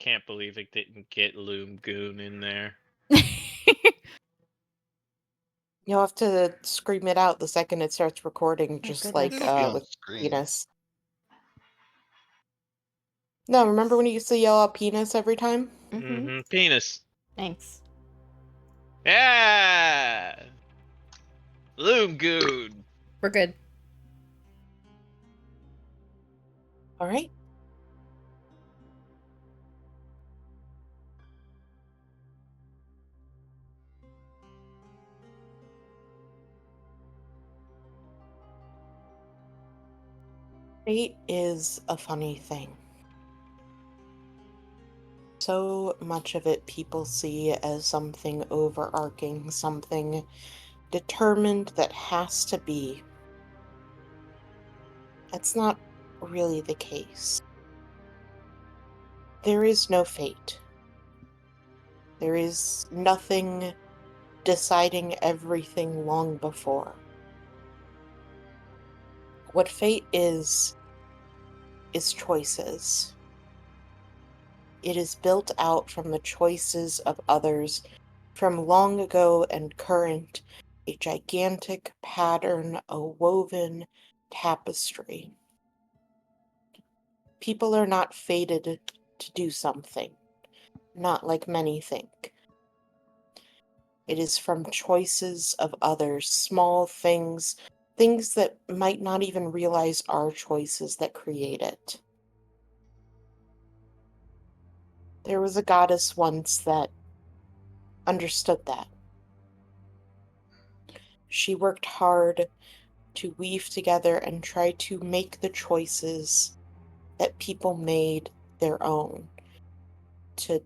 can't believe it didn't get Loom Goon in there. You'll have to scream it out the second it starts recording, just goodness. like It'll be on with screen. penis. No, remember when you used to yell out penis every time? Mm-hmm. Penis. Thanks. Yeah. Loom Goon. We're good. All right. Fate is a funny thing. So much of it people see as something overarching, something determined that has to be. That's not really the case. There is no fate. There is nothing deciding everything long before. What fate is choices. It is built out from the choices of others from long ago and current, a gigantic pattern, a woven tapestry. People are not fated to do something, not like many think. It is from choices of others, small things, things that might not even realize are choices that create it. There was a goddess once that understood that. She worked hard to weave together and try to make the choices that people made their own, to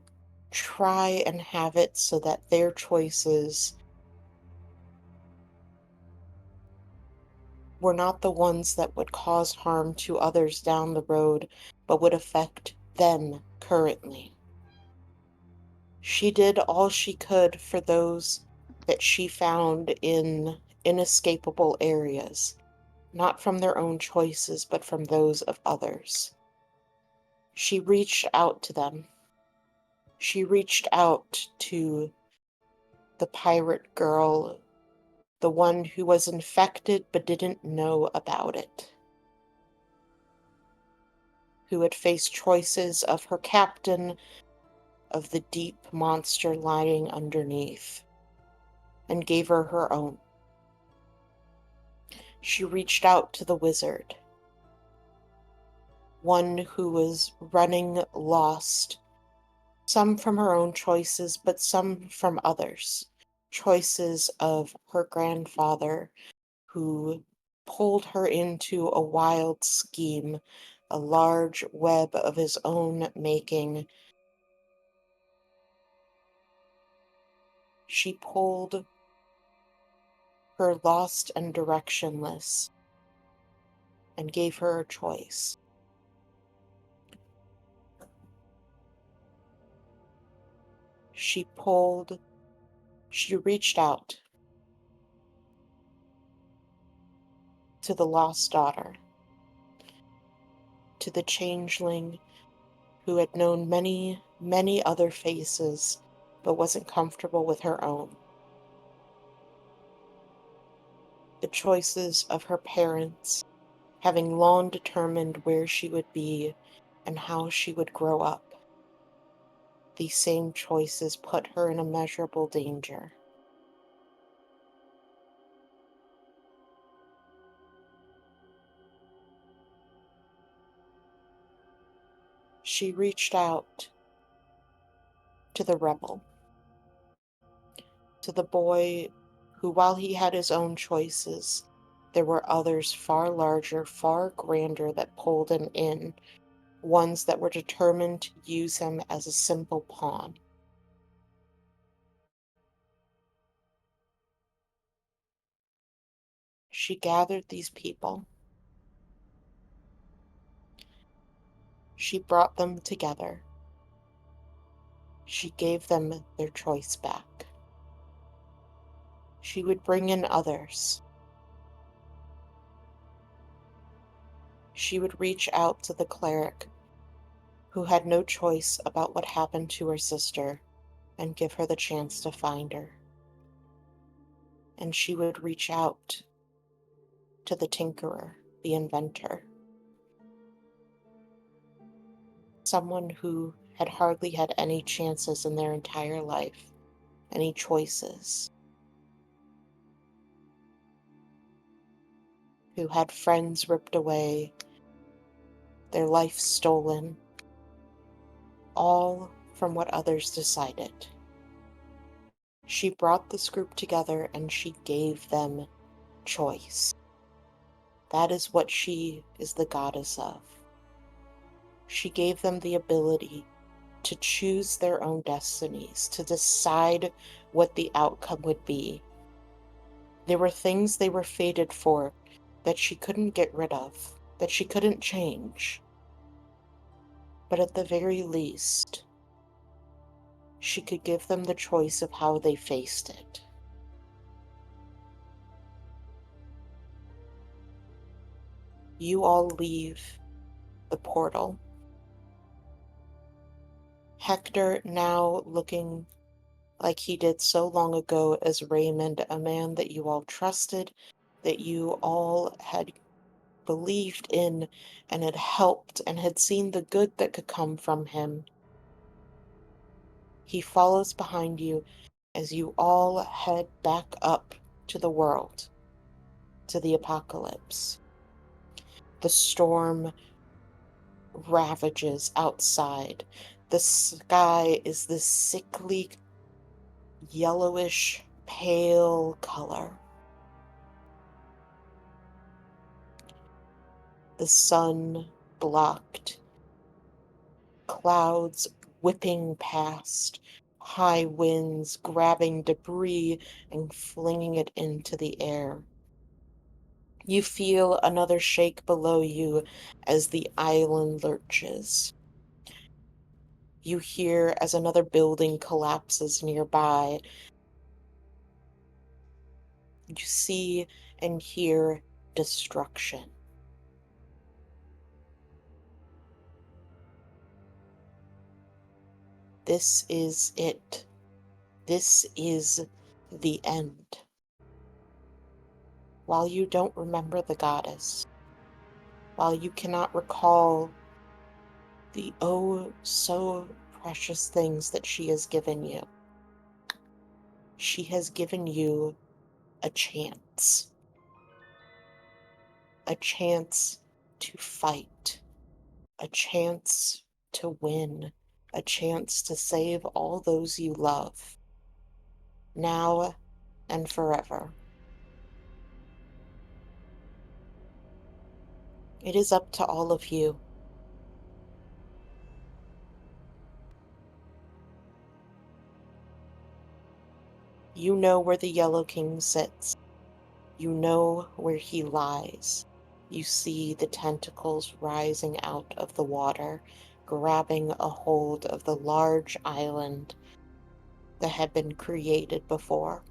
try and have it so that their choices were not the ones that would cause harm to others down the road, but would affect them currently. She did all she could for those that she found in inescapable areas, not from their own choices, but from those of others. She reached out to them. She reached out to the pirate girl, the one who was infected but didn't know about it, who had faced choices of her captain, of the deep monster lying underneath, and gave her her own. She reached out to the wizard, one who was running lost, some from her own choices, but some from others. Choices of her grandfather, who pulled her into a wild scheme, a large web of his own making. She pulled her lost and directionless and gave her a choice. She reached out to the lost daughter, to the changeling who had known many, many other faces, but wasn't comfortable with her own. The choices of her parents, having long determined where she would be and how she would grow up. These same choices put her in immeasurable danger. She reached out to the rebel, to the boy who, while he had his own choices, there were others far larger, far grander that pulled him in, ones that were determined to use him as a simple pawn. She gathered these people. She brought them together. She gave them their choice back. She would bring in others. She would reach out to the cleric who had no choice about what happened to her sister and give her the chance to find her. And she would reach out to the tinkerer, the inventor, someone who had hardly had any chances in their entire life, any choices, who had friends ripped away, their life stolen, all from what others decided. She brought this group together and she gave them choice. That is what she is the goddess of. She gave them the ability to choose their own destinies, to decide what the outcome would be. There were things they were fated for that she couldn't get rid of, that she couldn't change. But at the very least, she could give them the choice of how they faced it. You all leave the portal. Hector, now looking like he did so long ago as Raymond, a man that you all trusted, that you all had believed in and had helped and had seen the good that could come from him. He follows behind you as you all head back up to the world, to the apocalypse. The storm ravages outside. The sky is this sickly, yellowish, pale color. The sun blocked, clouds whipping past, high winds grabbing debris and flinging it into the air. You feel another shake below you as the island lurches. You hear as another building collapses nearby. You see and hear destruction. This is it. This is the end. While you don't remember the goddess, while you cannot recall the oh so precious things that she has given you, she has given you a chance. A chance to fight. A chance to win. A chance to save all those you love. Now and forever. It is up to all of you. You know where the Yellow King sits. You know where he lies. You see the tentacles rising out of the water, grabbing a hold of the large island that had been created before.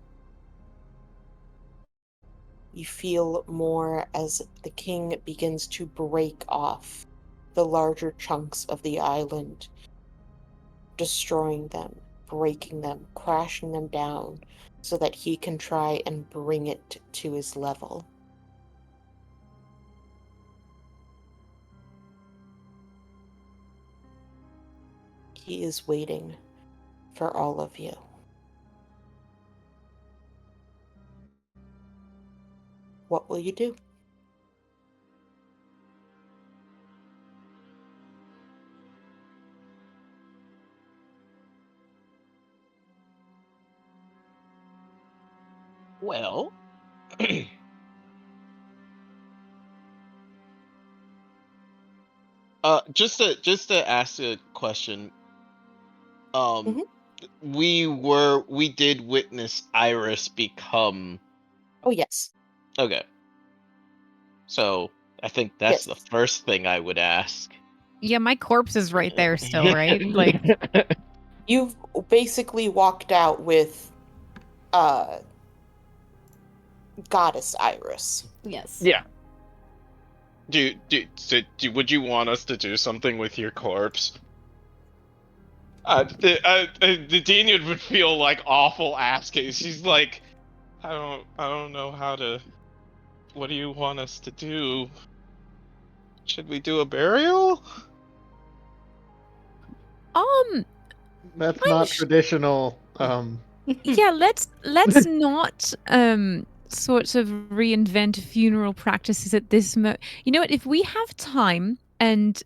You feel more as the king begins to break off the larger chunks of the island, destroying them, breaking them, crashing them down, so that he can try and bring it to his level. He is waiting for all of you. What will you do? Well, just to ask a question. Um, Mhm. we did witness Iris become. Oh, yes. Okay. So I think that's Yes. the first thing I would ask. Yeah, my corpse is right there still, right? Like, You've basically walked out with uh Goddess Iris. Yes. Yeah. Would you want us to do something with your corpse? The Daniel would feel like awful asking. She's like, I don't know how to. What do you want us to do? Should we do a burial? That's I'm not sh- traditional. yeah, let's not sort of reinvent funeral practices at this You know what? If we have time and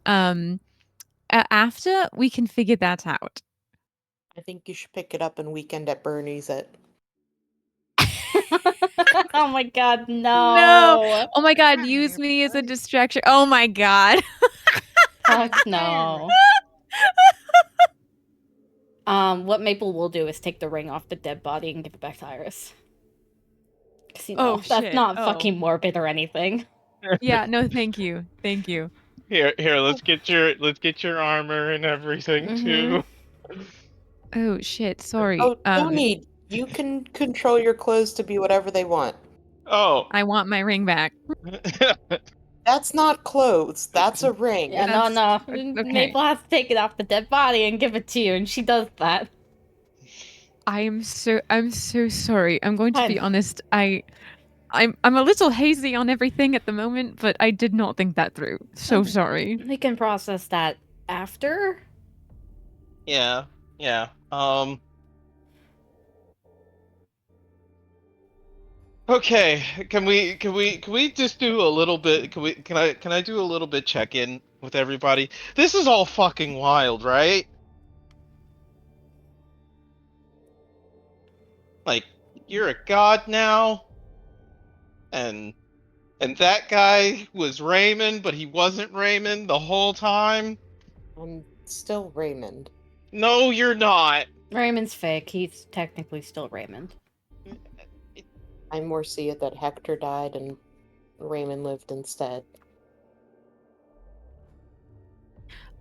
after, we can figure that out. I think you should pick it up and Weekend at Bernie's it. Oh my god, No. no. Oh my god, use me as a distraction. Oh my god. Fuck no. What Maple will do is take the ring off the dead body and give it back to Iris. 'Cause, Oh, that's shit. not Oh. fucking morbid or anything. Yeah, no, thank you. Thank you. Here, let's get your armor and everything too. Oh shit, sorry. Oh, no need. You can control your clothes to be whatever they want. Oh. I want my ring back. That's not clothes. That's a ring. Yeah, no. Okay. Maple has to take it off the dead body and give it to you, and she does that. I'm so sorry. I'm going to be Fine. honest. I'm a little hazy on everything at the moment, but I did not think that through. So Okay. sorry. We can process that after. Yeah. Okay, can we just do a little bit? Can I do a little bit check-in with everybody? This is all fucking wild, right? Like, you're a god now, and that guy was Raymond, but he wasn't Raymond the whole time. I'm still Raymond. No, you're not. Raymond's fake. He's technically still Raymond. I'm more see it that Hector died and Raymond lived instead.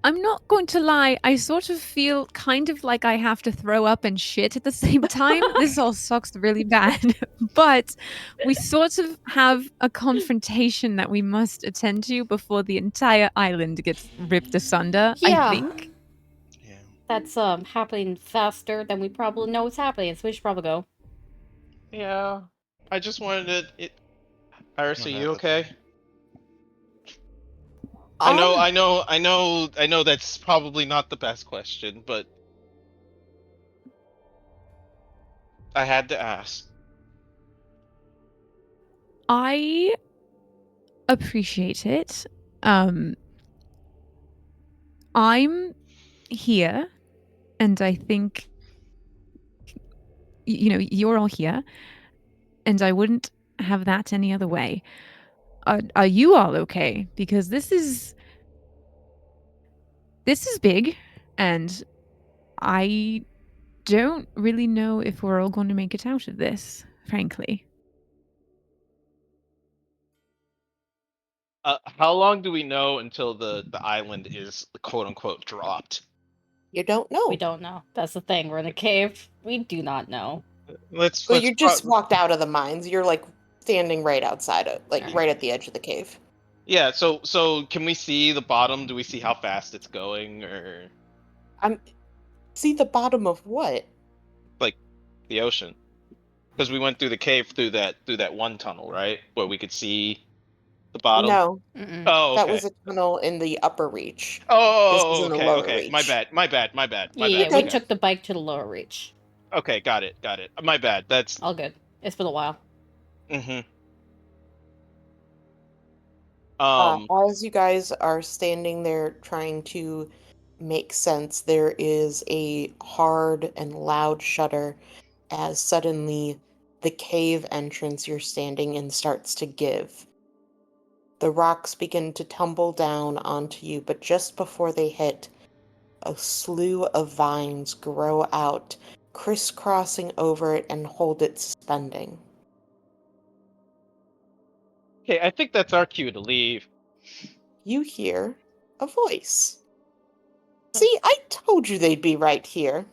I'm not going to lie, I sort of feel kind of like I have to throw up and shit at the same time. This all sucks really bad. But we sort of have a confrontation that we must attend to before the entire island gets ripped asunder, Yeah. I think. Yeah. That's happening faster than we probably know what's happening, so we should probably go. Yeah. I just wanted to. Iris, are you okay? I know that's probably not the best question, but I had to ask. I appreciate it. I'm here, and I think you're all here, and I wouldn't have that any other way. Are you all okay? Because this is big, and I don't really know if we're all going to make it out of this, frankly. How long do we know until the island is quote unquote dropped? You don't know. We don't know. That's the thing. We're in a cave. We do not know. Let's. Well, you just walked out of the mines. You're like standing right outside of, like right at the edge of the cave. Yeah. So can we see the bottom? Do we see how fast it's going, or See the bottom of what? like the ocean? Because we went through the cave through that one tunnel, right, where we could see the bottom. No, Mm-mm. Oh, okay. that was a tunnel in the upper reach. Oh, This is in the okay, lower okay. reach. My bad. Yeah, Okay. we took the bike to the lower reach. Okay, got it. My bad. That's All good. It's been a while. mm-hmm. As you guys are standing there trying to make sense, there is a hard and loud shudder as suddenly the cave entrance you're standing in starts to give. The rocks begin to tumble down onto you, but just before they hit, a slew of vines grow out, crisscrossing over it and hold it suspending. Okay, I think that's our cue to leave. You hear a voice. See, I told you they'd be right here.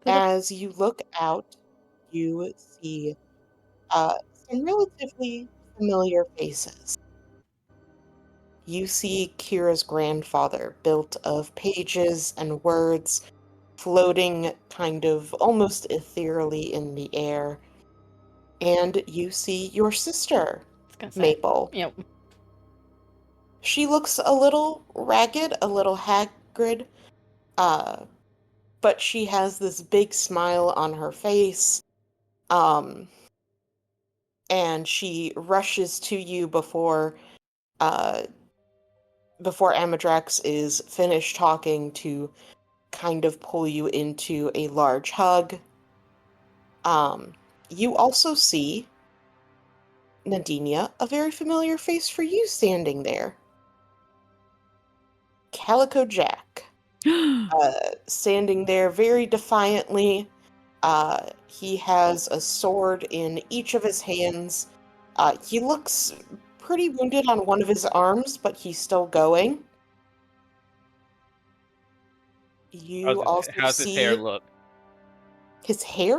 As you look out, you see some relatively familiar faces. you see Kira's grandfather, built of pages and words, floating kind of almost ethereally in the air. And you see your sister, I was gonna say. Maple. Yep. She looks a little ragged, a little haggard, but she has this big smile on her face. And she rushes to you before Amadrax is finished talking to kind of pull you into a large hug. You also see Nadinia, a very familiar face for you, standing there. Calico Jack, standing there very defiantly. He has a sword in each of his hands. He looks pretty wounded on one of his arms, but he's still going. You also How's his hair see look? his hair.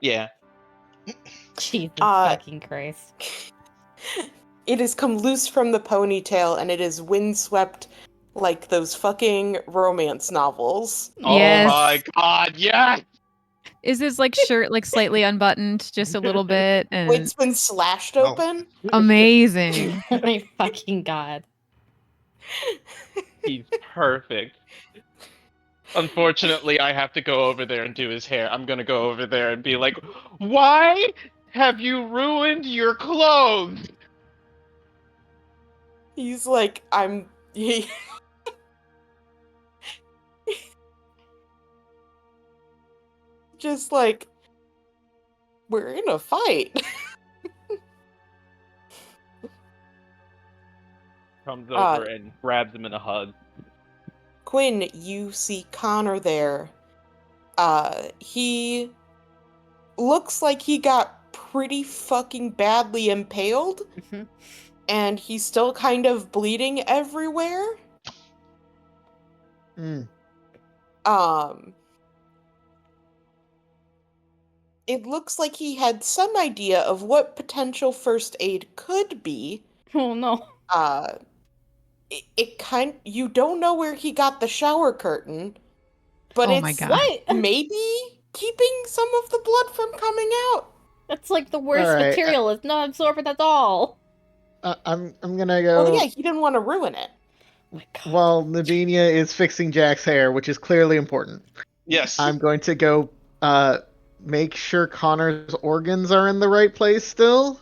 Yeah. Jesus Uh, fucking Christ. It has come loose from the ponytail and it is windswept like those fucking romance novels. Yes. Oh my god, yes! Is his like shirt like slightly unbuttoned just a little bit? And It's been slashed Oh. open. amazing. Oh my fucking god. He's perfect. Unfortunately, I have to go over there and do his hair. I'm gonna go over there and be like, why have you ruined your clothes? He's like, he just like, we're in a fight. Comes over and grabs him in a hug. Quinn, you see Connor there. He looks like he got pretty fucking badly impaled, Mhm. and he's still kind of bleeding everywhere. Mm. It looks like he had some idea of what potential first aid could be. Oh no. You don't know where he got the shower curtain, but Oh my it's God. What? maybe keeping some of the blood from coming out. That's like the worst Alright, material. It's not absorbent at all. I'm gonna go. Well, yeah, he didn't want to ruin it. Oh my god. While Nadinia is fixing Jack's hair, which is clearly important, Yes. I'm going to go make sure Connor's organs are in the right place still.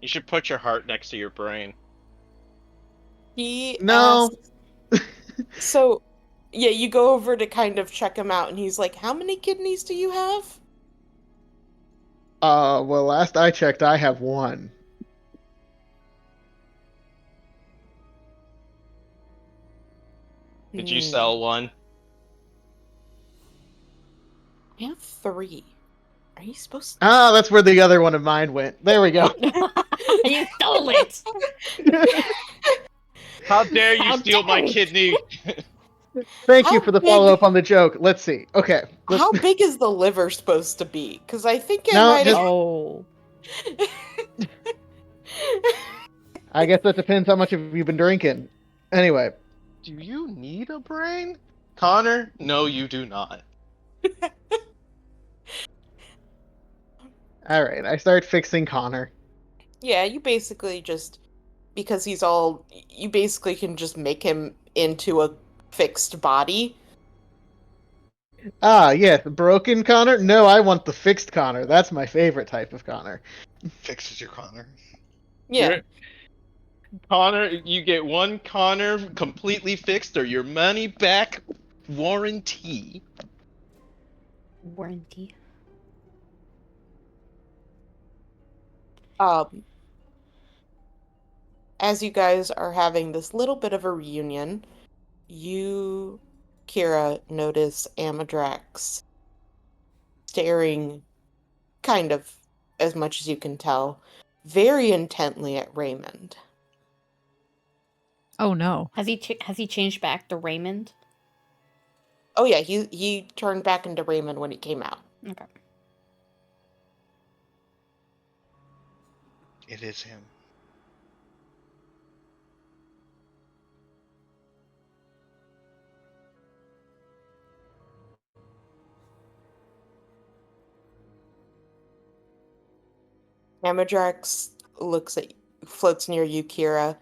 You should put your heart next to your brain. He No. asks, so, yeah, you go over to kind of check him out, and he's like, how many kidneys do you have? Well, last I checked, I have one. Did you sell one? I have 3. Are you supposed to? Ah, that's where the other one of mine went. There we go. You stole it! How dare you How steal my dare you. kidney? Thank you How for the big- follow-up on the joke. Let's see. Okay. How big is the liver supposed to be? Because I think it No, might have... Oh. I guess that depends how much have you been drinking. Anyway, Do you need a brain? Connor, no, you do not. all right. I start fixing Connor. Yeah, you basically just... Because he's all... You basically can just make him into a fixed body. Ah, yes, broken Connor. No, I want the fixed Connor. That's my favorite type of Connor. Fixes your Connor. Yeah. You're- Connor, you get one Connor completely fixed or your money back warranty. Warranty. As you guys are having this little bit of a reunion, you, Kira, notice Amadrax staring, kind of, as much as you can tell, very intently at Raymond. Oh no. Has he changed back to Raymond? Oh yeah, he turned back into Raymond when he came out. Okay. It is him. Amadrax floats near you, Kira.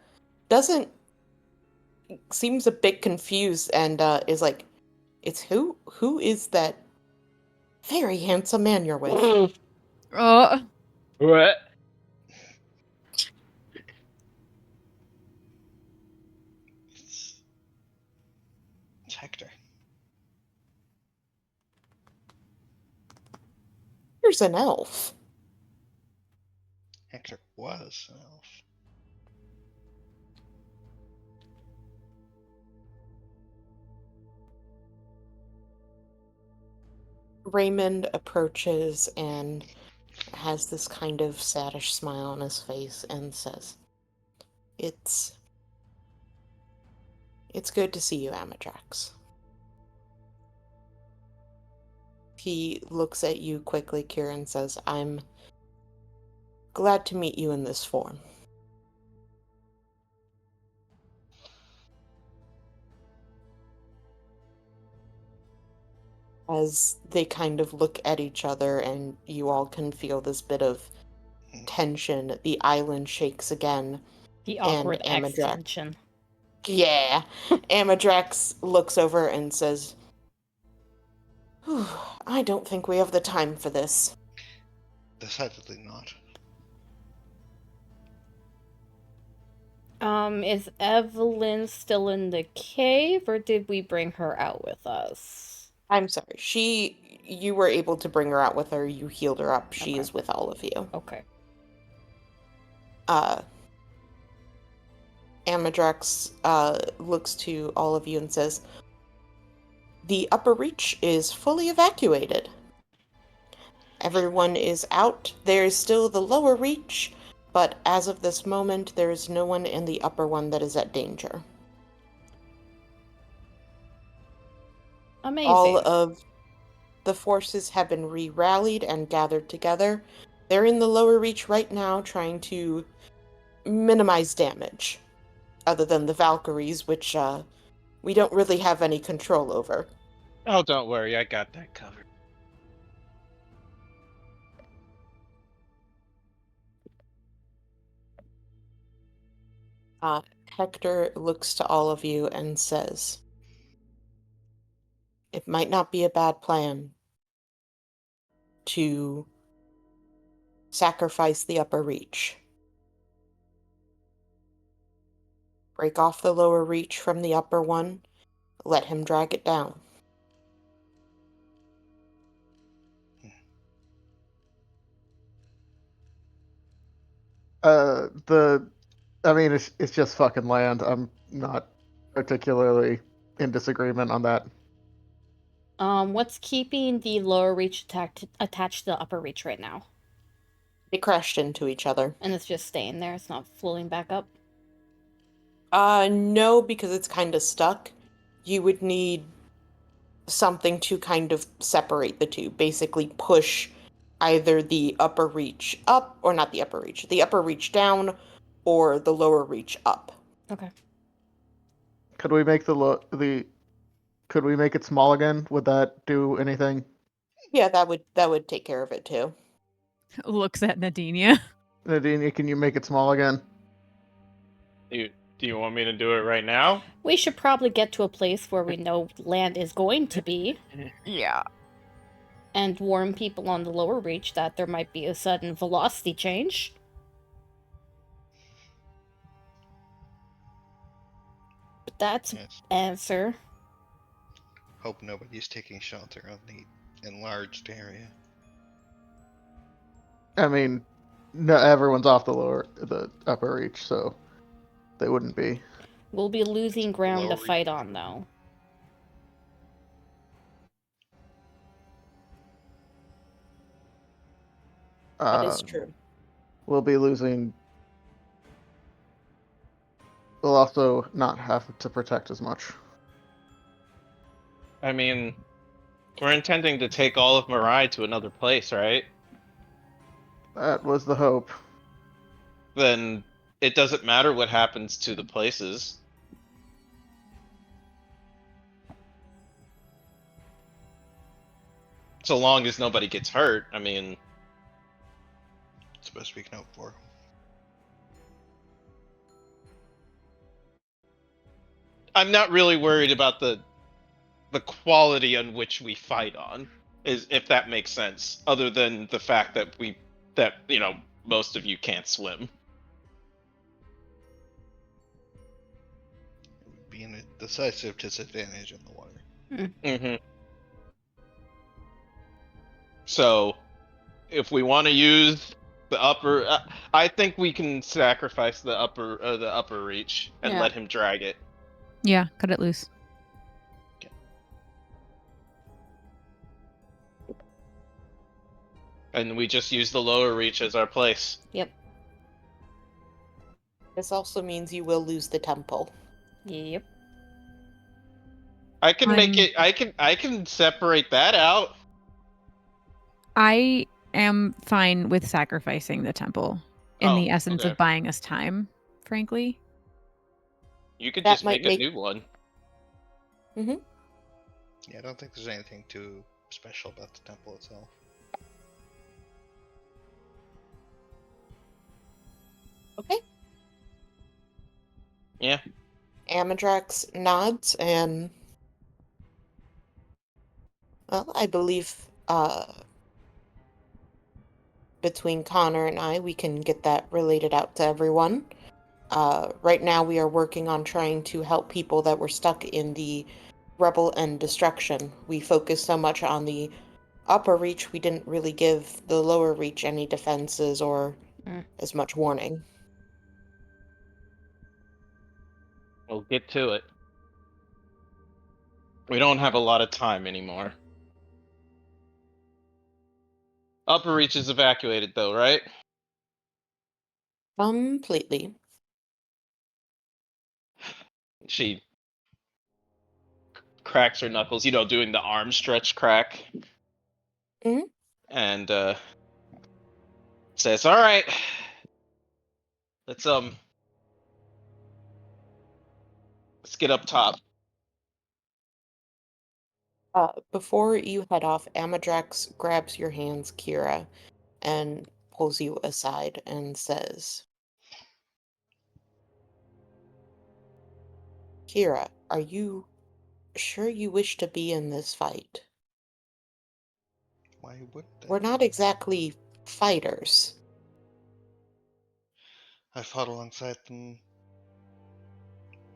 Seems a bit confused and is like, "It's who? Who is that very handsome man you're with?" Oh, What? It's Hector. Here's an elf. Hector was an elf. Raymond approaches and has this kind of saddish smile on his face and says, It's good to see you, Amadrax." He looks at you quickly, Kira, and says, "I'm glad to meet you in this form." As they kind of look at each other and you all can feel this bit of tension, the island shakes again. The And awkward Amadrax. extension. Yeah. Amadrax looks over and says, "Whew, I don't think we have the time for this." Decidedly not. Is Evelyn still in the cave, or did we bring her out with us? I'm sorry. You were able to bring her out with her. You healed her up. She Okay. is with all of you. Okay. Amadrax looks to all of you and says, "The upper reach is fully evacuated. Everyone is out. There is still the lower reach, but as of this moment, there is no one in the upper one that is at danger. Amazing. All of the forces have been re-rallied and gathered together. They're in the lower reach right now trying to minimize damage, other than the Valkyries, which we don't really have any control over." Oh, don't worry, I got that covered. Hector looks to all of you and says, "It might not be a bad plan to sacrifice the upper reach. Break off the lower reach from the upper one, let him drag it down." I mean, it's just fucking land. I'm not particularly in disagreement on that. What's keeping the lower reach attached to the upper reach right now? They crashed into each other. And it's just staying there, it's not floating back up? No, because it's kind of stuck. You would need something to kind of separate the two. Basically push either the upper reach up, or not the upper reach down, or the lower reach up. Okay. Could we make could we make it small again? Would that do anything? Yeah, that would take care of it too. looks at Nadinia. Nadine, can you make it small again? Do you want me to do it right now? We should probably get to a place where we know land is going to be, Yeah. and warn people on the lower reach that there might be a sudden velocity change. But that's Yes. answer. Hope nobody's taking shelter on the enlarged area. I mean, no, everyone's off the upper reach, so they wouldn't be. We'll be losing ground to Lower fight on, though. That is true. We'll be losing. We'll also not have to protect as much. I mean, we're intending to take all of Mirai to another place, right? That was the hope. Then it doesn't matter what happens to the places. So long as nobody gets hurt, I mean, That's the best we can hope for. I'm not really worried about the quality on which we fight on, if that makes sense. Other than the fact that most of you can't swim. It would be a decisive disadvantage in the water. Mm-hmm. So, if we want to use the upper, I think we can sacrifice the upper reach and Yeah. let him drag it. Yeah, cut it loose. And we just use the lower reach as our place. Yep. This also means you will lose the temple. Yep. I can make I'm- it. I can separate that out. I am fine with sacrificing the temple in the essence Okay. of buying us time, frankly. You could That just might make a make- new one. Mm-hmm. Yeah, I don't think there's anything too special about the temple itself. Okay. Yeah. Amadrax nods and, well, I believe between Connor and I, we can get that related out to everyone. Right now, we are working on trying to help people that were stuck in the Rebel and Destruction. We focused so much on the upper reach, we didn't really give the lower reach any defenses or as much warning. We'll get to it. We don't have a lot of time anymore. Upper reach is evacuated though, right? Completely. She cracks her knuckles, doing the arm stretch crack. Mhm. And says, "All right, let's get up top." Before you head off, Amadrax grabs your hands, Kira, and pulls you aside and says, Kira, are you sure you wish to be in this fight? Why would they? We're not exactly fighters. I fought alongside them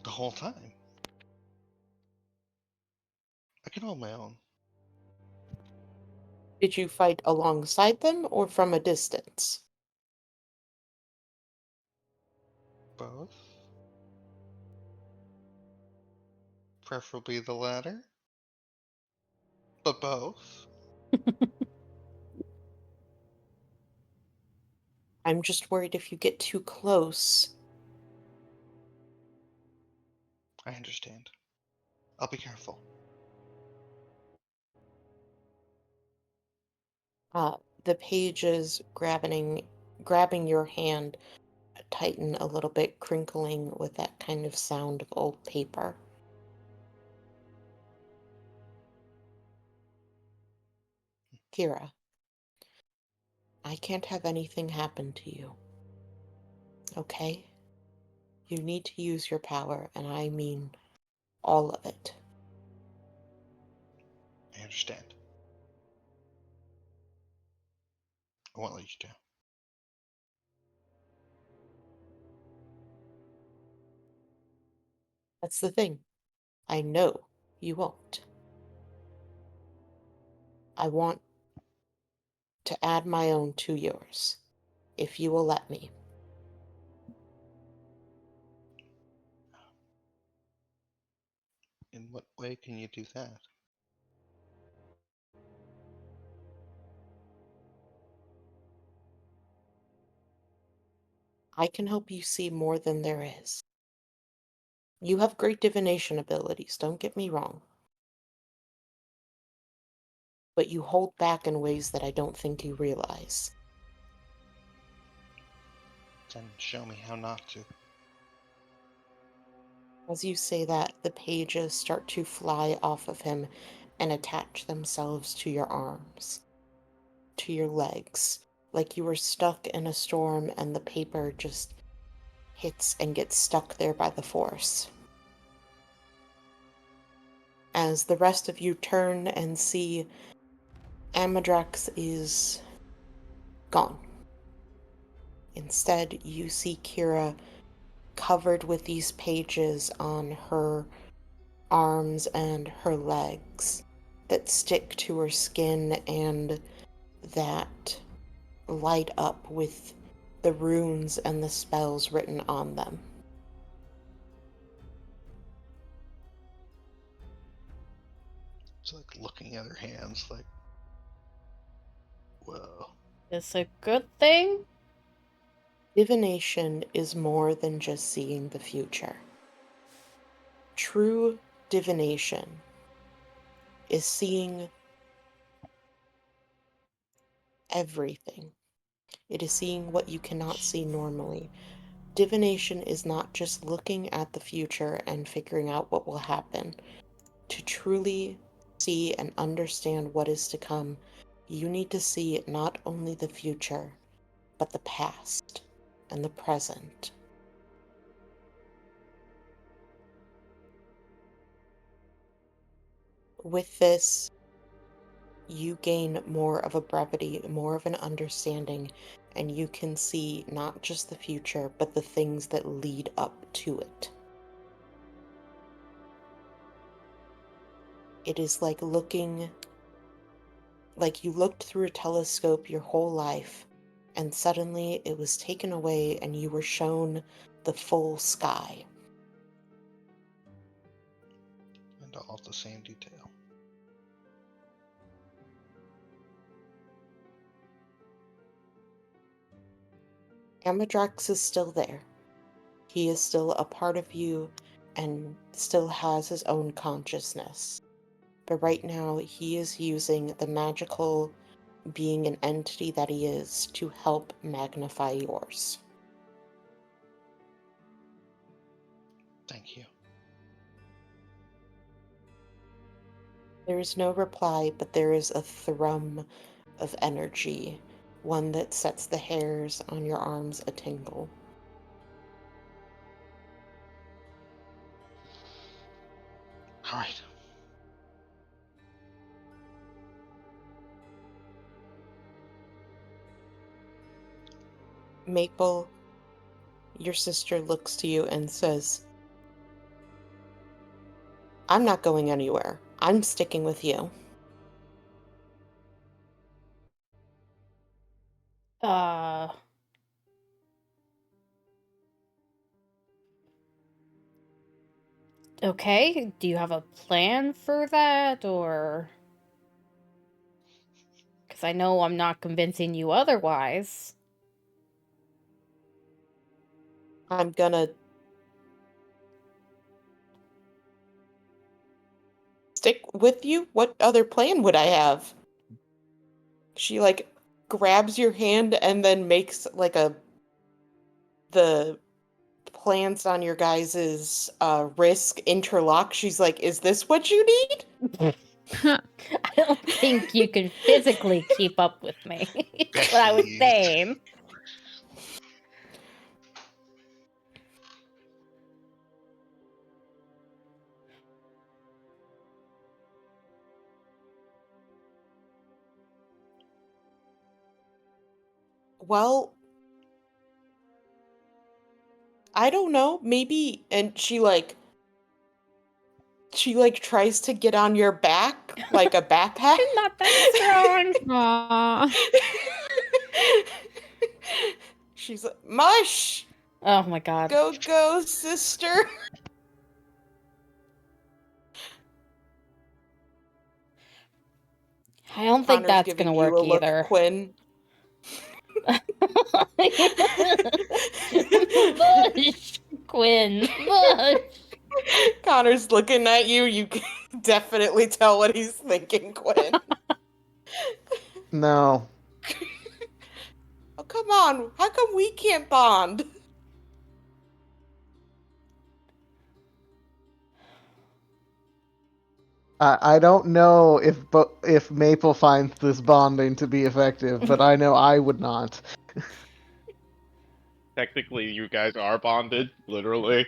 the whole time. I can hold my own. Did you fight alongside them or from a distance? Both. Preferably the latter. But both. I'm just worried if you get too close. I understand. I'll be careful. The pages grabbing your hand tighten a little bit, crinkling with that kind of sound of old paper. Kira, I can't have anything happen to you. Okay? You need to use your power, and I mean all of it. I understand. I won't let you down. That's the thing. I know you won't. I want to add my own to yours, if you will let me. In what way can you do that? I can help you see more than there is. You have great divination abilities, don't get me wrong. But you hold back in ways that I don't think you realize. Then show me how not to. As you say that, the pages start to fly off of him and attach themselves to your arms, to your legs, like you were stuck in a storm and the paper just hits and gets stuck there by the force. As the rest of you turn and see Amadrax is gone. Instead, you see Kira covered with these pages on her arms and her legs that stick to her skin and that light up with the runes and the spells written on them. It's like looking at her hands, like, whoa. Is a good thing? Divination is more than just seeing the future. True divination is seeing everything. It is seeing what you cannot see normally. Divination is not just looking at the future and figuring out what will happen. To truly see and understand what is to come, you need to see not only the future, but the past and the present. With this, you gain more of a brevity, more of an understanding, and you can see not just the future, but the things that lead up to it. It is like looking, like you looked through a telescope your whole life, and suddenly it was taken away and you were shown the full sky. And all the same detail. Amadrax is still there. He is still a part of you and still has his own consciousness. But right now, he is using the magical being an entity that he is to help magnify yours. Thank you. There is no reply, but there is a thrum of energy, one that sets the hairs on your arms a-tingle. All right. Maple, your sister looks to you and says, I'm not going anywhere. I'm sticking with you. Okay. Do you have a plan for that, or? Because I know I'm not convincing you otherwise. I'm gonna stick with you? What other plan would I have? She, grabs your hand and then makes, the plans on your guys' risk interlock. She's like, is this what you need? I don't think you can physically keep up with me. That's what I was Jeez. saying. Well, I don't know. Maybe, and she tries to get on your back like a backpack. I'm not that strong. Aww. She's like, mush! Oh my god. Go, sister! I don't think Connor's that's giving gonna you work a look, either. Quinn. Bush! Quinn! Bush! Connor's looking at you. You can definitely tell what he's thinking, Quinn. No. Oh, come on. How come we can't bond? I don't know if Maple finds this bonding to be effective, but I know I would not. Technically, you guys are bonded, literally.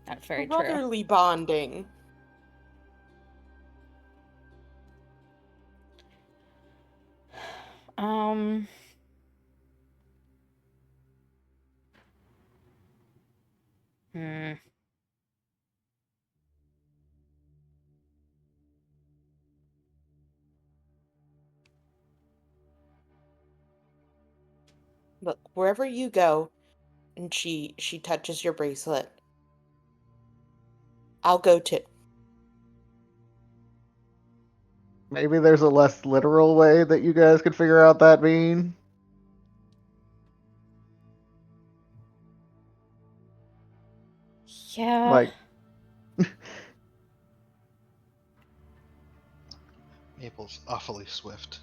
That's very true. Brotherly bonding. Um. Hmm. Look, wherever you go, and she touches your bracelet, I'll go too. Maybe there's a less literal way that you guys could figure out that mean. Yeah. Like, Maple's awfully swift.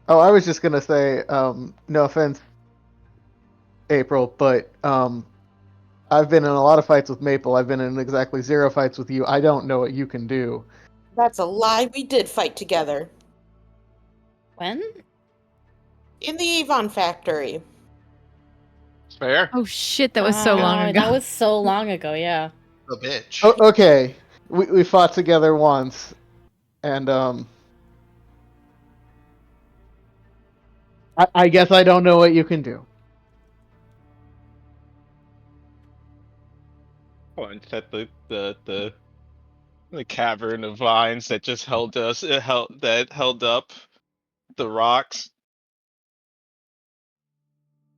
oh, I was just gonna say, no offense, April, but I've been in a lot of fights with Maple. I've been in exactly 0 fights with you. I don't know what you can do. That's a lie. We did fight together When? in the Avon factory. Fair. Oh shit, that was so long Oh, ago. That was so long ago. Yeah. A bitch. Oh, okay, we fought together once, and I guess I don't know what you can do. Point at the cavern of vines that just held up the rocks.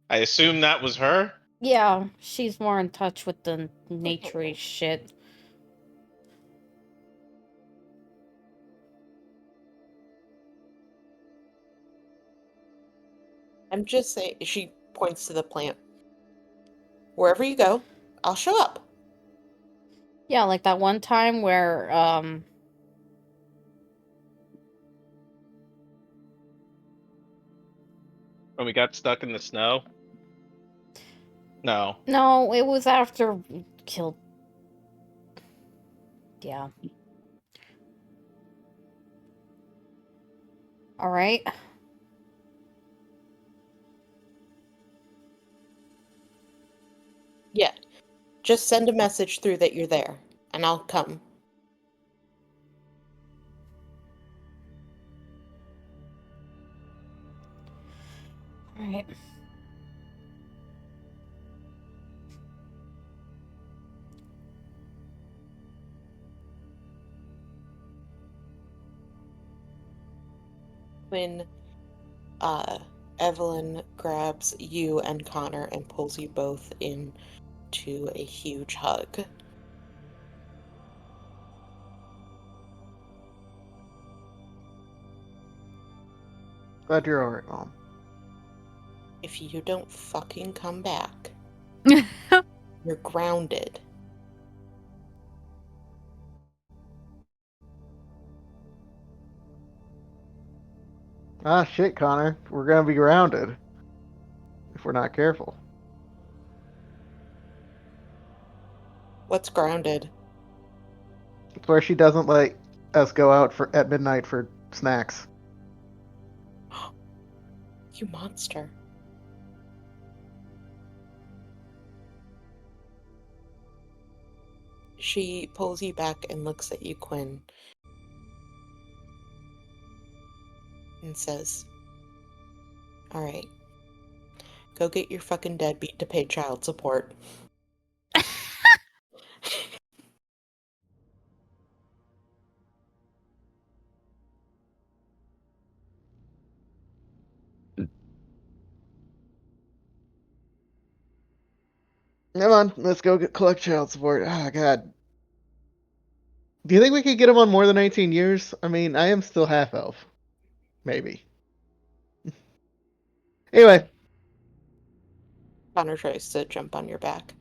I assume that was her. Yeah, she's more in touch with the naturey shit. I'm just saying, she points to the plant. Wherever you go, I'll show up. Yeah, like that one time where When we got stuck in the snow. No. no, it was after we killed. Yeah. All right. Yeah. Just send a message through that you're there, and I'll come. All right. When Evelyn grabs you and Connor and pulls you both into a huge hug. Glad you're alright, Mom. If you don't fucking come back, you're grounded. Ah, shit, Connor. We're gonna be grounded if we're not careful. What's grounded? It's where she doesn't let us go out at midnight for snacks. You monster. She pulls you back and looks at you, Quinn, and says, "All right, go get your fucking deadbeat to pay child support." Come on, let's go collect child support. Ah, God. Do you think we could get him on more than 18 years? I mean, I am still half elf. Maybe. Anyway, Connor tries to jump on your back.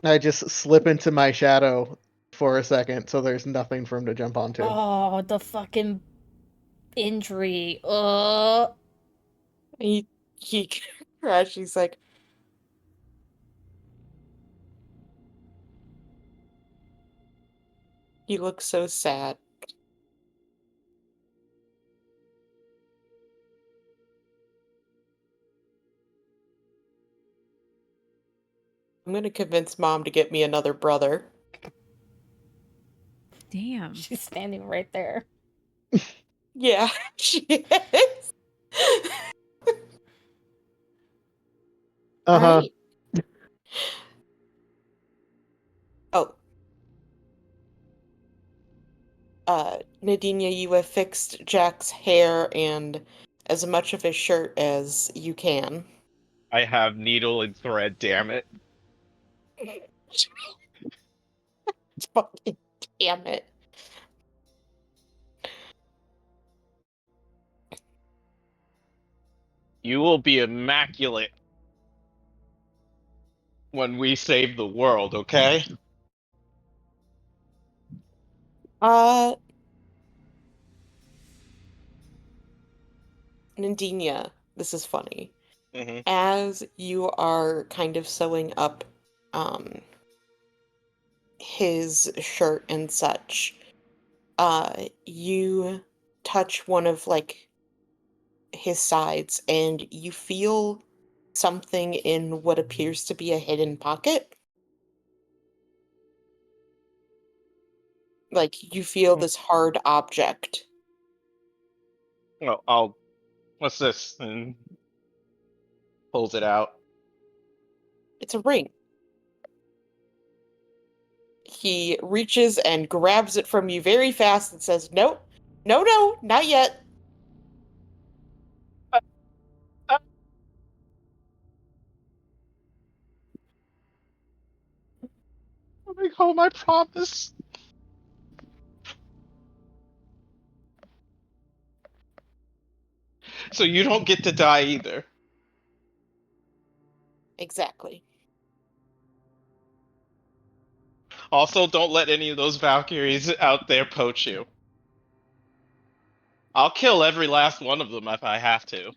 I just slip into my shadow for a second so there's nothing for him to jump onto. Oh, the fucking injury. He Rashi's like, you look so sad. I'm gonna convince Mom to get me another brother. Damn. She's standing right there. Yeah, she is. Uh-huh. Alright. Oh. Nadinia, you have fixed Jack's hair and as much of his shirt as you can. I have needle and thread, damn it. Fucking damn it. You will be immaculate when we save the world, okay? Nadinia, this is funny. Mm-hmm. As you are kind of sewing up his shirt and such, you touch one of like his sides and you feel something in what appears to be a hidden pocket. Like you feel this hard object. Well, what's this? And pulls it out. It's a ring. He reaches and grabs it from you very fast and says, "Nope, no, not yet." Coming home, I promise. So you don't get to die either. Exactly. Also, don't let any of those Valkyries out there poach you. I'll kill every last one of them if I have to.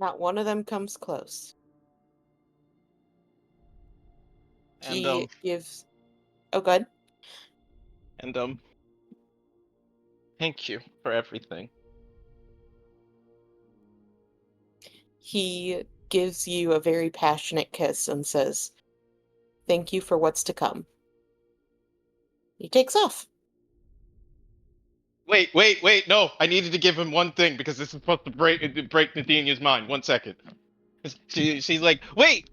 Not one of them comes close. And He gives. Oh, good. and thank you for everything. He gives you a very passionate kiss and says, "Thank you for what's to come." He takes off. Wait, no, I needed to give him one thing because this is supposed to break Nadinia's mind. 1 second. She's like, wait,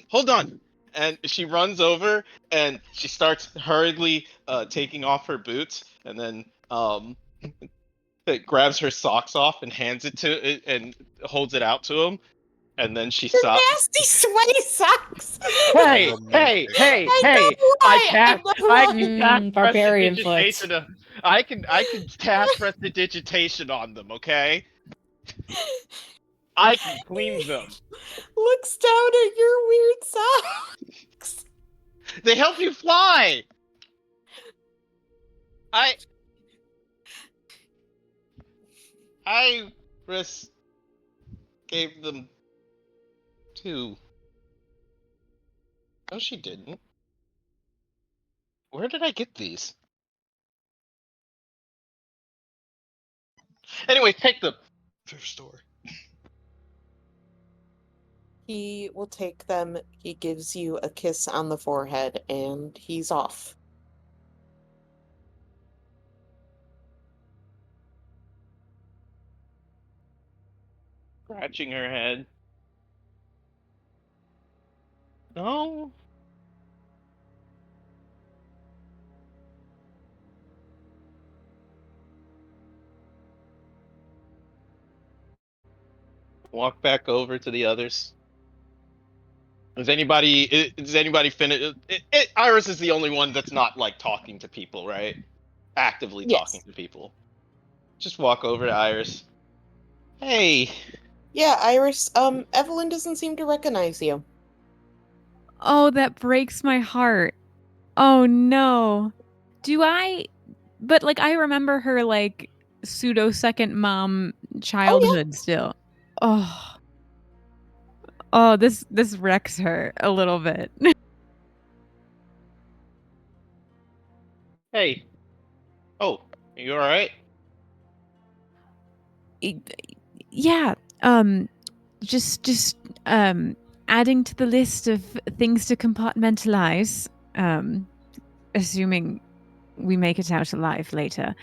hold on. And she runs over and she starts hurriedly taking off her boots and then it grabs her socks off and hands it to it and holds it out to him. And then she Your stops. nasty, sweaty socks! Hey, Romantic. I know I why! can Mm, barbarian prestidigitation. I can cast prestidigitation on them. Okay, I can clean them. Looks down at your weird socks. They help you fly. Iris gave them to. No, she didn't. Where did I get these? Anyway, take them. Thrift store. He will take them, he gives you a kiss on the forehead, and he's off. Scratching her head. No. Walk back over to the others. Does anybody finish? Iris is the only one that's not like talking to people, right? Actively talking Yes. to people. Just walk over to Iris. Hey. Yeah, Iris, Evelyn doesn't seem to recognize you. Oh, that breaks my heart. Oh no. Do I But like I remember her like pseudo second mom Oh childhood still. Oh. Oh, this wrecks her a little bit. Hey. Oh, you all right? Yeah. Just adding to the list of things to compartmentalize. Assuming we make it out alive later.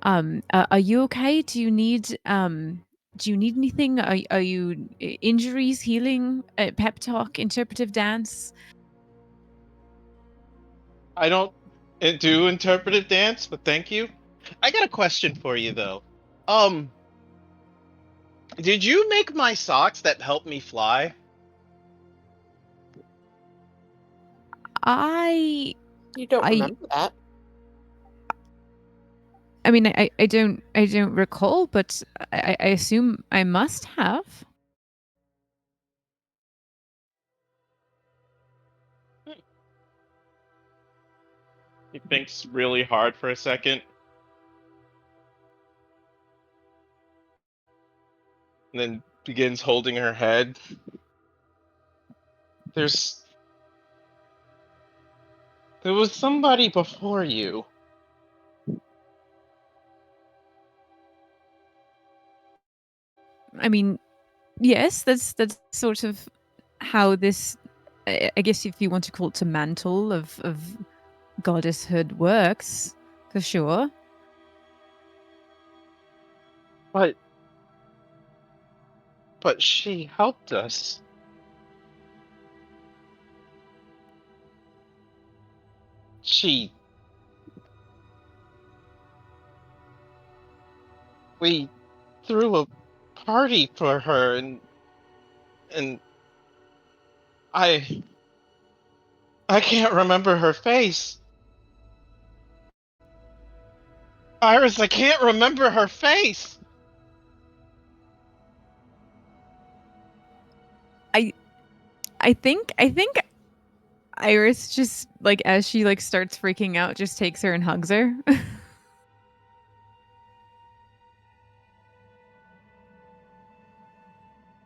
Are you okay? Do you need anything? Are you injuries, healing, pep talk, interpretive dance? I don't do interpretive dance, but thank you. I got a question for you though. Did you make my socks that help me fly? I You don't I remember that? I mean I don't recall, but I assume I must have. He thinks really hard for a second, and then begins holding her head. There was somebody before you. I mean, yes, that's sort of how this. I guess if you want to call it a mantle of goddesshood works, for sure. But she helped us. She we threw a party for her and I can't remember her face. Iris, I can't remember her face. I think Iris just like as she like starts freaking out, just takes her and hugs her.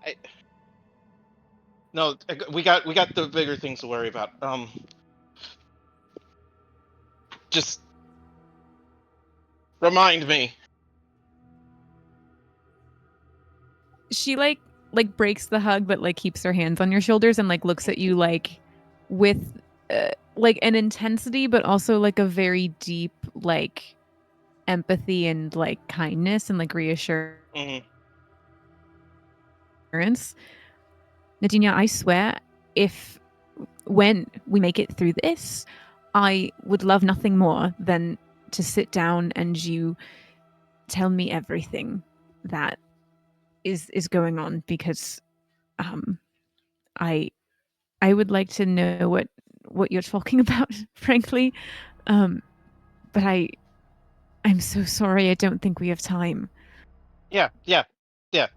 I, no, we got the bigger things to worry about. Just remind me. She like breaks the hug, but like keeps her hands on your shoulders and like looks at you like with like an intensity, but also like a very deep like empathy and like kindness and like reassurance. Mhm. Nadinia, I swear, if when we make it through this, I would love nothing more than to sit down and you tell me everything that is going on, because I would like to know what you're talking about, frankly. But I'm so sorry. I don't think we have time. Yeah.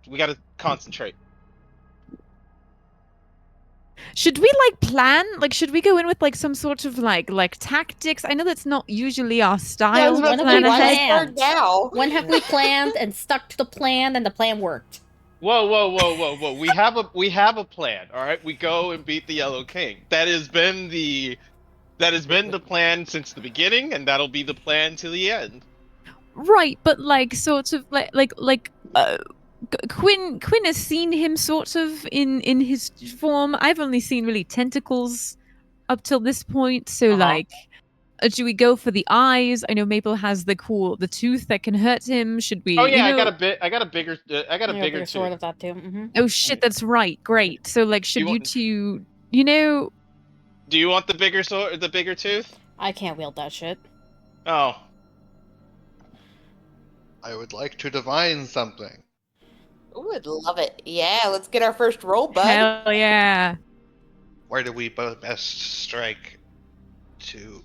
We got to concentrate. Should we like plan? Like, should we go in with like some sort of like tactics? I know that's not usually our style to about to plan say, why ahead. start now? When have we planned and stuck to the plan and the plan worked? Whoa. We have a plan, all right? We go and beat the Yellow King. That has been the plan since the beginning, and that'll be the plan to the end. Right, but like sort of Quinn has seen him sort of in his form. I've only seen really tentacles up till this point. So like, do we go for the eyes? I know Maple has the tooth that can hurt him. Should we? Oh yeah, You know. I got a bigger Bigger sword tooth. of that too. Mm-hmm. Oh shit, that's right. Great. So like, should you want- two? You know. Do you want the bigger sword, the bigger tooth? I can't wield that shit. Oh. I would like to divine something. Ooh, I'd love it. Yeah, let's get our first roll, bud. Hell yeah. Where do we both best strike to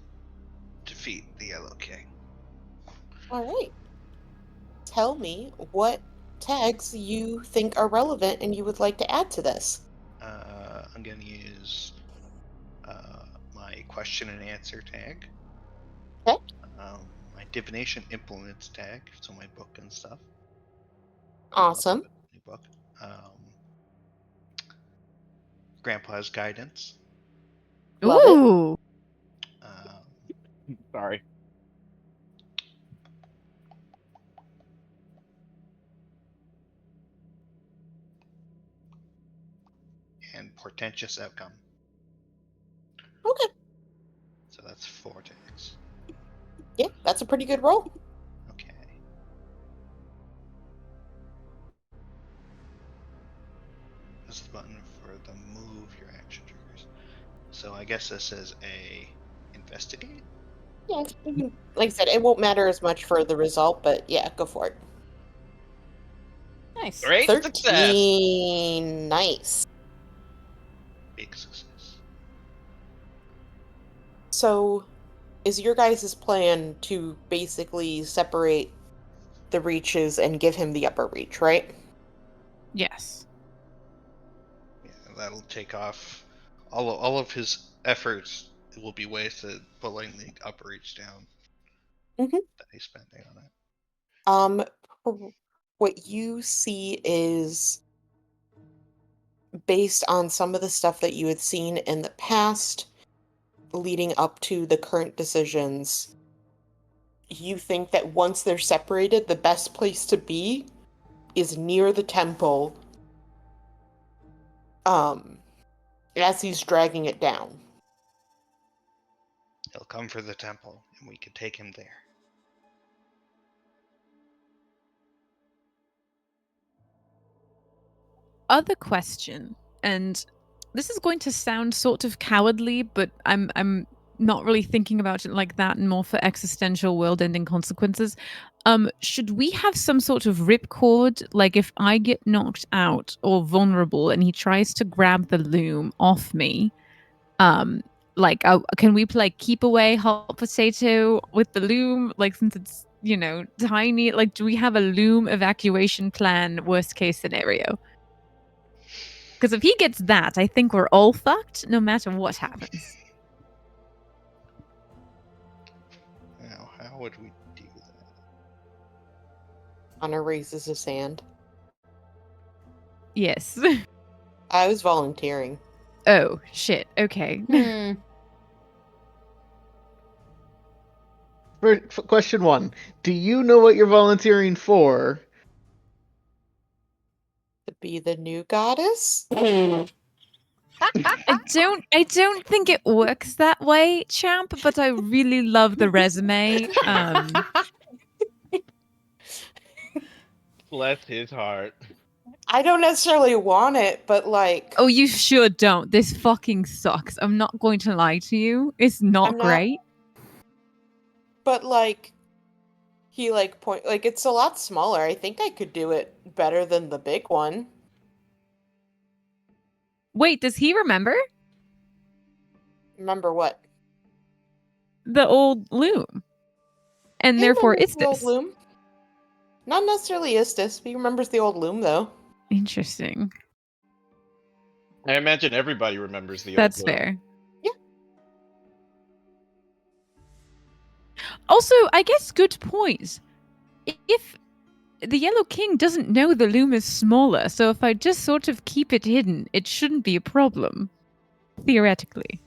defeat the Yellow King? All right. Tell me what tags you think are relevant and you would like to add to this. I'm going to use my question and answer tag. Okay. my divination implements tag, so my book and stuff. Awesome. New book. Grandpa's guidance. Love it. Ooh. Sorry. And portentous outcome. Okay. So that's 4 tags. Yeah, that's a pretty good roll. Okay. This is the button for the move your action triggers. So I guess this is a investigate. Yeah, like I said, it won't matter as much for the result, but yeah, go for it. Nice. Great success. 13. Nice. Big success. So, is your guys' plan to basically separate the reaches and give him the upper reach, right? Yes. Yeah, that'll take off all of his efforts. It will be wasted pulling the upper reach down Mhm. that he's spending on it. What you see is based on some of the stuff that you had seen in the past leading up to the current decisions. You think that once they're separated, the best place to be is near the temple, as he's dragging it down. He'll come for the temple, and we can take him there. Other question, and this is going to sound sort of cowardly, but I'm not really thinking about it like that and more for existential world-ending consequences. Should we have some sort of ripcord, like if I get knocked out or vulnerable and he tries to grab the loom off me, like can we play keep away hot potato with the loom, like since it's tiny, like do we have a loom evacuation plan worst case scenario? Because if he gets that, I think we're all fucked no matter what happens. Now, how would we do that? Connor raises his hand. Yes. I was volunteering. Oh, shit. Okay. Question 1. Do you know what you're volunteering for? To be the new goddess? I don't think it works that way, champ, but I really love the resume. Bless his heart. I don't necessarily want it, but like, Oh, you sure don't. This fucking sucks. I'm not going to lie to you. It's not I'm not- great. but like, he like point like it's a lot smaller. I think I could do it better than the big one. Wait, does he remember? Remember what? The old loom. And He therefore remembers the old Istis. loom. Not necessarily Istis, but he remembers the old loom though. Interesting. I imagine everybody remembers the That's old Loom. fair. Yeah. Also, I guess good point. If the Yellow King doesn't know the loom is smaller, so if I just sort of keep it hidden, it shouldn't be a problem. Theoretically.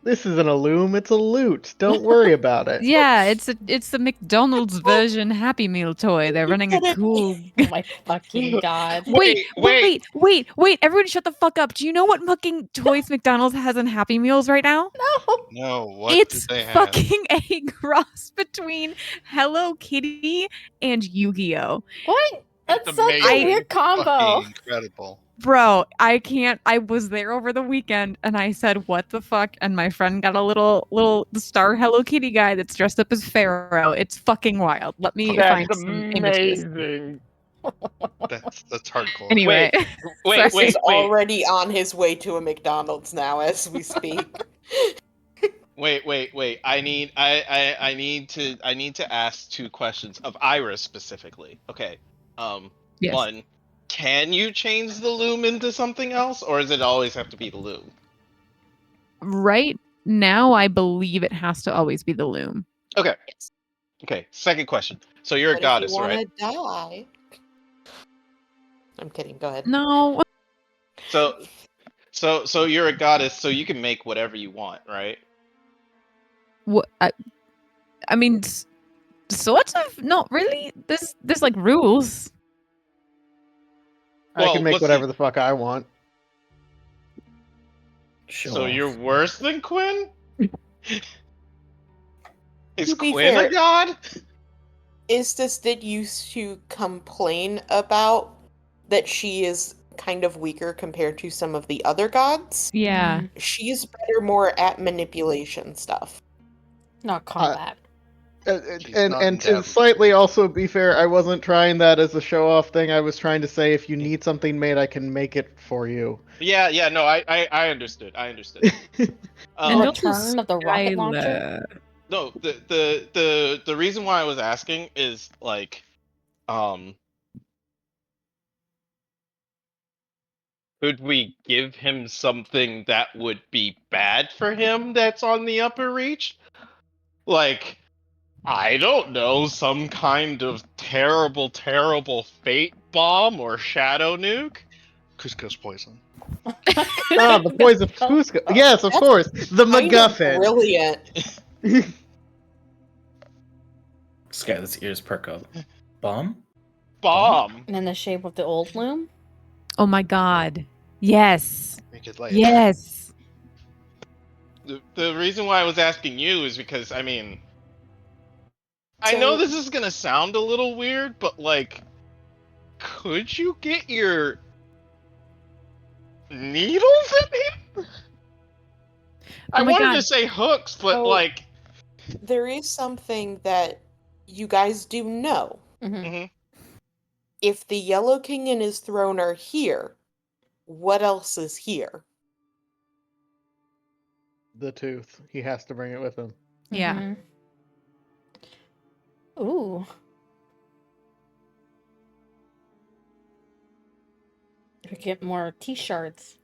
This isn't a loom, it's a loot. Don't worry about it. Yeah, it's the McDonald's version Happy Meal toy. They're running a cool. Oh my fucking god. Wait! Wait. Everyone shut the fuck up. Do you know what fucking toys McDonald's has in Happy Meals right now? No. No, what It's did they have? fucking a cross between Hello Kitty and Yu-Gi-Oh! What? That's It's such a amazing. weird combo. Fucking incredible. Bro, I can't. I was there over the weekend and I said, "What the fuck?" And my friend got a little star Hello Kitty guy that's dressed up as Pharaoh. It's fucking wild. Let me find some images. That's hardcore. Anyway, Wait, Chris sorry. is already on his way to a McDonald's now as we speak. Wait. I need to ask 2 questions of Iris specifically. Okay. Yes. 1, can you change the loom into something else, or does it always have to be the loom? Right now I believe it has to always be the Loom. Okay. Okay. Second question. So you're a But goddess, if you right? want to die, I'm kidding. Go ahead. No. So you're a goddess, so you can make whatever you want, right? What? I mean, sort of. Not really. There's like rules. I Well, can make let's whatever see. the fuck I want. Show So off. you're worse than Quinn? Is To be Quinn fair- a god? Istis did used to complain about that she is kind of weaker compared to some of the other gods. Yeah. She's better more at manipulation stuff. Not combat. She's And not and to endowed. slightly also be fair, I wasn't trying that as a show off thing. I was trying to say if you need something made, I can make it for you. Yeah, no, I understood. I understood. And Um, also Return of the rocket launcher? Skylar. no, the reason why I was asking is like, could we give him something that would be bad for him that's on the upper reach? Like, I don't know, some kind of terrible, terrible fate bomb or shadow nuke? Cusco's poison. Ah, the poison Cusco. Yes, of That's course. The Kind of MacGuffin. brilliant. Skylar's ears perk up. Bomb? Bomb! And in the shape of the old loom? Oh my god. Yes. Make it light. Yes. The reason why I was asking you is because, I mean, I know So- this is gonna sound a little weird, but like, could you get your needles in him? I Oh my wanted God. to say hooks, but So- like, There is something that you guys do know. Mhm. If the Yellow King and his throne are here, what else is here? The tooth. He has to bring it with him. Yeah. Mhm. Ooh. We get more T-shirts.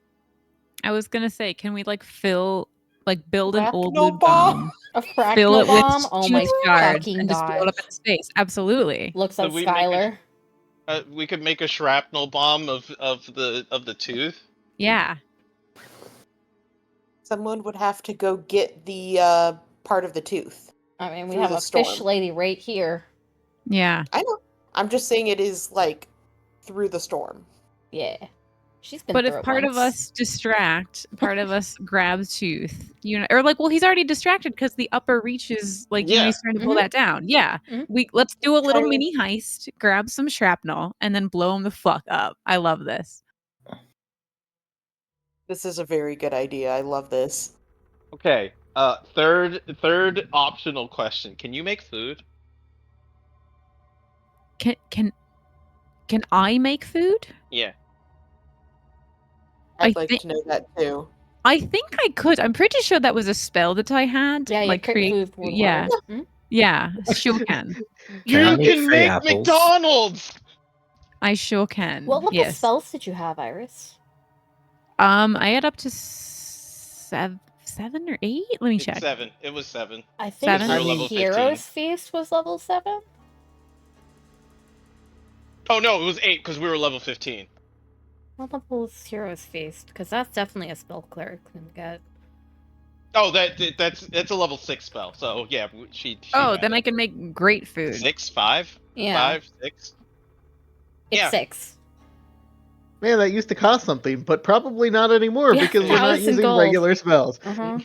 I was gonna say, can we like build an old Arachno Loom bomb? bomb? A Fill fractal it bomb? with Oh my tooth shards fucking and just blow it up god. in space. Absolutely. Looks So like we make Skylar. we could make a shrapnel bomb of the tooth. Yeah. Someone would have to go get the part of the tooth. I mean, we Through have the a fish storm. lady right here. Yeah. I know. I'm just saying it is like through the storm. Yeah. She's been But through if it part of once. us distract, part of us grabs tooth, or like, well, he's already distracted because the upper reach is like, Yeah. he's trying to pull Mhm. that down. Yeah. Mhm. Let's do a little Trying- mini heist, grab some shrapnel, and then blow him the fuck up. I love this. This is a very good idea. I love this. Okay. Third optional question. Can you make food? Can I make food? Yeah. I'd I like thi- to know that too. I think I could. I'm pretty sure that was a spell that I had. Yeah, like cook create. food with Yeah. water. Mhm. Yeah. Sure can. Can I You make can free make apples? McDonald's. I sure can. What level yes. spells did you have, Iris? I had up to 7 or 8. Let me check. 7. It was 7. I think 7? We were level 15. Hero's Feast was level 7. Oh no, it was 8 because we were level 15. What level is Hero's Feast? Because that's definitely a spell cleric can get. Oh, that's a level 6 spell. So yeah, she Oh, had then it. I can make great food. 6, 5, Yeah. 5, 6. It's Yeah. 6. Man, that used to cost something, but probably not anymore Yeah, because we're not 1,000 using gold. regular spells. Uh-huh.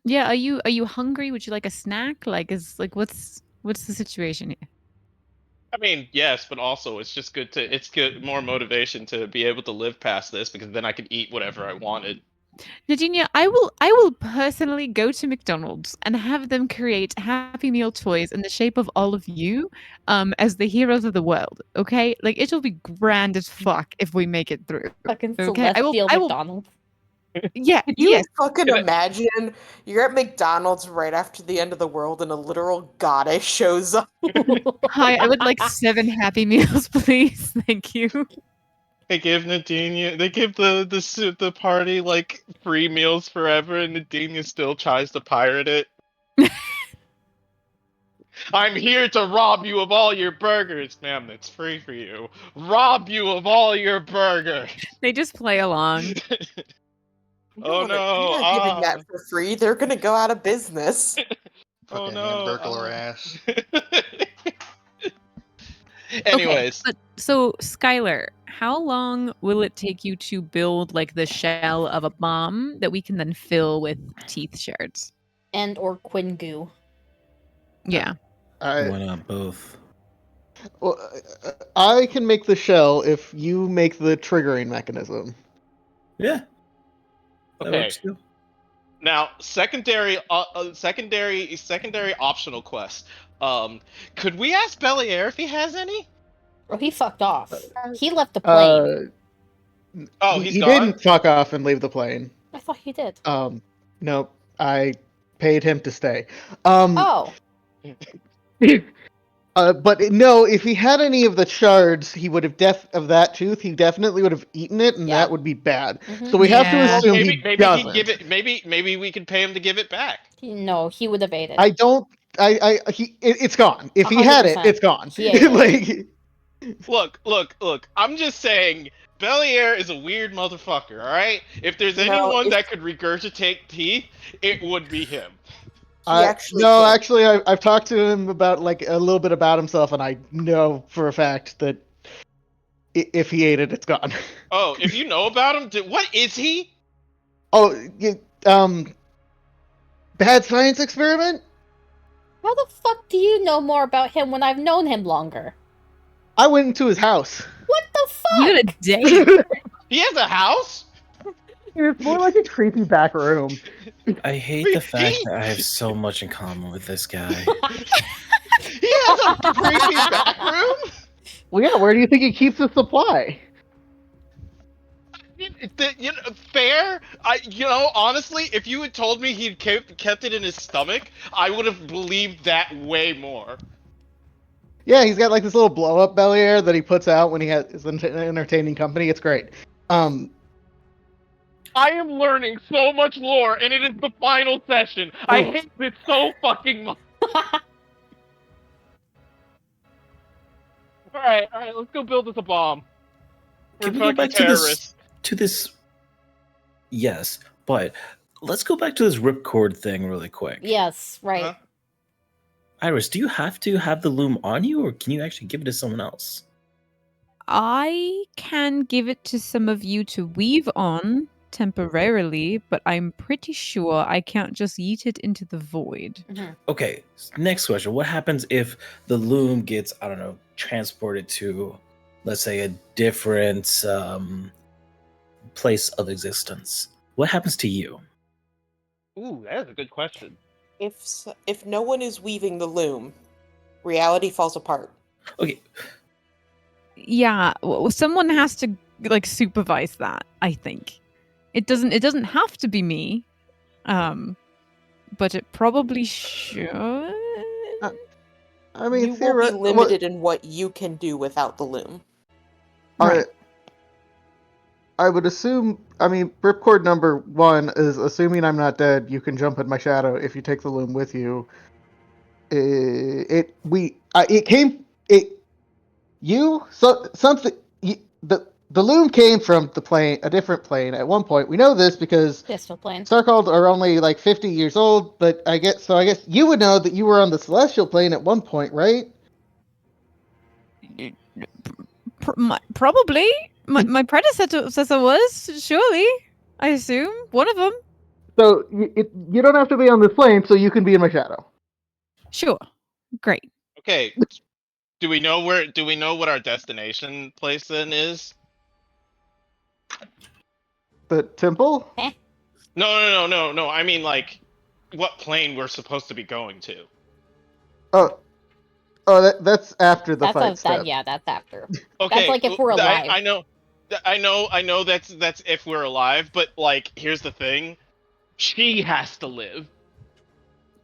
Yeah, are you hungry? Would you like a snack? Like what's the situation here? I mean, yes, but also it's just good to more motivation to be able to live past this because then I can eat whatever I wanted. Nadine, I will personally go to McDonald's and have them create Happy Meal toys in the shape of all of you as the heroes of the world. Okay? Like it'll be grand as fuck if we make it through. Fucking Okay, I will- Celestial I will- McDonald's. Yeah, Can you yes. fucking Can I- imagine you're at McDonald's right after the end of the world and a literal goddess shows up? Hi, I would like 7 Happy Meals, please. Thank you. They give Nadinia, they give the party like free meals forever, and Nadinia still tries to pirate it. I'm here to rob you of all your burgers, ma'am. That's free for you. Rob you of all your burgers. They just play along. Oh no! They're not giving that for free. They're gonna go out of business. Oh Fucking no! Hamburglar ass. Anyways, Okay, so Skylar, how long will it take you to build like the shell of a bomb that we can then fill with teeth shards? And or Quinn goo. Yeah. Why not both? Well, I can make the shell if you make the triggering mechanism. Yeah. That okay. works too. Now, secondary optional quest. Could we ask Belier if he has any? Oh, he fucked off. He left the plane. Oh, he he's gone? didn't fuck off and leave the plane. I thought he did. No, I paid him to stay. Oh. But no, if he had any of the shards, he would have of that tooth. He definitely would have eaten it, and Yeah. that would be bad. Mhm. So we have to Yeah. assume maybe he he doesn't. can give it. Maybe we can pay him to give it back. No, he would have ate it. I don't. It's gone. If he had it, 100%. it's gone. He ate it. Look. I'm just saying, Belier is a weird motherfucker. All right. If there's No, anyone if- that could regurgitate teeth, it would be him. Actually no, did. actually, I've talked to him about like a little bit about himself, and I know for a fact that if he ate it, it's gone. Oh, if you know about him, what is he? Oh, bad science experiment? How the fuck do you know more about him when I've known him longer? I went into his house. What the fuck? You had a date. He has a house? It's more like a creepy back room. I hate the fact that I have so much in common with this guy. He has a creepy back room? Well, yeah, where do you think he keeps his supply? Fair. Honestly, if you had told me he'd kept it in his stomach, I would have believed that way more. Yeah, he's got like this little blow up belly air that he puts out when he has his entertaining company. It's great. I am learning so much lore, and it is the final session. I hate it so fucking much. All right, let's go build us a bomb. We're Can we go fucking back terrorists. to this? Yes, but let's go back to this ripcord thing really quick. Yes, right. Huh? Iris, do you have to have the loom on you, or can you actually give it to someone else? I can give it to some of you to weave on temporarily, but I'm pretty sure I can't just yeet it into the void. Okay, next question. What happens if the loom gets, I don't know, transported to, let's say, a different place of existence? What happens to you? Ooh, that is a good question. If no one is weaving the loom, reality falls apart. Okay, Yeah, someone has to like supervise that, I think. It doesn't have to be me. But it probably should. I mean, You will be limited in what you can do without the loom. Right. I would assume. I mean, ripcord number 1 is assuming I'm not dead. You can jump in my shadow if you take the loom with you. The loom came from the plane, a different plane. At one point, we know this because Pistol plane. Starcalled are only like 50 years old. But I guess you would know that you were on the celestial plane at one point, right? Probably. My predecessor was, surely. I assume. One of them. So you don't have to be on this plane, so you can be in my shadow. Sure. Great. Okay. Do we know what our destination place then is? The temple? No. I mean, like, what plane we're supposed to be going to? Oh, that's after the fight step. Yeah, that's after. Okay, That's like if we're alive. I know that's if we're alive, but like, here's the thing: she has to live.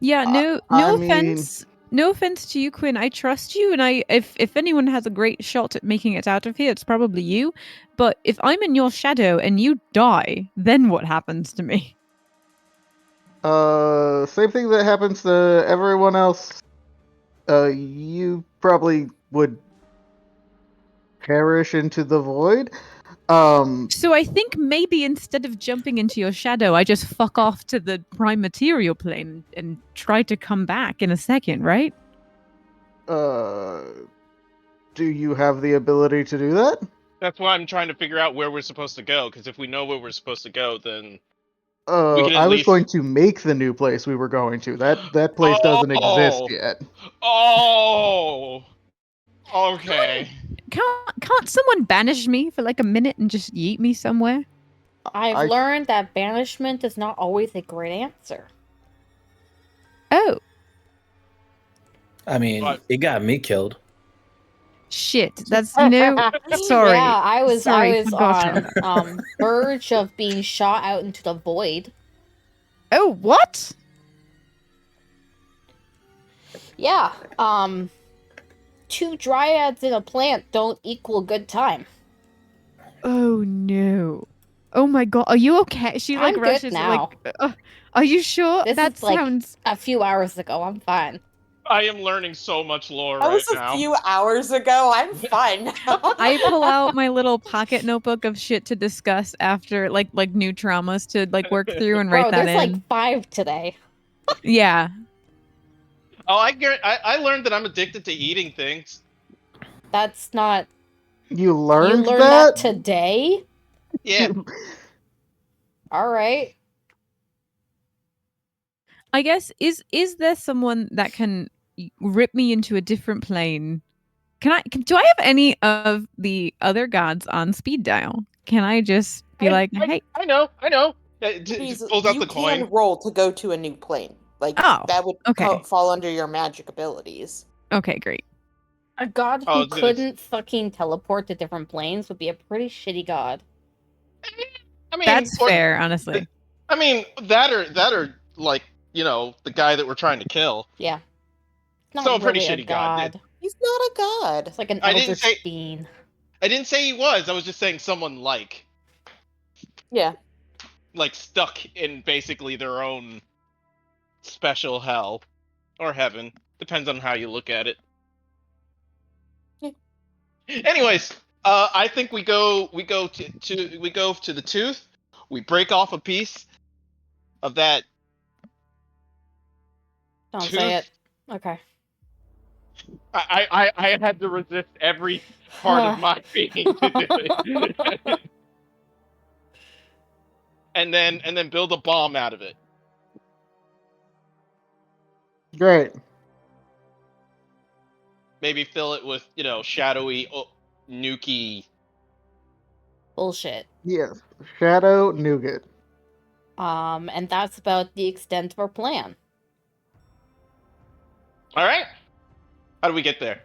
Yeah, no I mean- offense. no offense to you, Quinn. I trust you, and if anyone has a great shot at making it out of here, it's probably you. But if I'm in your shadow and you die, then what happens to me? Same thing that happens to everyone else. You probably would perish into the void. So I think maybe instead of jumping into your shadow, I just fuck off to the prime material plane and try to come back in a second, right? Do you have the ability to do that? That's why I'm trying to figure out where we're supposed to go. Because if we know where we're supposed to go, then we can at I was least. going to make the new place we were going to. That place doesn't exist Oh, yet. oh, okay. Can't someone banish me for like a minute and just yeet me somewhere? I've I- learned that banishment is not always a great answer. Oh, I mean, What? it got me killed. shit. That's, sorry. Yeah, I was forgot. on verge of being shot out into the void. Oh, what? Yeah, 2 dryads in a plant don't equal good time. Oh no. Oh my god. Are you okay? She like I'm good rushes now. like are you sure? This That is like sounds a few hours ago. I'm fine. I am learning so much lore That right was a now. few hours ago. I'm fine now. I pull out my little pocket notebook of shit to discuss after like new traumas to like work through and write Bro, that there's in. like 5 today. Yeah. Oh, I learned that I'm addicted to eating things. That's not. You You learned learned that today? Yeah. All right. I guess is there someone that can rip me into a different plane? Do I have any of the other gods on speed dial? Can I just be like, hey, I know. Just pulls out You the coin. can roll to go to a new plane. Like Oh, that would okay. fall under your magic abilities. Okay, great. A god Oh, who it's gonna- couldn't fucking teleport to different planes would be a pretty shitty god. I mean, That's or- fair, honestly. I mean, that or like the guy that we're trying to kill. Yeah. Not So a pretty really a shitty god. god. He's not a god. It's like an I didn't eldritch say- being. I didn't say he was. I was just saying someone like Yeah. stuck in basically their own special hell or heaven, depends on how you look at it. Yeah. Anyways, I think we go to the tooth. We break off a piece of that Don't tooth. say it. Okay. I had to resist every part of my being to do it. and then build a bomb out of it. Great. Maybe fill it with, shadowy, nuky. Bullshit. Yes. Shadow Nougat. And that's about the extent of our plan. All right. How do we get there?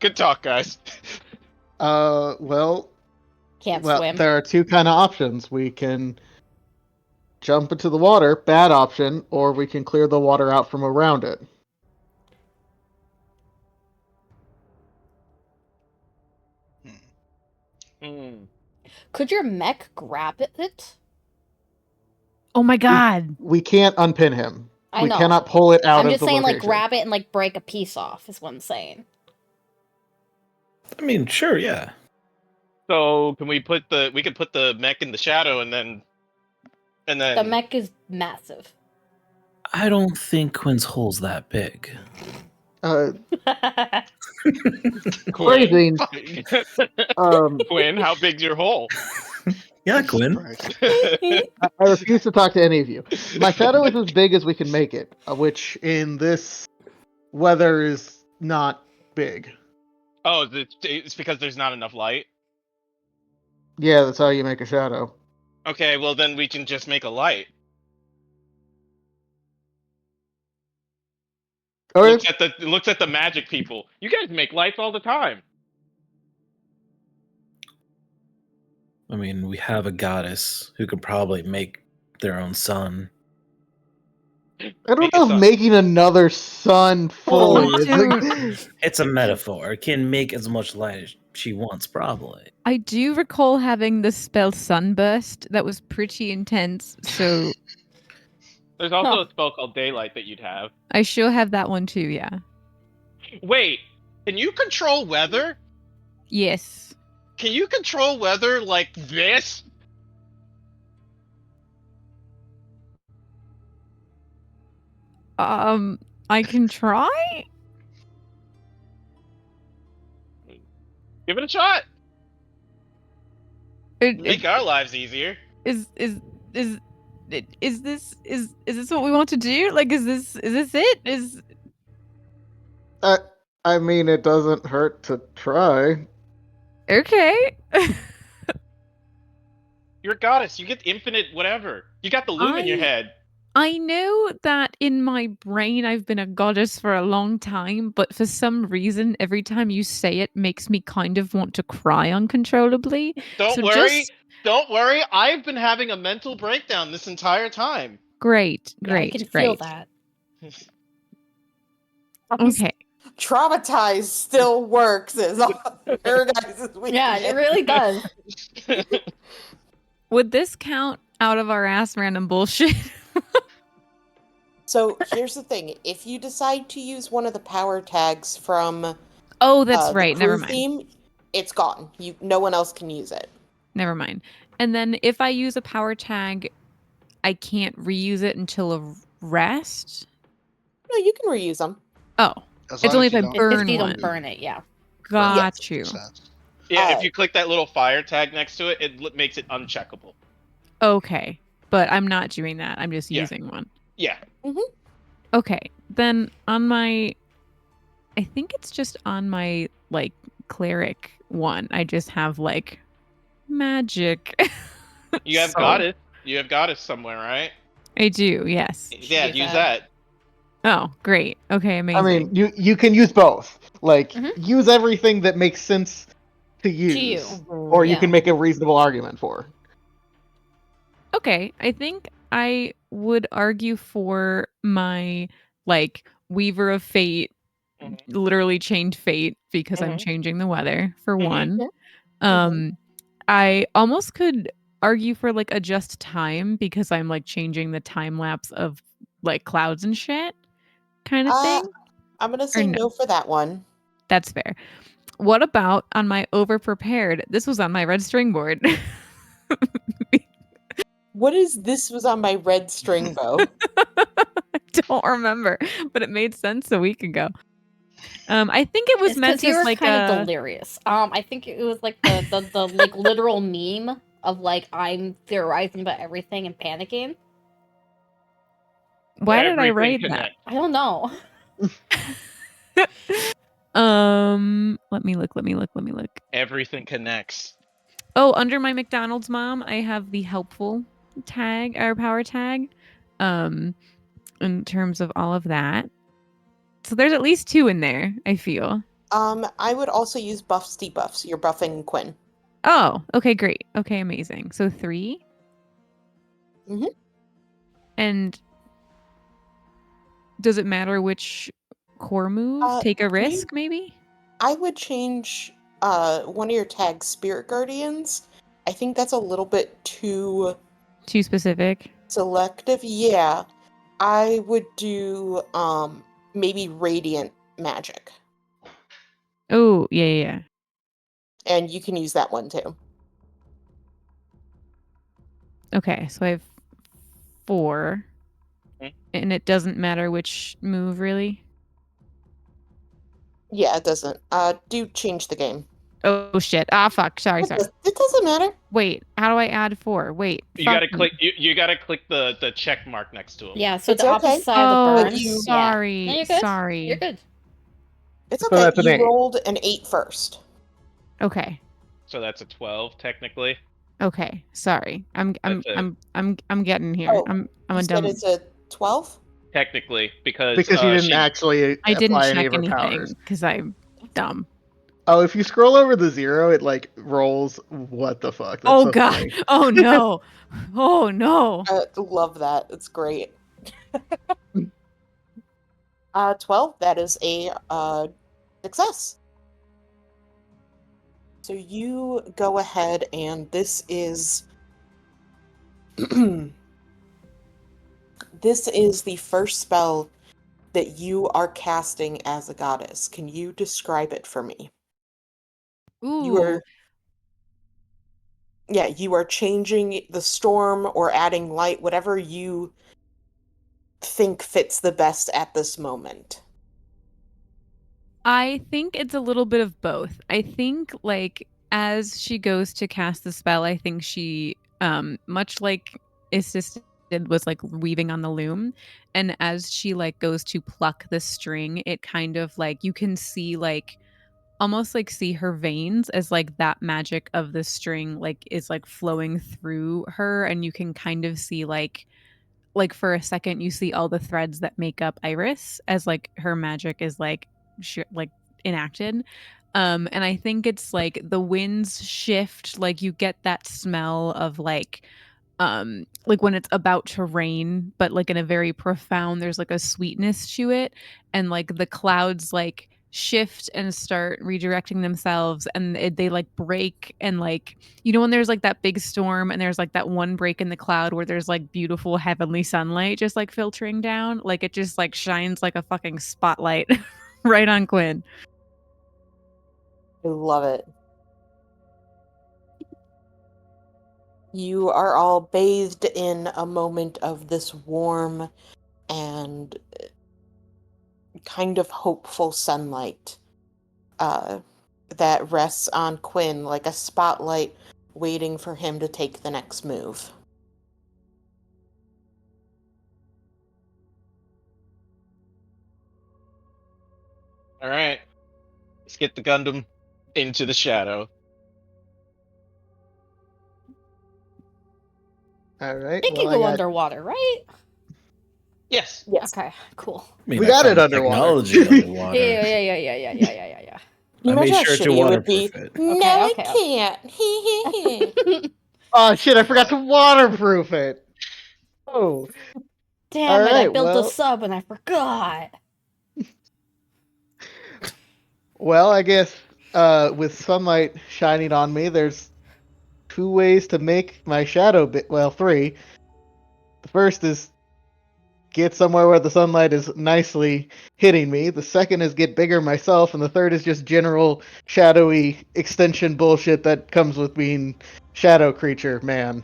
Good talk, guys. Well, Can't swim. there are 2 kind of options. We can jump into the water, bad option, or we can clear the water out from around it. Could your mech grab it? Oh my god. We can't unpin him. I We know. cannot pull it out I'm of just the saying, like, location. grab it and, like, break a piece off, is what I'm saying. I mean, sure, yeah. So can we put the mech in the shadow and then The mech is massive. I don't think Quinn's hole's that big. Phrasing. Quinn, how big's your hole? Yeah, Quinn. Surprised. I refuse to talk to any of you. My shadow is as big as we can make it, which in this weather is not big. Oh, it's because there's not enough light? Yeah, that's how you make a shadow. Okay, well then we can just make a light. Okay. Looks at the magic people. You guys make lights all the time. I mean, we have a goddess who could probably make their own sun. I don't Make a know if sun. making another sun fully Oh, is dude. It's a metaphor. It can make as much light as she wants, probably. I do recall having the spell Sunburst that was pretty intense, so There's also Huh. a spell called Daylight that you'd have. I sure have that one too, yeah. Wait, can you control weather? Yes. Can you control weather like this? I can try? Give it a shot. It, Make our lives easier. is this what we want to do? Like, is this it? I mean, it doesn't hurt to try. Okay. You're a goddess. You get infinite whatever. You got the loom in your head. I know that in my brain I've been a goddess for a long time, but for some reason every time you say it makes me kind of want to cry uncontrollably. Don't So worry. just- Don't worry. I've been having a mental breakdown this entire time. Great, Yeah, I great, can great. feel that. Okay. Traumatized still works as all your guys' Yeah, it really does. Would this count out of our ass random bullshit? So here's the thing: if you decide to use one of the power tags from Oh, that's the right. crew Never mind. theme, it's gone. No one else can use it. Never mind. And then if I use a power tag, I can't reuse it until a rest. No, you can reuse them. Oh, As it's long only as if you I don't burn If you one. don't burn it, yeah. Got Yes. you. Sense. Yeah, if you click that little fire tag next to it, it makes it uncheckable. Okay, but I'm not doing that. I'm just Yeah. using one. Yeah. Okay, then on my, I think it's just on my like cleric one. I just have like magic. You have So- goddess. You have goddess somewhere, right? I do. Yes. Yeah, use use that. that. Oh, great. Okay, amazing. I mean, you can use both. Like, Mhm. use everything that makes sense to use, To you. or you Yeah. can make a reasonable argument for. Okay, I think I would argue for my like Weaver of Fate, Mhm. literally chained fate because I'm Mhm. changing the weather for Mhm. one. Yeah. I almost could argue for like adjust time because I'm like changing the time lapse of like clouds and shit kind of thing. I'm gonna say no? no for that one. That's fair. What about on my over prepared? This was on my red string board. What is this? Was on my red string bow. I don't remember, but it made sense a week ago. I think it was It's meant because you as were like kind a. of delirious. I think it was like the like literal meme of like I'm theorizing about everything and panicking. Why did I Everything write that? connects. I don't know. Let me look. Everything connects. Oh, under my McDonald's mom, I have the helpful tag or power tag. In terms of all of that. So there's at least 2 in there, I feel. I would also use buffs debuffs. You're buffing Quinn. Oh, okay, great. Okay, amazing. So 3. Mhm. And does it matter which core move? Take a risk, maybe? I would change one of your tags, Spirit Guardians. I think that's a little bit too Too specific. selective. Yeah. I would do maybe Radiant Magic. Oh, yeah. And you can use that one too. Okay, so I have 4. Okay. And it doesn't matter which move, really? Yeah, it doesn't. Do change the game. Oh, shit. Ah, fuck. Sorry. It doesn't matter. Wait, how do I add 4? Wait. You fuck gotta me. click. You gotta click the check mark next to him. Yeah, so It's the opposite okay. side of Oh, the But burn. you- sorry. Yeah. No, you're good. Sorry. You're good. It's So okay. that's an You 8. rolled an 8 first. Okay. So that's a 12 technically. Okay. Sorry. I'm getting here. Oh, I'm You a said dumb. it's a 12? Technically, because Because you didn't she, actually I didn't apply any check of her anything powers. because I'm dumb. Oh, if you scroll over the 0, it like rolls. What the fuck? That's Oh so god. funny. Oh no. Oh no. I love that. It's great. 12. That is a success. So you go ahead, and this is this is the first spell that you are casting as a goddess. Can you describe it for me? You Ooh. are you are changing the storm or adding light, whatever you think fits the best at this moment. I think it's a little bit of both. I think like as she goes to cast the spell, I think she much like Isis did was like weaving on the loom, and as she like goes to pluck the string, it kind of like you can see like almost like see her veins as like that magic of the string like is like flowing through her, and you can kind of see like for a second you see all the threads that make up Iris as like her magic is like like enacted. And I think it's like the winds shift, like you get that smell of like when it's about to rain, but like in a very profound, there's like a sweetness to it, and like the clouds like shift and start redirecting themselves, and they like break, and like you know when there's like that big storm and there's like that one break in the cloud where there's like beautiful heavenly sunlight just like filtering down, like it just like shines like a fucking spotlight right on Quinn. I love it. You are all bathed in a moment of this warm and kind of hopeful sunlight that rests on Quinn like a spotlight waiting for him to take the next move. All right, let's get the Gundam into the shadow. All right. It can Well, go underwater, right? Yes. Yes. Okay, cool. I mean, We I got found it underwater. Technology underwater. Yeah. You I made imagine how sure to shitty it would be. waterproof it. No, Okay, I can't. Oh shit! I forgot to waterproof it. Oh. Damn it, I Alright, built a well- sub and I forgot. Well, I guess with sunlight shining on me, there's 2 ways to make my shadow well, 3. The first is get somewhere where the sunlight is nicely hitting me. The second is get bigger myself, and the third is just general shadowy extension bullshit that comes with being shadow creature man,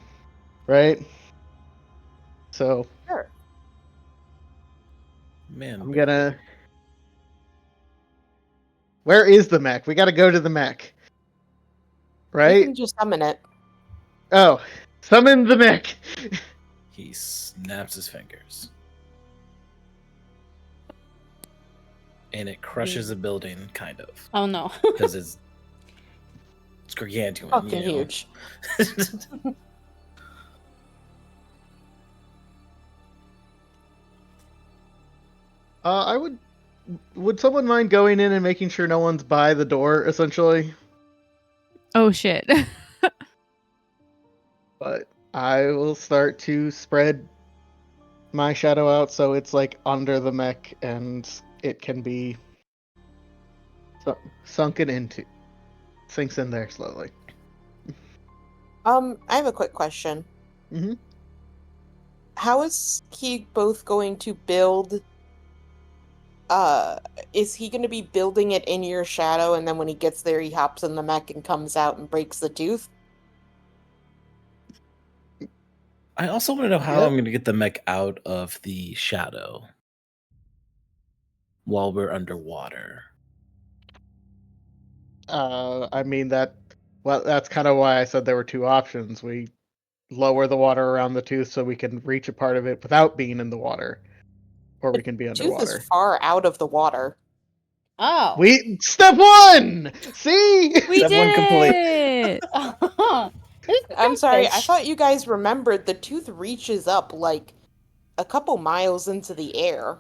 right? So Sure. Man, I'm gonna. Where is the mech? We gotta go to the mech, You right? can just summon it. Oh, summon the mech. he snaps his fingers. And it crushes a building, kind of. Oh no. Because it's gargantuan. Fucking you know. huge. I would. Would someone mind going in and making sure no one's by the door, essentially? Oh shit. But I will start to spread my shadow out so it's like under the mech and it can be sunken into. Sinks in there slowly. I have a quick question. Mm-hmm. How is he both going to build? Is he going to be building it in your shadow, and then when he gets there, he hops in the mech and comes out and breaks the tooth? I also want to know how Yep. I'm going to get the mech out of the shadow while we're underwater. I mean that. Well, that's kind of why I said there were 2 options. We lower the water around the tooth so we can reach a part of it without being in the water, or we can be Tooth underwater. is far out of the water. Oh. We step 1. See, We Step one did complete. it. I'm sorry, I Fish. thought you guys remembered the tooth reaches up like a couple miles into the air.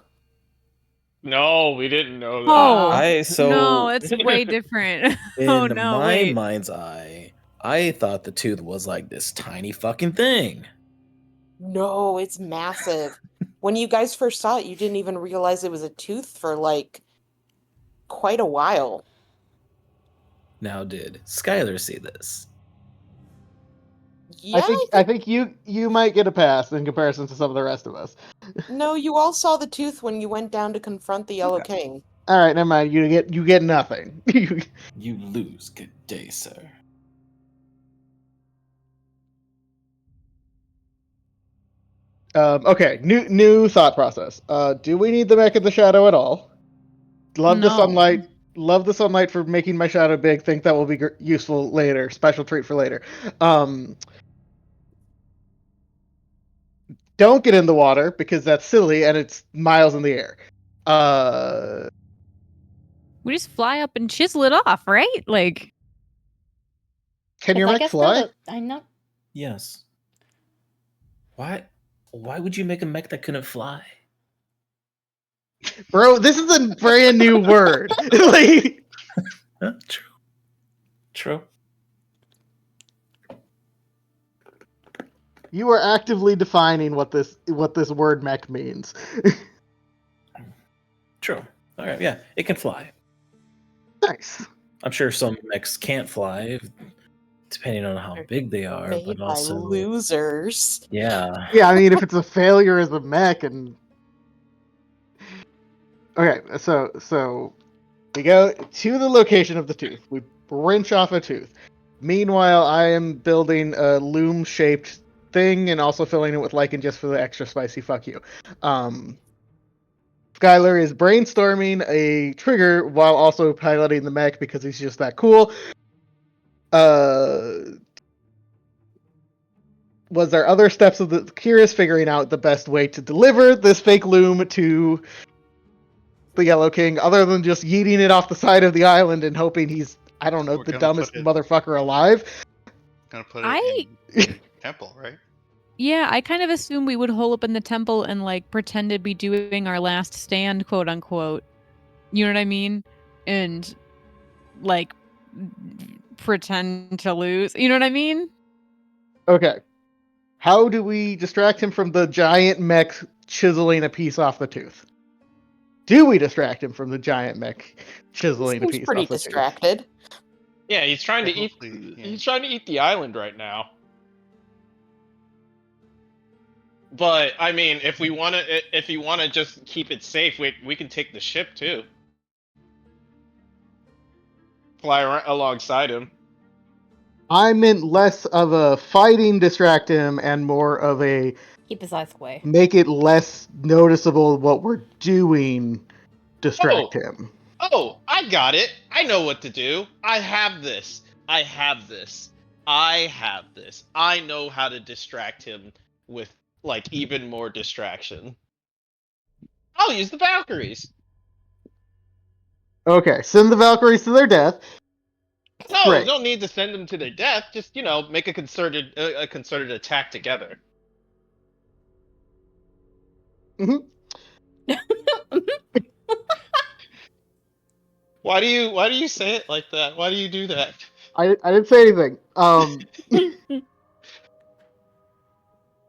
No, we didn't know that. Oh no, it's way different. Oh In no, my wait. mind's eye, I thought the tooth was like this tiny fucking thing. No, it's massive. When you guys first saw it, you didn't even realize it was a tooth for, like, quite a while. Now, did Skylar see this? Yeah, I think you might get a pass in comparison to some of the rest of us. No, you all saw the tooth when you went down to confront the Yellow King. All right, never mind. You get nothing. You lose. Good day, sir. Okay, new thought process. Do we need the mech in the shadow at all? Love the No. sunlight. Love the sunlight for making my shadow big. Think that will be useful later. Special treat for later. Don't get in the water because that's silly and it's miles in the air. We just fly up and chisel it off, right? Like, Can your I mech guess fly? I know. Yes. Why would you make a mech that couldn't fly? Bro, this is a brand new word. Like, Huh? True. you are actively defining what this word mech means. True. All right. Yeah, it can fly. Nice. I'm sure some mechs can't fly, depending on how big they are. Made But by also, losers. yeah. Yeah, I mean, if it's a failure as a mech, and okay, so we go to the location of the tooth. We wrench off a tooth. Meanwhile, I am building a loom-shaped thing and also filling it with lichen just for the extra spicy fuck you. Skylar is brainstorming a trigger while also piloting the mech because he's just that cool. Was there other steps of the Kira's figuring out the best way to deliver this fake loom to the Yellow King, other than just yeeting it off the side of the island and hoping he's, I don't know, We're the gonna dumbest put it- motherfucker alive? Gonna put it in the temple, right? yeah, I kind of assume we would hole up in the temple and like pretend to be doing our last stand, quote unquote. You know what I mean? And like pretend to lose. You know what I mean? Okay. How do we distract him from the giant mech chiseling a piece off the tooth? Do we distract him from the giant mech chiseling a Seems piece pretty off the tooth? distracted. Yeah, he's trying to eat. Hopefully, yeah. He's trying to eat the island right now. But I mean, if you want to just keep it safe, we can take the ship too. Fly alongside him. I meant less of a fighting distract him and more of a Keep his eyes away. make it less noticeable what we're doing distract him. Oh, I got it. I know what to do. I have this. I know how to distract him with like even more distraction. I'll use the Valkyries. Okay, send the Valkyries to their death. No, Great. you don't need to send them to their death. Just make a concerted attack together. Mhm. Why do you say it like that? Why do you do that? I didn't say anything.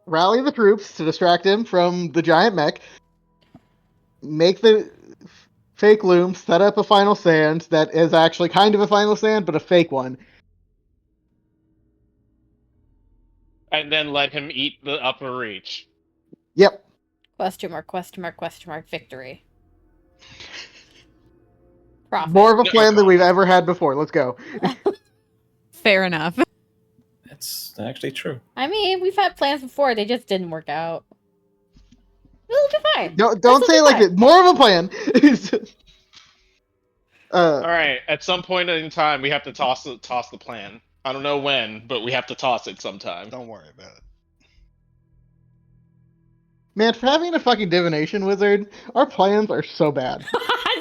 Rally the troops to distract him from the giant mech. Make the fake loom. Set up a final stand that is actually kind of a final stand, but a fake one. And then let him eat the upper reach. Yep. Question mark, victory. Profit. More of a No, plan than we've ever had before. Let's go. Fair enough. That's actually true. I mean, we've had plans before, they just didn't work out. It'll be fine. Don't say it like it. More of a plan. All right. At some point in time, we have to toss the plan. I don't know when, but we have to toss it sometime. Don't worry about it. Man, for having a fucking divination wizard, our plans are so bad.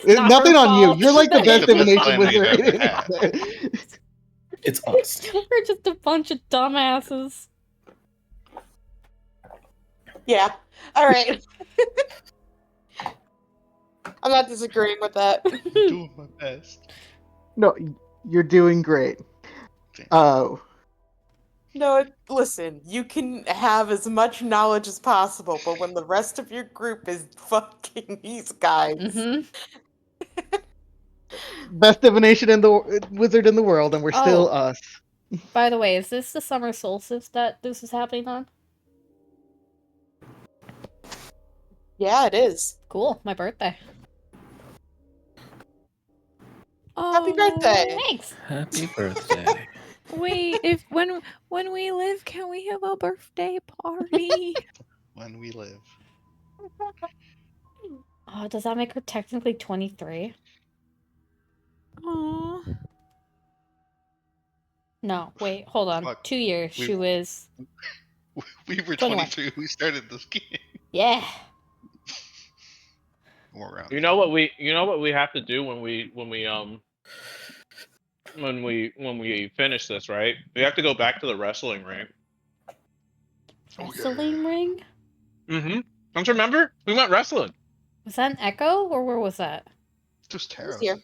It's not Nothing her on you. fault. You're like the best The best divination plan we've wizard. ever had. It's us. We're just a bunch of dumbasses. Yeah. All right. I'm not disagreeing with that. I'm doing my best. No, you're doing great. Okay. No, listen, you can have as much knowledge as possible, but when the rest of your group is fucking these guys, Mm-hmm. Best divination in the wizard in the world, and we're still Oh. us. By the way, is this the summer solstice that this is happening on? yeah, it is. Cool, my birthday. Happy birthday! Thanks. Happy birthday. Wait, if when we live, can we have a birthday party? When we live. Oh, does that make her technically 23? Aw. No, wait, hold on. Fuck. 2 years. We- She was We were 21. 23 when we started this game. yeah. More around. You know what we have to do when we finish this, right? We have to go back to the wrestling ring. Wrestling ring? Mm-hmm. Don't you remember? We went wrestling. Was that an echo or where was that? Just It was Tara. here.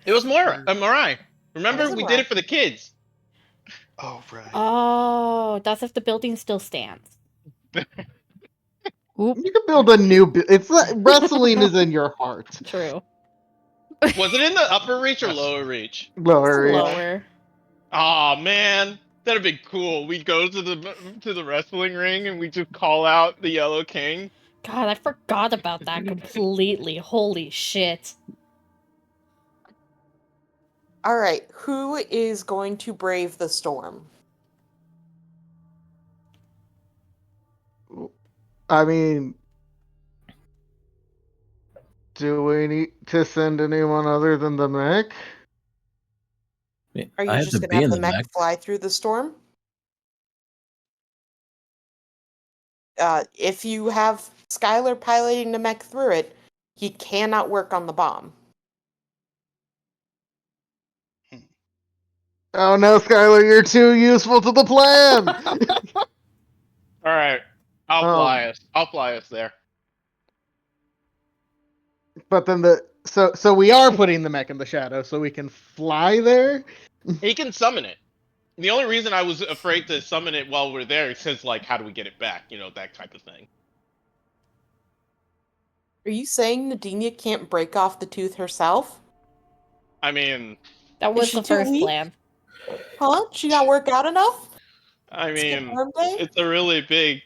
It was Mariah. Remember? It was We Mariah. did it for the kids. Oh, right. Oh, that's if the building still stands. Oop. You can build a new. It's wrestling is in your heart. True. Was it in the upper reach or lower reach? Lower reach. Lower. Aw, man. That'd be cool. We go to the wrestling ring and we just call out the Yellow King. God, I forgot about that completely. Holy shit. All right, who is going to brave the storm? I mean, do we need to send anyone other than the mech? Are you I have just to going to be have in the the mech mech. fly through the storm? If you have Skylar piloting the mech through it, he cannot work on the bomb. Oh no, Skylar, you're too useful to the plan. All right. I'll Um, fly us. I'll fly us there. But then so we are putting the mech in the shadow so we can fly there. He can summon it. The only reason I was afraid to summon it while we're there is because, like, how do we get it back? You know, that type of thing. Are you saying Nadinia can't break off the tooth herself? I mean, That was she the too first weak? plan. Huh? She not work out enough? I Skip mean, arm day? it's really big.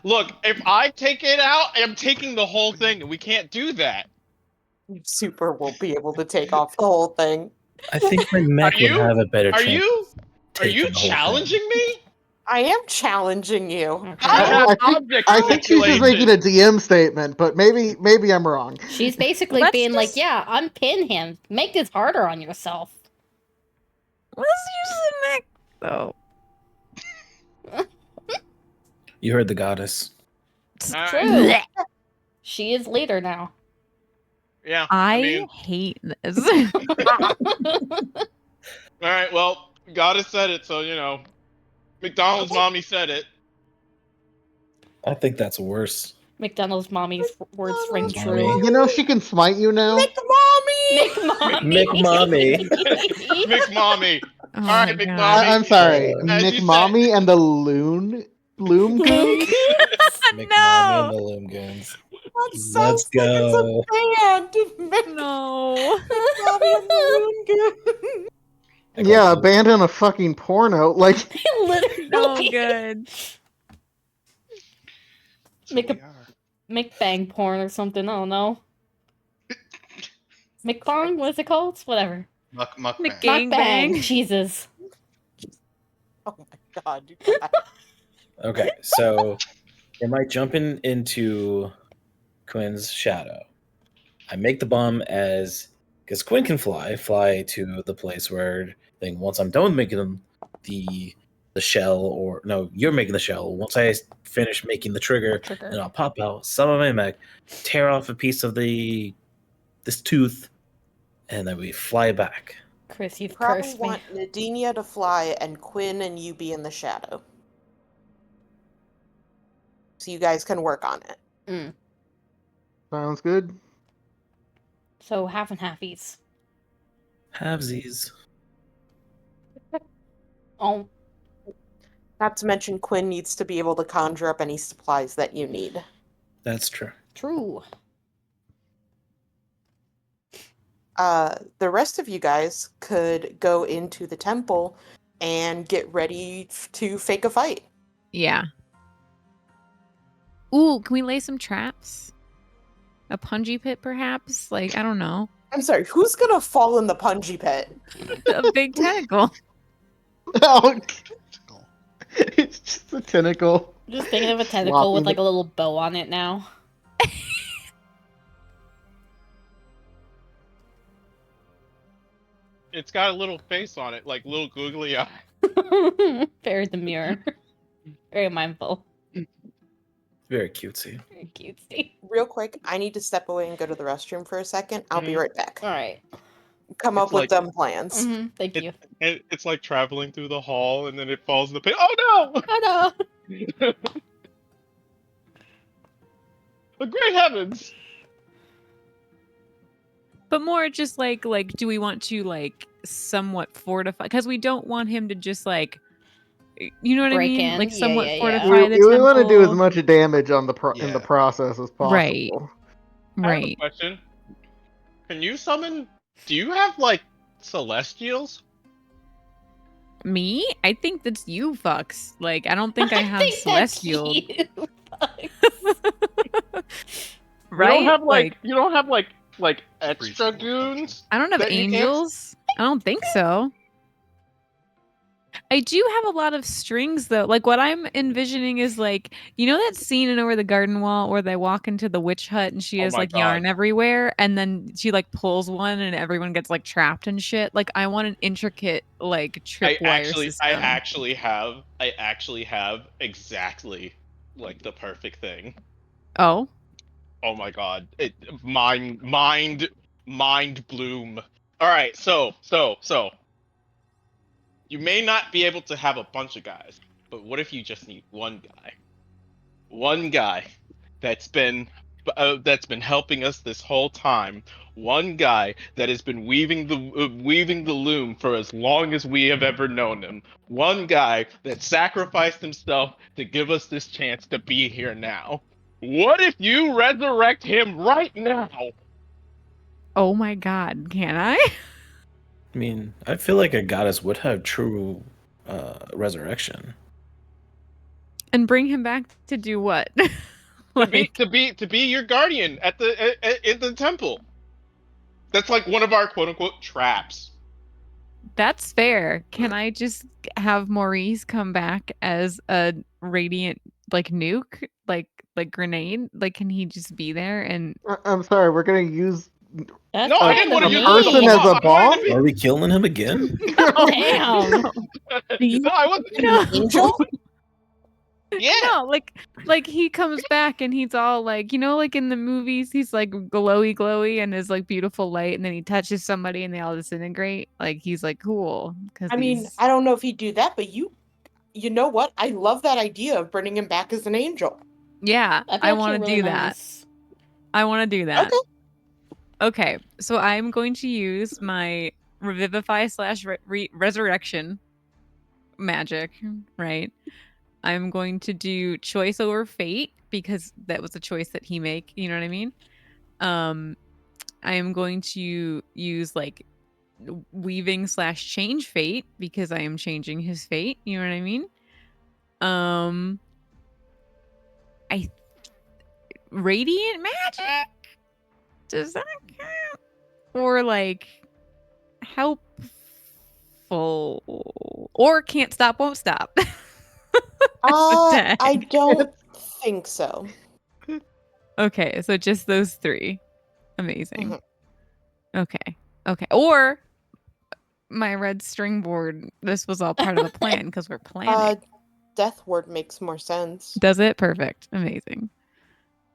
Look, if I take it out, I'm taking the whole thing, and we can't do that. Super will be able to take off the whole thing. I think my mech would you? have a better Are chance. you? of Are you taking the whole thing. challenging me? I am challenging you. Okay. I have object I think she's just making a DM statement, but maybe I'm wrong. She's basically Let's being like, just- yeah, unpin him. Make this harder on yourself. Let's use the mech, though. You heard the goddess. True. She is leader now. Yeah. I mean, hate this. all right. Well, Goddess said it, so you know, McDonald's mommy said it. I think that's worse. McDonald's mommy's words ring Mommy. true. You know she can smite you now. McMommy! McMommy. McMommy. Oh All my right, God. McMommy. I'm sorry, As you McMommy and the Loom Loom Goons? McMommy No. and the Loom Goons. That sounds Let's like go. it's a band. No. McMommy and the Loon Goon. Yeah, abandon a fucking porno. Like, Literally. No good. Make a McBang porn or something. I don't know. McBong? What is it called? Whatever. Mukbang. McGang- Mukbang. bang. Jesus. Oh my god, you guys. Okay, so am I jumping into Quinn's shadow? I make the bomb because Quinn can fly to the place where thing. Once I'm done with making the shell, or no, you're making the shell. Once I finish making the trigger, then I'll pop out, summon my mech, tear off a piece of this tooth, and then we fly back. Chris, you've Probably cursed me. want Nadinia to fly and Quinn and you be in the shadow. So you guys can work on it. sounds good. So half and halfies. Halvesies. Oh, Not to mention Quinn needs to be able to conjure up any supplies that you need. That's true. True. The rest of you guys could go into the temple and get ready to fake a fight. Yeah. Ooh, can we lay some traps? A punji pit, perhaps? Like, I don't know. I'm sorry, who's gonna fall in the punji pit? A big tentacle. Oh, it's just a tentacle. I'm just thinking of a tentacle with Flopping like a little bow on it now. It's got a little face on it, like little googly eye. Very demure. Very mindful. Very cutesy. Very cutesy. Real quick, I need to step away and go to the restroom for a second. I'll be right back. Alright. Come It's up with like- dumb plans. Thank you. It's like traveling through the hall and then it falls in the pit. Oh no! Oh no! The great heavens! But more just like, do we want to, like, somewhat fortify? Because we don't want him to just, like, you know what Break I mean? in. Like, Yeah, somewhat yeah, yeah. fortify the We want to do as temple. much damage on the in the Yeah. process as possible. Right. I have a Right. question. Can you summon? Do you have like celestials? Me? I think that's you fucks. Like, I don't think I have think that's celestial. you. Right? You don't have like extra Reasonable goons. I don't have that you can't- angels. I don't think so. I do have a lot of strings though. Like what I'm envisioning is like, you know that scene in Over the Garden Wall where they walk into the witch hut and she Oh has my like God. yarn everywhere and then she like pulls one and everyone gets like trapped and shit. Like I want an intricate like tripwire system. I actually have exactly like the perfect thing. Oh. Oh my god. Mind bloom. Alright, so you may not be able to have a bunch of guys, but what if you just need one guy? One guy that's been helping us this whole time. One guy that has been weaving the loom for as long as we have ever known him. One guy that sacrificed himself to give us this chance to be here now. What if you resurrect him right now? Oh my god, can I? I mean, I feel like a goddess would have true resurrection. And bring him back to do what? To be your guardian at in the temple. That's like one of our quote unquote traps. That's fair. Can I just have Maurice come back as a radiant like nuke, like grenade? Like, can he just be there? And I'm sorry, we're gonna use That's No, I kind didn't of want to a use mean. person the as a bomb. I wanted to Are we killing him again? Damn. no, I wasn't. no, Angel? Yeah. no, like he comes back and he's all like, you know, like in the movies, he's like glowy and is like beautiful light, and then he touches somebody and they all disintegrate. Like he's like cool because I mean, I don't know if he'd do that, but you know what? I love that idea of bringing him back as an angel. yeah, That'd be I want to actually do really that. nice. I want to do that. Okay. Okay, so I'm going to use my revivify / resurrection magic, right? I'm going to do choice over fate because that was a choice that he make. You know what I mean? I am going to use like weaving / change fate because I am changing his fate. You know what I mean? I radiant magic. Does that count? Or like helpful? Or can't stop, won't stop. I don't think so. Okay, so just those three. Amazing. Mhm. Okay. Or my red string board. This was all part of the plan because we're planning. Death word makes more sense. Does it? Perfect. Amazing.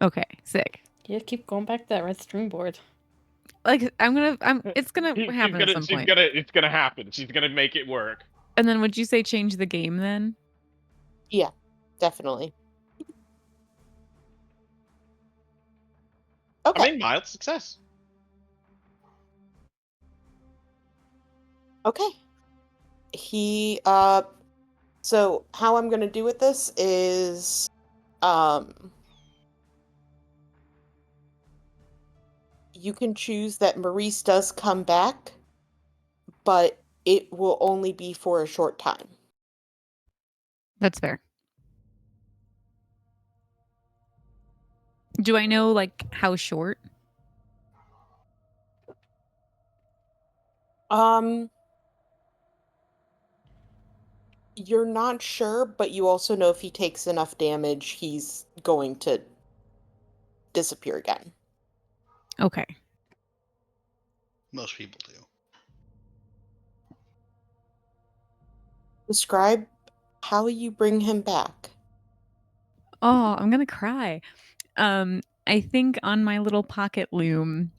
Okay, sick. Yeah, keep going back to that red string board. Like it's gonna happen at some point. It's gonna happen. She's gonna make it work. And then would you say change the game then? Yeah, definitely. Okay. I mean, mild success. Okay. He So how I'm going to do with this is, you can choose that Maurice does come back, but it will only be for a short time. That's fair. Do I know like how short? You're not sure, but you also know if he takes enough damage, he's going to disappear again. Okay. Most people do. Describe how you bring him back. Oh, I'm gonna cry. I think on my little pocket loom,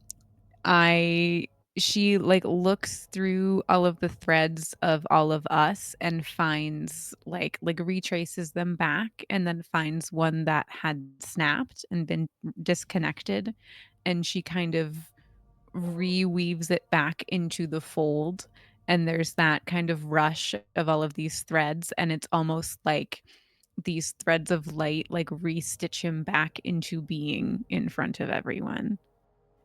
she like looks through all of the threads of all of us and finds like retraces them back and then finds one that had snapped and been disconnected, and she kind of reweaves it back into the fold, and there's that kind of rush of all of these threads, and it's almost like these threads of light like re-stitch him back into being in front of everyone.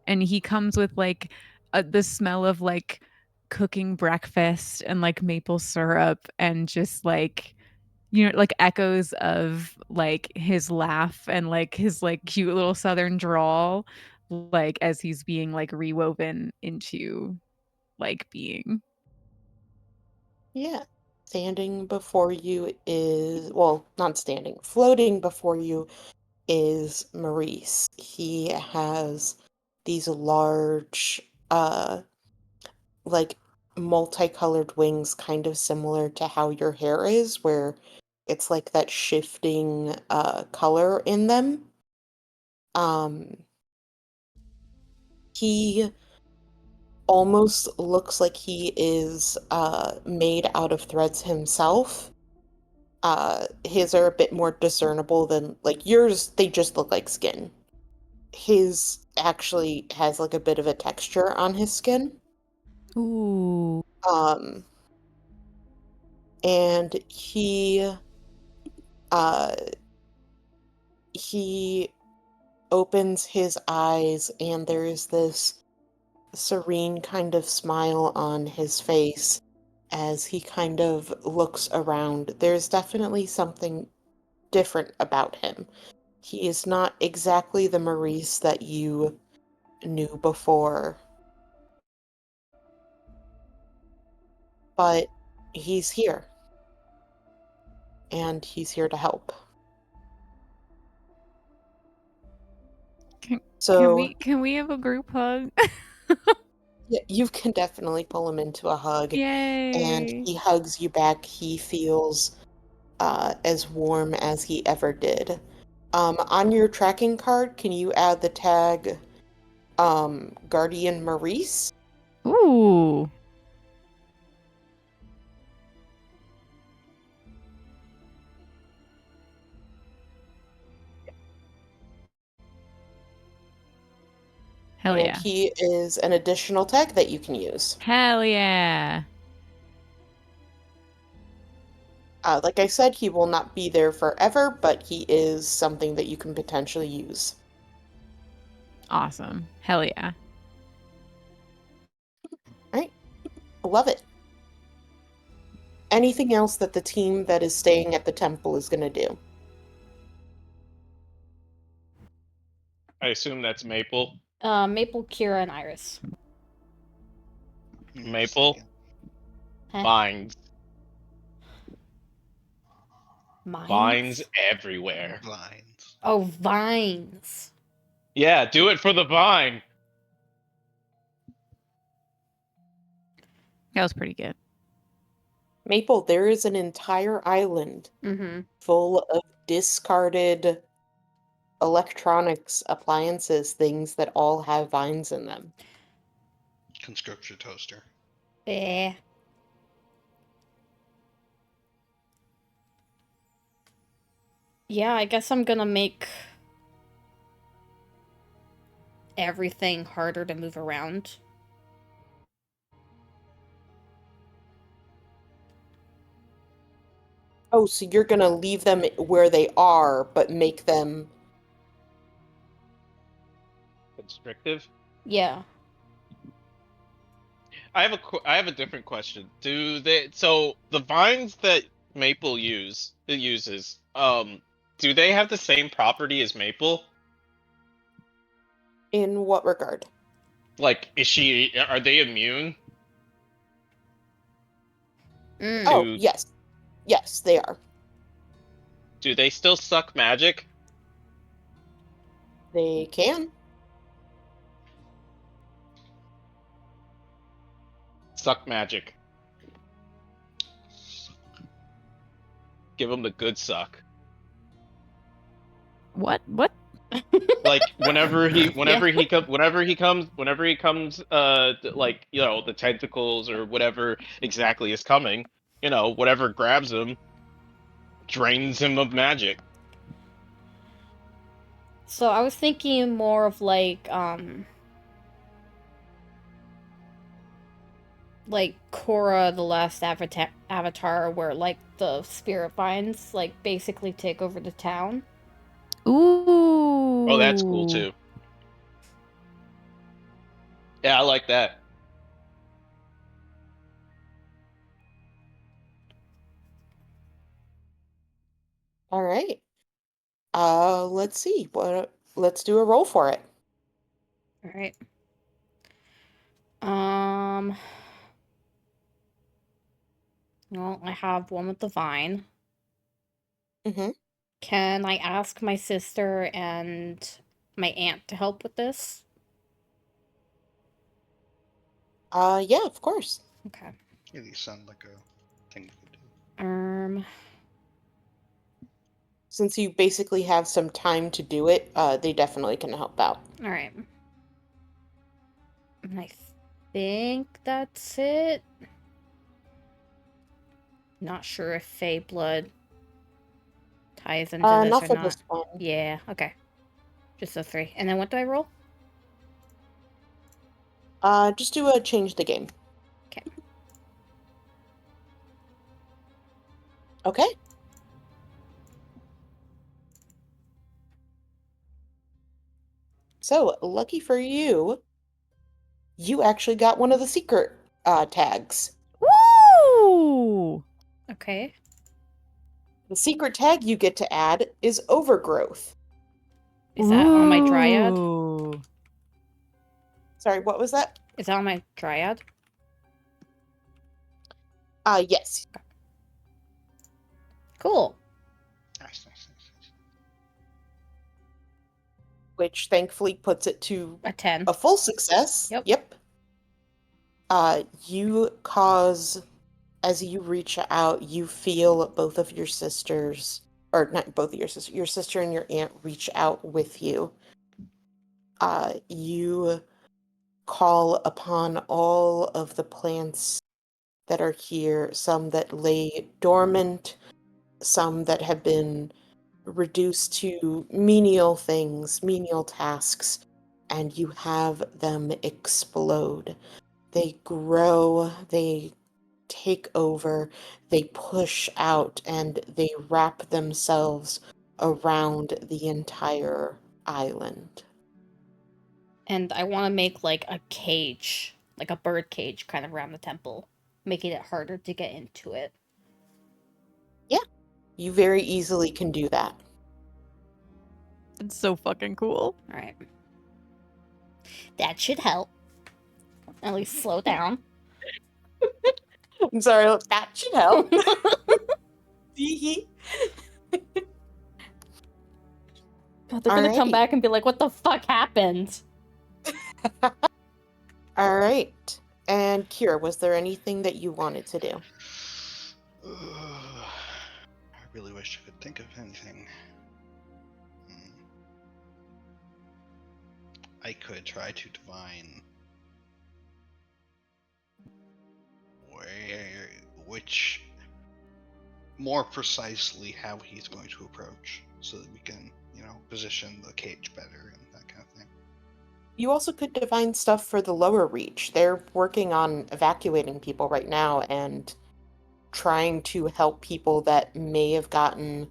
And he comes with like the smell of like cooking breakfast and like maple syrup and just like, you know, like echoes of like his laugh and like his like cute little southern drawl, like as he's being like rewoven into like being. Yeah. Standing before you is, well, not standing, floating before you is Maurice. He has these large, like multicolored wings, kind of similar to how your hair is, where it's like that shifting color in them. He almost looks like he is made out of threads himself. His are a bit more discernible than like yours, they just look like skin. His actually has like a bit of a texture on his skin. Ooh. Um, and uh he opens his eyes and there's this serene kind of smile on his face as he kind of looks around. There's definitely something different about him. He is not exactly the Maurice that you knew before, but he's here. And he's here to help. Can So, can we have a group hug? yeah, you can definitely pull him into a hug, and Yay. he hugs you back. He feels as warm as he ever did. On your tracking card, can you add the tag Guardian Maurice? Ooh. Hell And yeah. he is an additional tag that you can use. Hell yeah. Like I said, he will not be there forever, but he is something that you can potentially use. Awesome. Hell yeah. Right? Love it. Anything else that the team that is staying at the temple is going to do? I assume that's Maple. Maple, Kira, and Iris. Maple. Huh? Vines. Mines? Vines everywhere. Blinds. Oh, vines. Yeah, do it for the vine. That was pretty good. Maple, there is an entire island Mm-hmm. full of discarded electronics, appliances, things that all have vines in them. Conscript your toaster. Yeah. Yeah, I guess I'm gonna make everything harder to move around. Oh, so you're gonna leave them where they are, but make them... Constrictive. Yeah. I have a different question. Do they so the vines that Maple uses do they have the same property as Maple? In what regard? Like are they immune Mm. Oh, to yes. Yes, they are. do they still suck magic? They can. Suck magic. Give them the good suck. What? Like whenever he Yeah. whenever he comes like the tentacles or whatever exactly is coming, whatever grabs him drains him of magic. So I was thinking more of like Korra, the last Avatar, where like the spirit vines like basically take over the town. Ooh. Oh, that's cool too. Yeah, I like that. All right. Let's see. Let's do a roll for it. All right. Um. Well, I have one with the vine. Mm-hmm. Can I ask my sister and my aunt to help with this? Yeah, of course. Okay. Yeah, these sound like a thing we could do. Since you basically have some time to do it, they definitely can help out. All right. And I think that's it. Not sure if Fey blood ties into this Not or for not. this one. Yeah. Okay. Just the 3. And then what do I roll? Just do a change the game. Okay. Okay. So, lucky for you, you actually got one of the secret tags. Woo! Okay. The secret tag you get to add is overgrowth. Is that on my dryad? Ooh. Sorry, what was that? Is that on my dryad? Yes. Cool. Nice, nice, nice, nice. Which thankfully puts it to A 10. a full success. Yep. You cause, as you reach out, you feel both of your sisters, or not both of your sister and your aunt reach out with you. You call upon all of the plants that are here, some that lay dormant, some that have been reduced to menial things, menial tasks, and you have them explode. They grow, they take over, they push out, and they wrap themselves around the entire island. And I want to make like a cage, like a bird cage kind of around the temple, making it harder to get into it. Yeah, you very easily can do that. It's so fucking cool. All right. That should help. At least slow down. I'm sorry, that should help. God, they're gonna come Alrighty. back and be like, what the fuck happened? All right. And Kira, was there anything that you wanted to do? I really wish I could think of anything. I could try to divine which more precisely how he's going to approach, so that we can, position the cage better and that kind of thing. You also could divine stuff for the lower reach. They're working on evacuating people right now, and trying to help people that may have gotten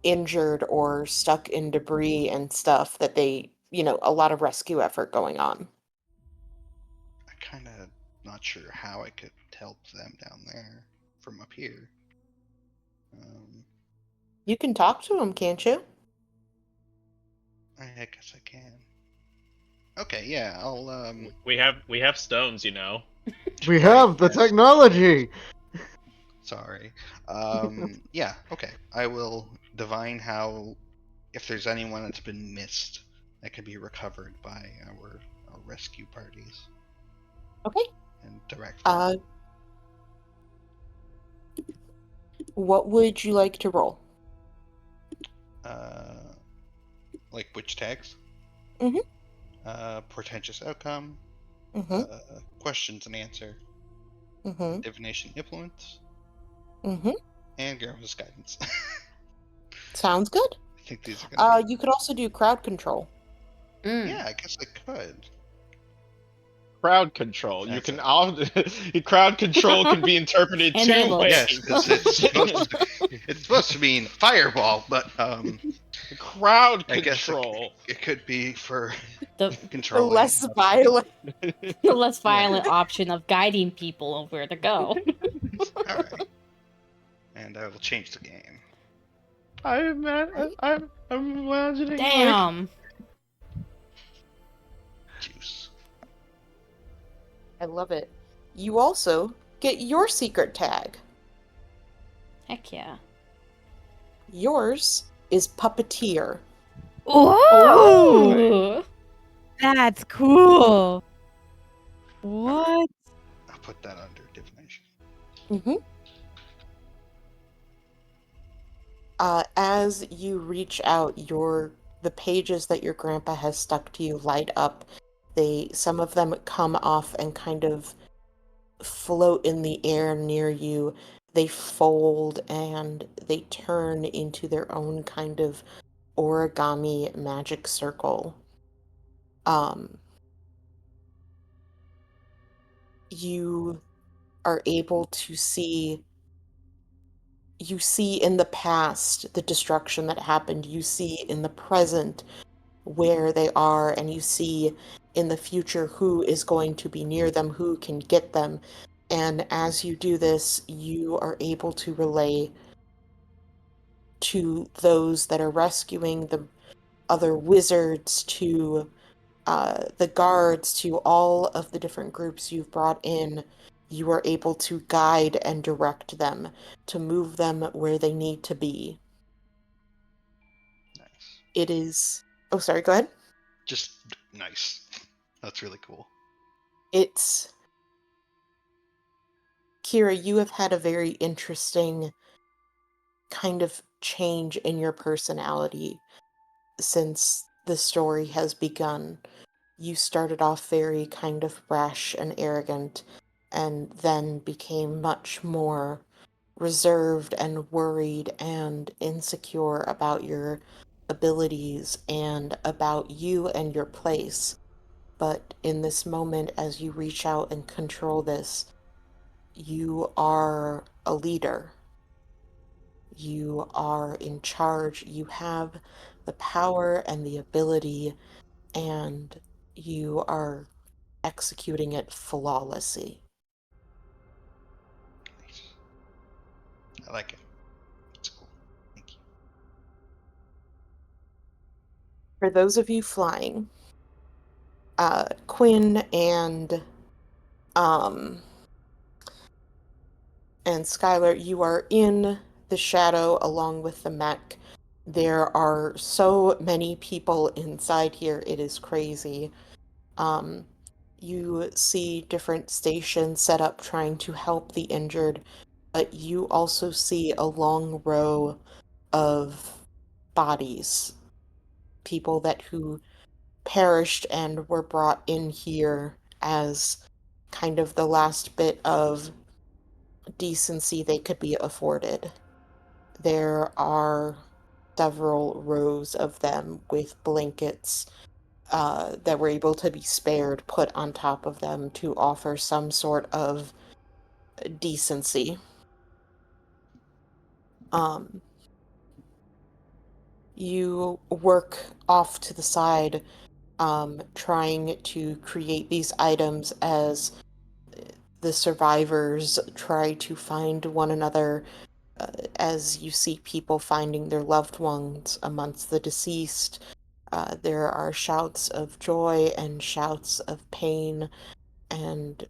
injured or stuck in debris and stuff that they, a lot of rescue effort going on. I kind of not sure how I could help them down there from up here. You can talk to them, can't you? I guess I can. Okay, yeah, I'll We have stones, you know. We have the Yes. technology. Sorry. Yeah, okay. I will divine how, if there's anyone that's been missed, that could be recovered by our rescue parties. Okay. And direct them. What would you like to roll? Like which tags? Mhm. Portentous outcome. Mm-hmm. Questions and answer. Mm-hmm. Divination influence. Mm-hmm. And Garrow's guidance. Sounds good. I think these are gonna You could also do crowd control. Yeah, I guess I could. Crowd control. You That's can it. all crowd control can be interpreted two Enabled. ways. Yes, because it's supposed to mean fireball, but Crowd I guess control. it could be for The The controlling. less violent. the less violent option of guiding people on where to go. All right, and I will change the game. I'm imagining. Damn. Juice. I love it. You also get your secret tag. Heck yeah. Yours is puppeteer. Oh, Ooh. that's cool. What? I'll put that under divination. Mm-hmm. As you reach out, the pages that your grandpa has stuck to you light up. Some of them come off and kind of float in the air near you. They fold and they turn into their own kind of origami magic circle. You are able to see in the past the destruction that happened. You see in the present where they are, and you see in the future who is going to be near them, who can get them. And as you do this, you are able to relay to those that are rescuing the other wizards, to the guards, to all of the different groups you've brought in. You are able to guide and direct them, to move them where they need to be. Nice. It is... Oh, sorry, go ahead. Just nice. That's really cool. It's... Kira, you have had a very interesting kind of change in your personality since the story has begun. You started off very kind of brash and arrogant, and then became much more reserved and worried and insecure about your abilities and about you and your place. But in this moment, as you reach out and control this, you are a leader. You are in charge. You have the power and the ability, and you are executing it flawlessly. Nice. I like it. It's cool. Thank you. For those of you flying, Quinn um, and Skylar, you are in the shadow along with the mech. There are so many people inside here, it is crazy. You see different stations set up trying to help the injured, but you also see a long row of bodies, people who perished and were brought in here as kind of the last bit of decency they could be afforded. There are several rows of them with blankets that were able to be spared put on top of them to offer some sort of decency. Um, you work off to the side, trying to create these items as the survivors try to find one another, as you see people finding their loved ones amongst the deceased. There are shouts of joy and shouts of pain and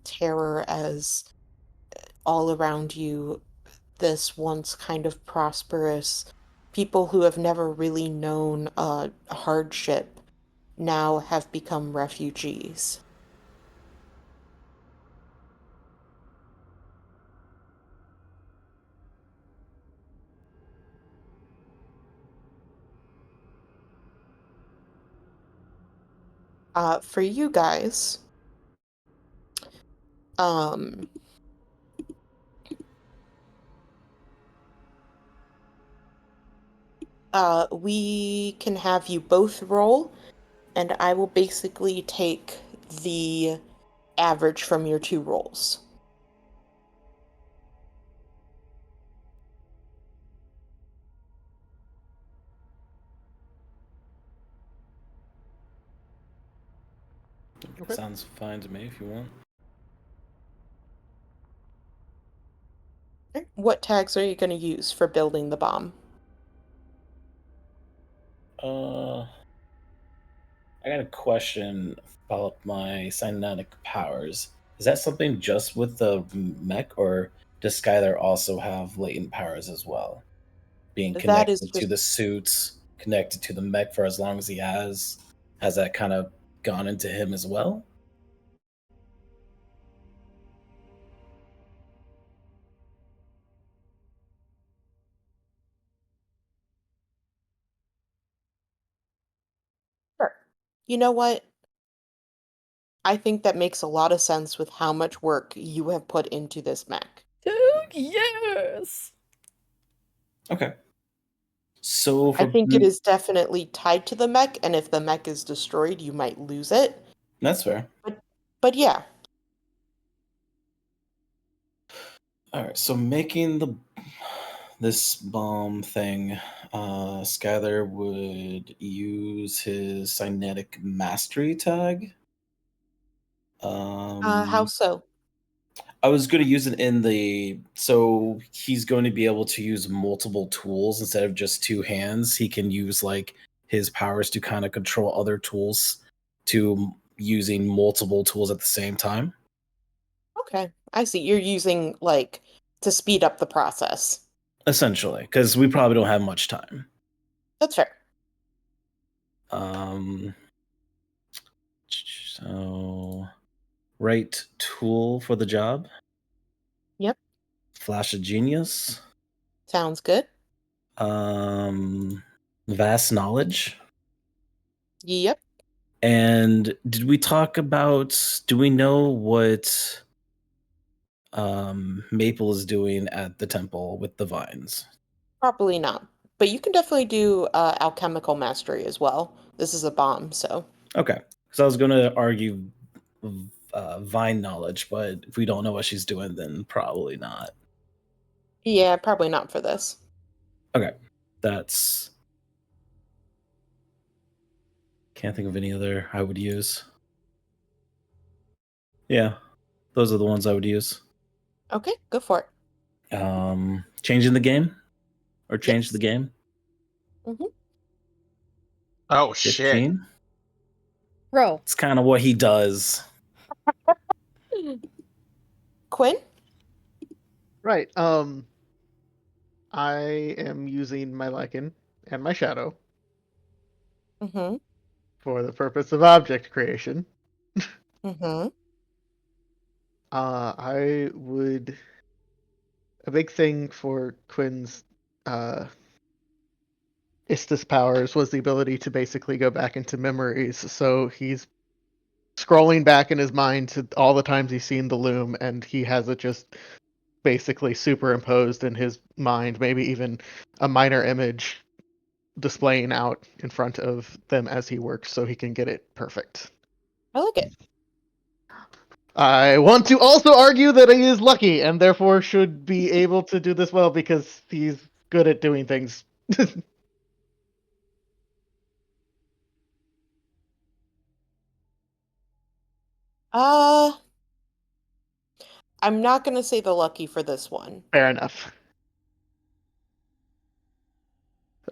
terror as all around you, this once kind of prosperous people who have never really known hardship now have become refugees. For you guys, um, we can have you both roll, and I will basically take the average from your two rolls. Okay. Sounds fine to me if you want. What tags are you going to use for building the bomb? I got a question about my cybernetic powers. Is that something just with the mech, or does Skylar also have latent powers as well? Being That is connected to just the suits, connected to the mech for as long as he has that kind of gone into him as well? sure. You know what? I think that makes a lot of sense with how much work you have put into this mech. Oh, yes. Okay. So I for think it is definitely tied to the mech, and if the mech is destroyed, you might lose it. that's fair. But yeah, All right. So making this bomb thing, Skylar would use his cybernetic mastery tag. how so? I was going to use it in the so he's going to be able to use multiple tools instead of just two hands. He can use like his powers to kind of control other tools to using multiple tools at the same time. Okay, I see. You're using, like, to speed up the process. Essentially, because we probably don't have much time. That's fair. Um so right tool for the job. Yep, Flash of genius. sounds good. Um vast knowledge. Yep, And did we talk about? Do we know what Maple is doing at the temple with the vines? probably not. But you can definitely do alchemical mastery as well. This is a bomb, so. Okay, because I was going to argue vine knowledge, but if we don't know what she's doing, then probably not. Yeah, probably not for this. Okay, that's. Can't think of any other I would use. Yeah, those are the ones I would use. Okay, go for it. Changing the game, or change Yes. the game. Mm-hmm. Oh shit. 15. Bro. It's kind of what he does. Quinn? Right. I am using my lichen and my shadow Mm-hmm. for the purpose of object creation. Mm-hmm. I would. A big thing for Quinn's Istis powers was the ability to basically go back into memories. So he's scrolling back in his mind to all the times he's seen the loom, and he has it just basically superimposed in his mind, maybe even a minor image displaying out in front of them as he works so he can get it perfect. I like it. I want to also argue that he is lucky and therefore should be able to do this well because he's good at doing things. Uh, I'm not gonna say the lucky for this one. Fair enough.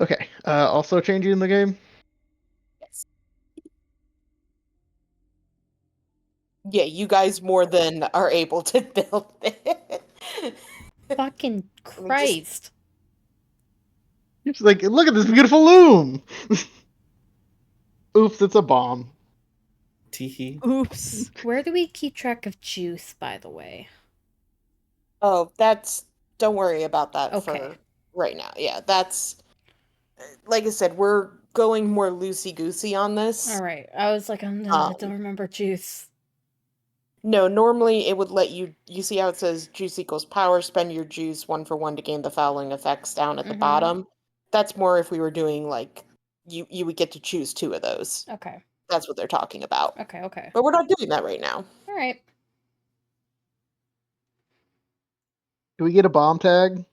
Okay. Also changing the game. Yes. Yeah, you guys more than are able to build it. Fucking Let me just- Christ. It's like, look at this beautiful loom. Oops, it's a bomb. Teehee. Oops. Where do we keep track of juice, by the way? Oh, don't worry about that Okay. for right now. Yeah, that's like I said, we're going more loosey-goosey on this. Alright. I was like, I Um, don't remember juice. No, normally it would let you see how it says juice equals power, spend your juice 1 for 1 to gain the following effects down at the Mhm. bottom. That's more if we were doing like you would get to choose 2 of those. Okay. That's what they're talking about. Okay. But we're not doing that right now. Alright. Do we get a bomb tag?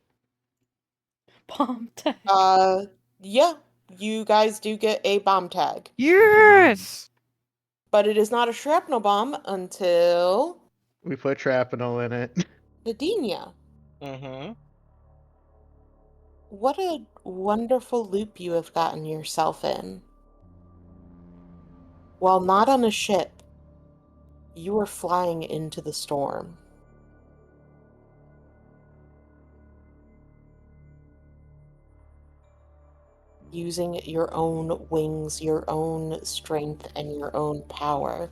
Bomb tag. Yeah, you guys do get a bomb tag. Yes. But it is not a shrapnel bomb until We put shrapnel in it. Nadinia. Mm-hmm. What a wonderful loop you have gotten yourself in. While not on a ship, you are flying into the storm. Using your own wings, your own strength, and your own power,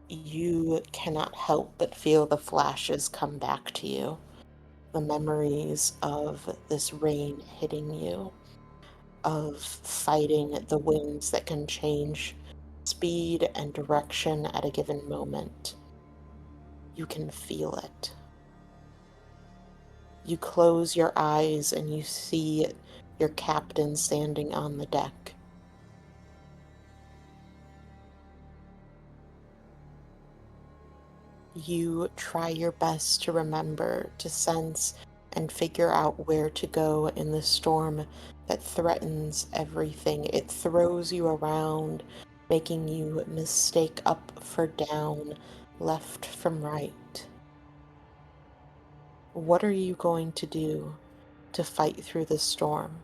you cannot help but feel the flashes come back to you. The memories of this rain hitting you, of fighting the winds that can change speed and direction at a given moment. You can feel it. You close your eyes and you see your captain standing on the deck. You try your best to remember, to sense, and figure out where to go in the storm that threatens everything. It throws you around, making you mistake up for down, left from right. What are you going to do to fight through the storm,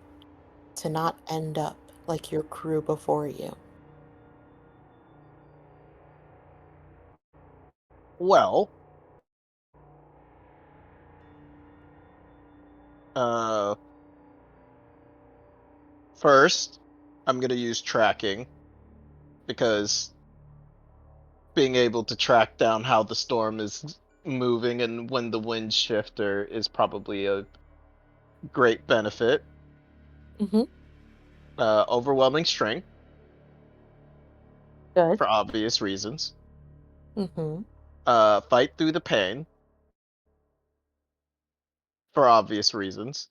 to not end up like your crew before you? Well, uh, first, I'm gonna use tracking because being able to track down how the storm is moving and when the winds shift is probably a great benefit. Mm-hmm. Overwhelming strength Good. for obvious reasons. Mm-hmm. Fight through the pain for obvious reasons.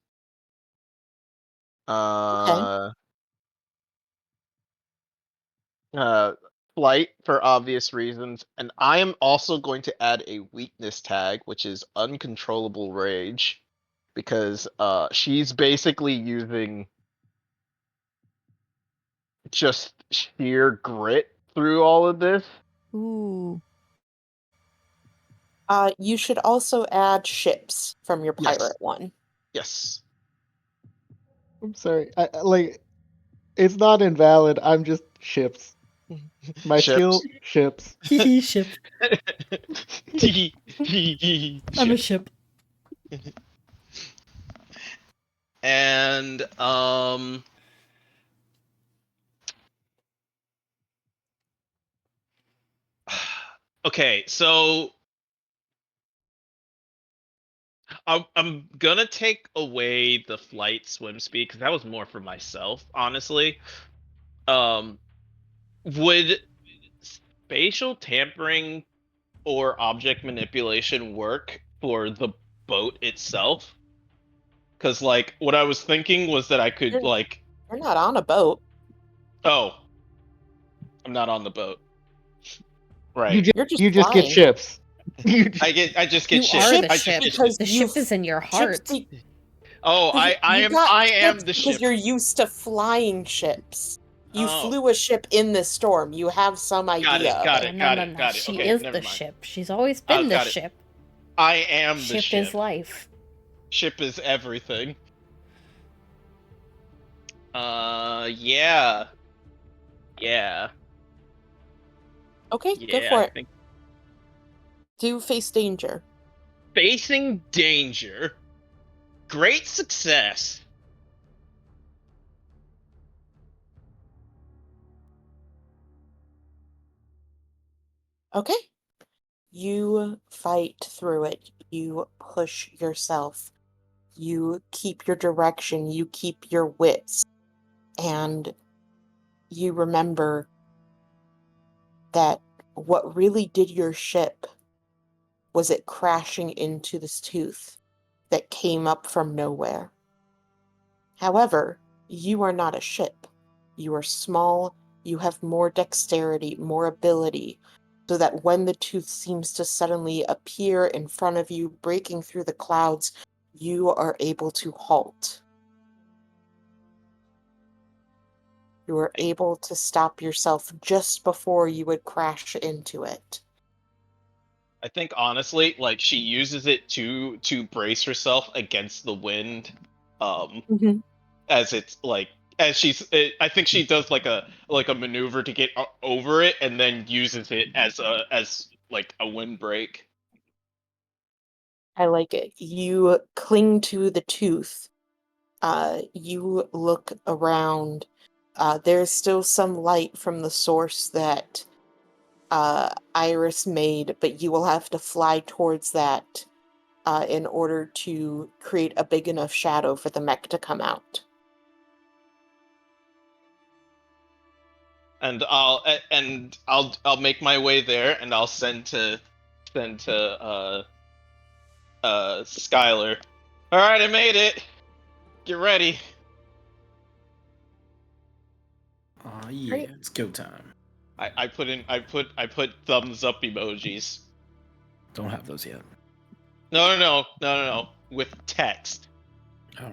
Okay. Uh, flight for obvious reasons, and I am also going to add a weakness tag, which is uncontrollable rage, because she's basically using just sheer grit through all of this. Ooh. You should also add ships from your Yes. pirate one. Yes. I'm sorry. Like, it's not invalid. I'm just ships. My skill, ships. Hee ship. Tee, I'm a ship. And okay, so I'm gonna take away the flight swim speed because that was more for myself, honestly. Would spatial tampering or object manipulation work for the boat itself? Because like what I was thinking was that I could You're you're not on a boat. oh, I'm not on the boat. Right. You're just you just get flying. ships. You just- I just get You ship. are the I ship. just get because The ship. ship is in your ships heart. Oh, You got I am ships the because ship. you're used to flying ships. You Oh. flew a ship in this storm. You have some idea of got it. it. No. Got it. She Okay, is never the mind. ship. She's always been the Got it. ship. I am the Ship ship. is life. Ship is everything. Yeah. Yeah. Okay, go Yeah, for I it. think Do face danger. facing danger. Great success. Okay. You fight through it. You push yourself. You keep your direction. You keep your wits. And you remember that what really did your ship was it crashing into this tooth that came up from nowhere. However, you are not a ship. You are small, you have more dexterity, more ability, so that when the tooth seems to suddenly appear in front of you, breaking through the clouds, you are able to halt. You are able to stop yourself just before you would crash into it. I think honestly, like she uses it to brace herself against the wind. As it's like as I think she does like a maneuver to get over it and then uses it as like a windbreak. I like it. You cling to the tooth. You look around. There's still some light from the source that Iris made, but you will have to fly towards that in order to create a big enough shadow for the mech to come out. And I'll make my way there and I'll send to Skylar. All right, I made it. Get ready. Oh yeah, Great. it's go time. I put thumbs up emojis. Don't have those yet. No. With text. Oh.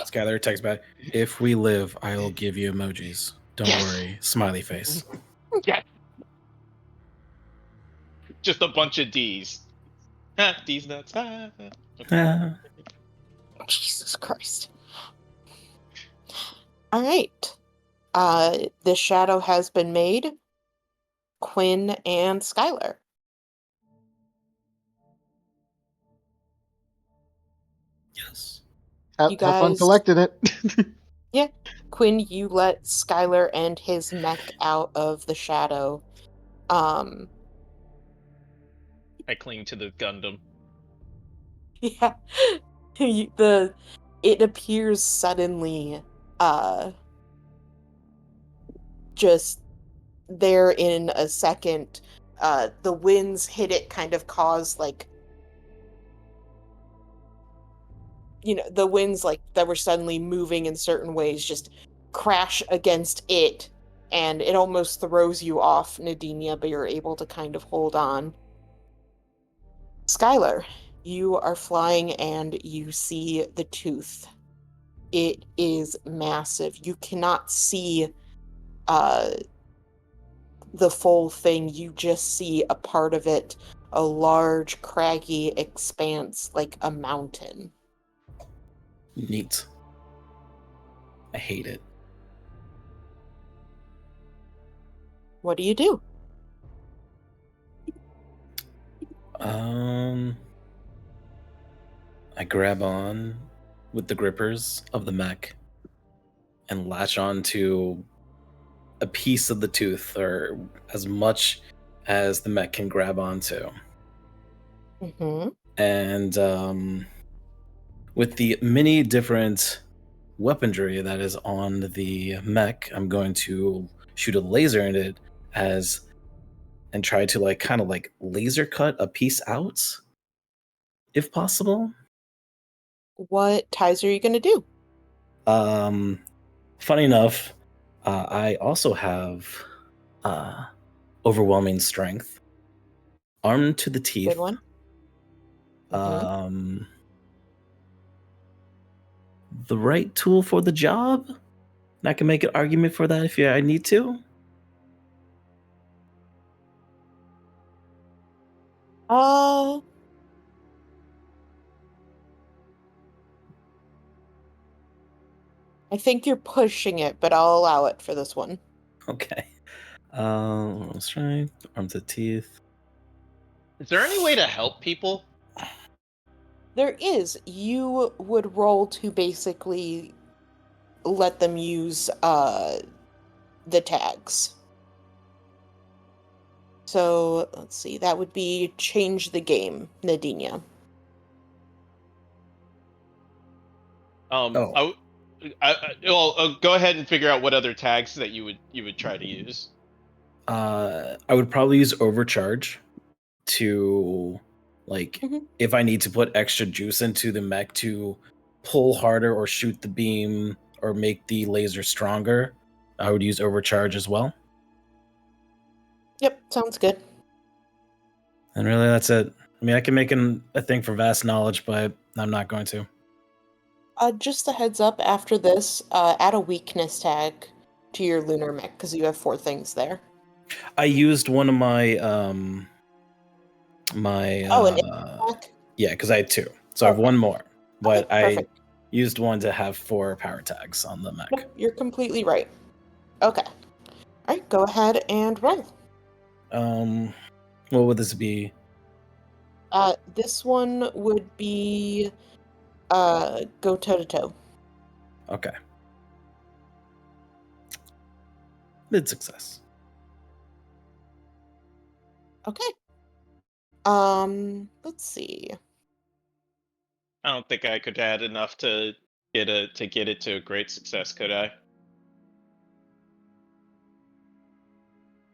Skylar text back. If we live, I'll give you emojis. Don't Yes. worry. Smiley face. Yeah. Just a bunch of D's. D's nuts. Ah. Jesus Christ. All right. The shadow has been made. Quinn and Skylar. Yes. You Have fun guys- collecting it. Yeah. Quinn, you let Skylar and his mech out of the shadow. I cling to the Gundam. Yeah. It appears suddenly just there in a second. The winds hit it, kind of cause like the winds like that were suddenly moving in certain ways just crash against it, and it almost throws you off, Nadinia, but you're able to kind of hold on. Skylar, you are flying and you see the tooth. It is massive. You cannot see the full thing. You just see a part of it, a large, craggy expanse like a mountain. Neat. I hate it. What do you do? I grab on with the grippers of the mech and latch on to a piece of the tooth, or as much as the mech can grab onto. Mm-hmm. And with the many different weaponry that is on the mech, I'm going to shoot a laser in it and try to kind of laser cut a piece out, if possible. What ties are you going to do? Funny enough, I also have overwhelming strength, armed to the teeth. Good one. The right tool for the job. And I can make an argument for that if I need to. I think you're pushing it, but I'll allow it for this one. Okay. Strength, armed to the teeth. Is there any way to help people? There is. You would roll to basically let them use the tags. So let's see. That would be change the game, Nadinia. Oh. Go ahead and figure out what other tags that you would try to use. I would probably use overcharge to, like, if I need to put extra juice into the mech to pull harder or shoot the beam or make the laser stronger, I would use overcharge as well. Yep, sounds good. And really, that's it. I mean, I can make a thing for vast knowledge, but I'm not going to. Just a heads up, after this, add a weakness tag to your lunar mech, because you have 4 things there. I used one of my yeah, because I had 2. So I have 1 more. But Okay, I used one to have 4 power tags on the mech. Yep, you're completely right. Okay. Alright, go ahead and roll. What would this be? This one would be go toe to toe. Okay. Mid success. Okay. Let's see. I don't think I could add enough to get it to a great success, could I?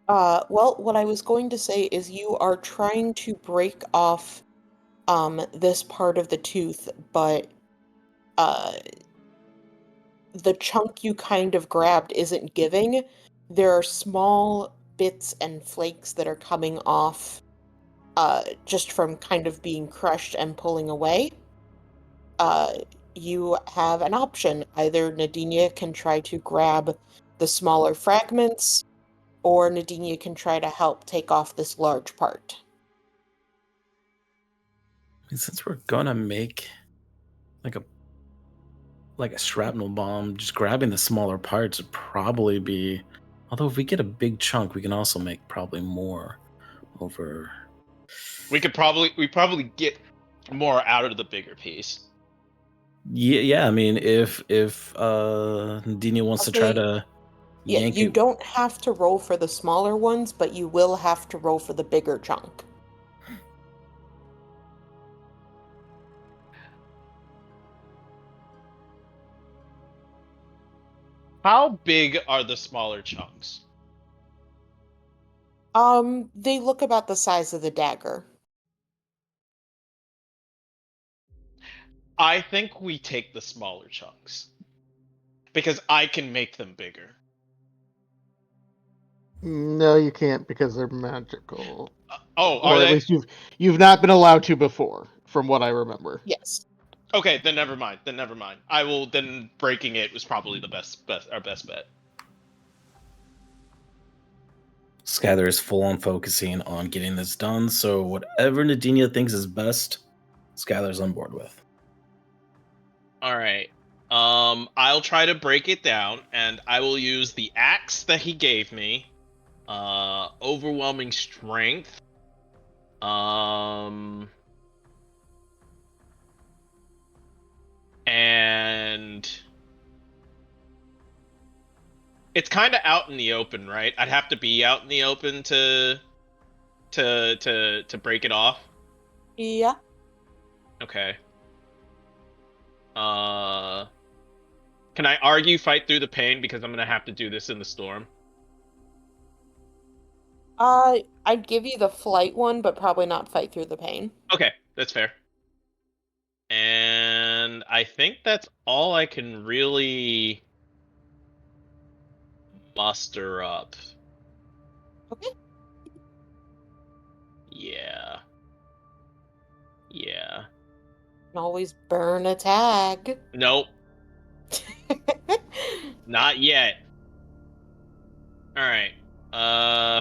Well, what I was going to say is you are trying to break off this part of the tooth, but the chunk you kind of grabbed isn't giving. There are small bits and flakes that are coming off just from kind of being crushed and pulling away. You have an option. Either Nadinia can try to grab the smaller fragments, or Nadinia can try to help take off this large part. Since we're gonna make like a shrapnel bomb, just grabbing the smaller parts would probably be. Although if we get a big chunk, we can also make probably more over. We probably get more out of the bigger piece. Yeah. I mean, if Nadinia wants to try to yank you it. don't have to roll for the smaller ones, but you will have to roll for the bigger chunk. How big are the smaller chunks? They look about the size of the dagger. I think we take the smaller chunks. Because I can make them bigger. No, you can't because they're magical. Or at least you've not been allowed to before, from what I remember. Yes. Okay, then never mind. I will. Then breaking it was probably our best bet. Skylar is full on focusing on getting this done, so whatever Nadinia thinks is best, Skylar's on board with. All right. I'll try to break it down, and I will use the axe that he gave me. Overwhelming strength. And it's kind of out in the open, right? I'd have to be out in the open to break it off. Yeah. Okay. Can I argue fight through the pain because I'm gonna have to do this in the storm? I'd give you the flight one, but probably not fight through the pain. Okay, that's fair. And I think that's all I can really muster up. Okay. Yeah. Yeah. Can always burn a tag. Nope. Not yet. Alright.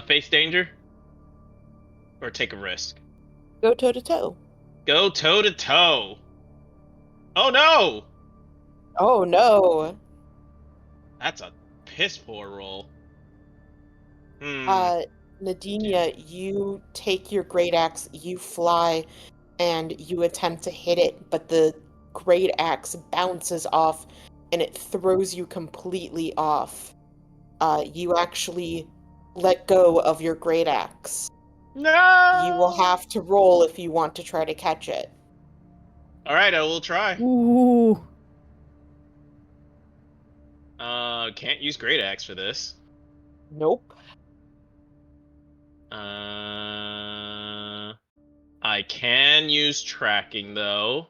Face danger? Or take a risk? Go toe to toe. Go toe to toe. Oh no! Oh no. That's a piss poor roll. Nadinia, you take your great axe, you fly, and you attempt to hit it, but the great axe bounces off and it throws you completely off. You actually let go of your great axe. No! You will have to roll if you want to try to catch it. Alright, I will try. Ooh. Can't use Great Axe for this. Nope. I can use tracking though.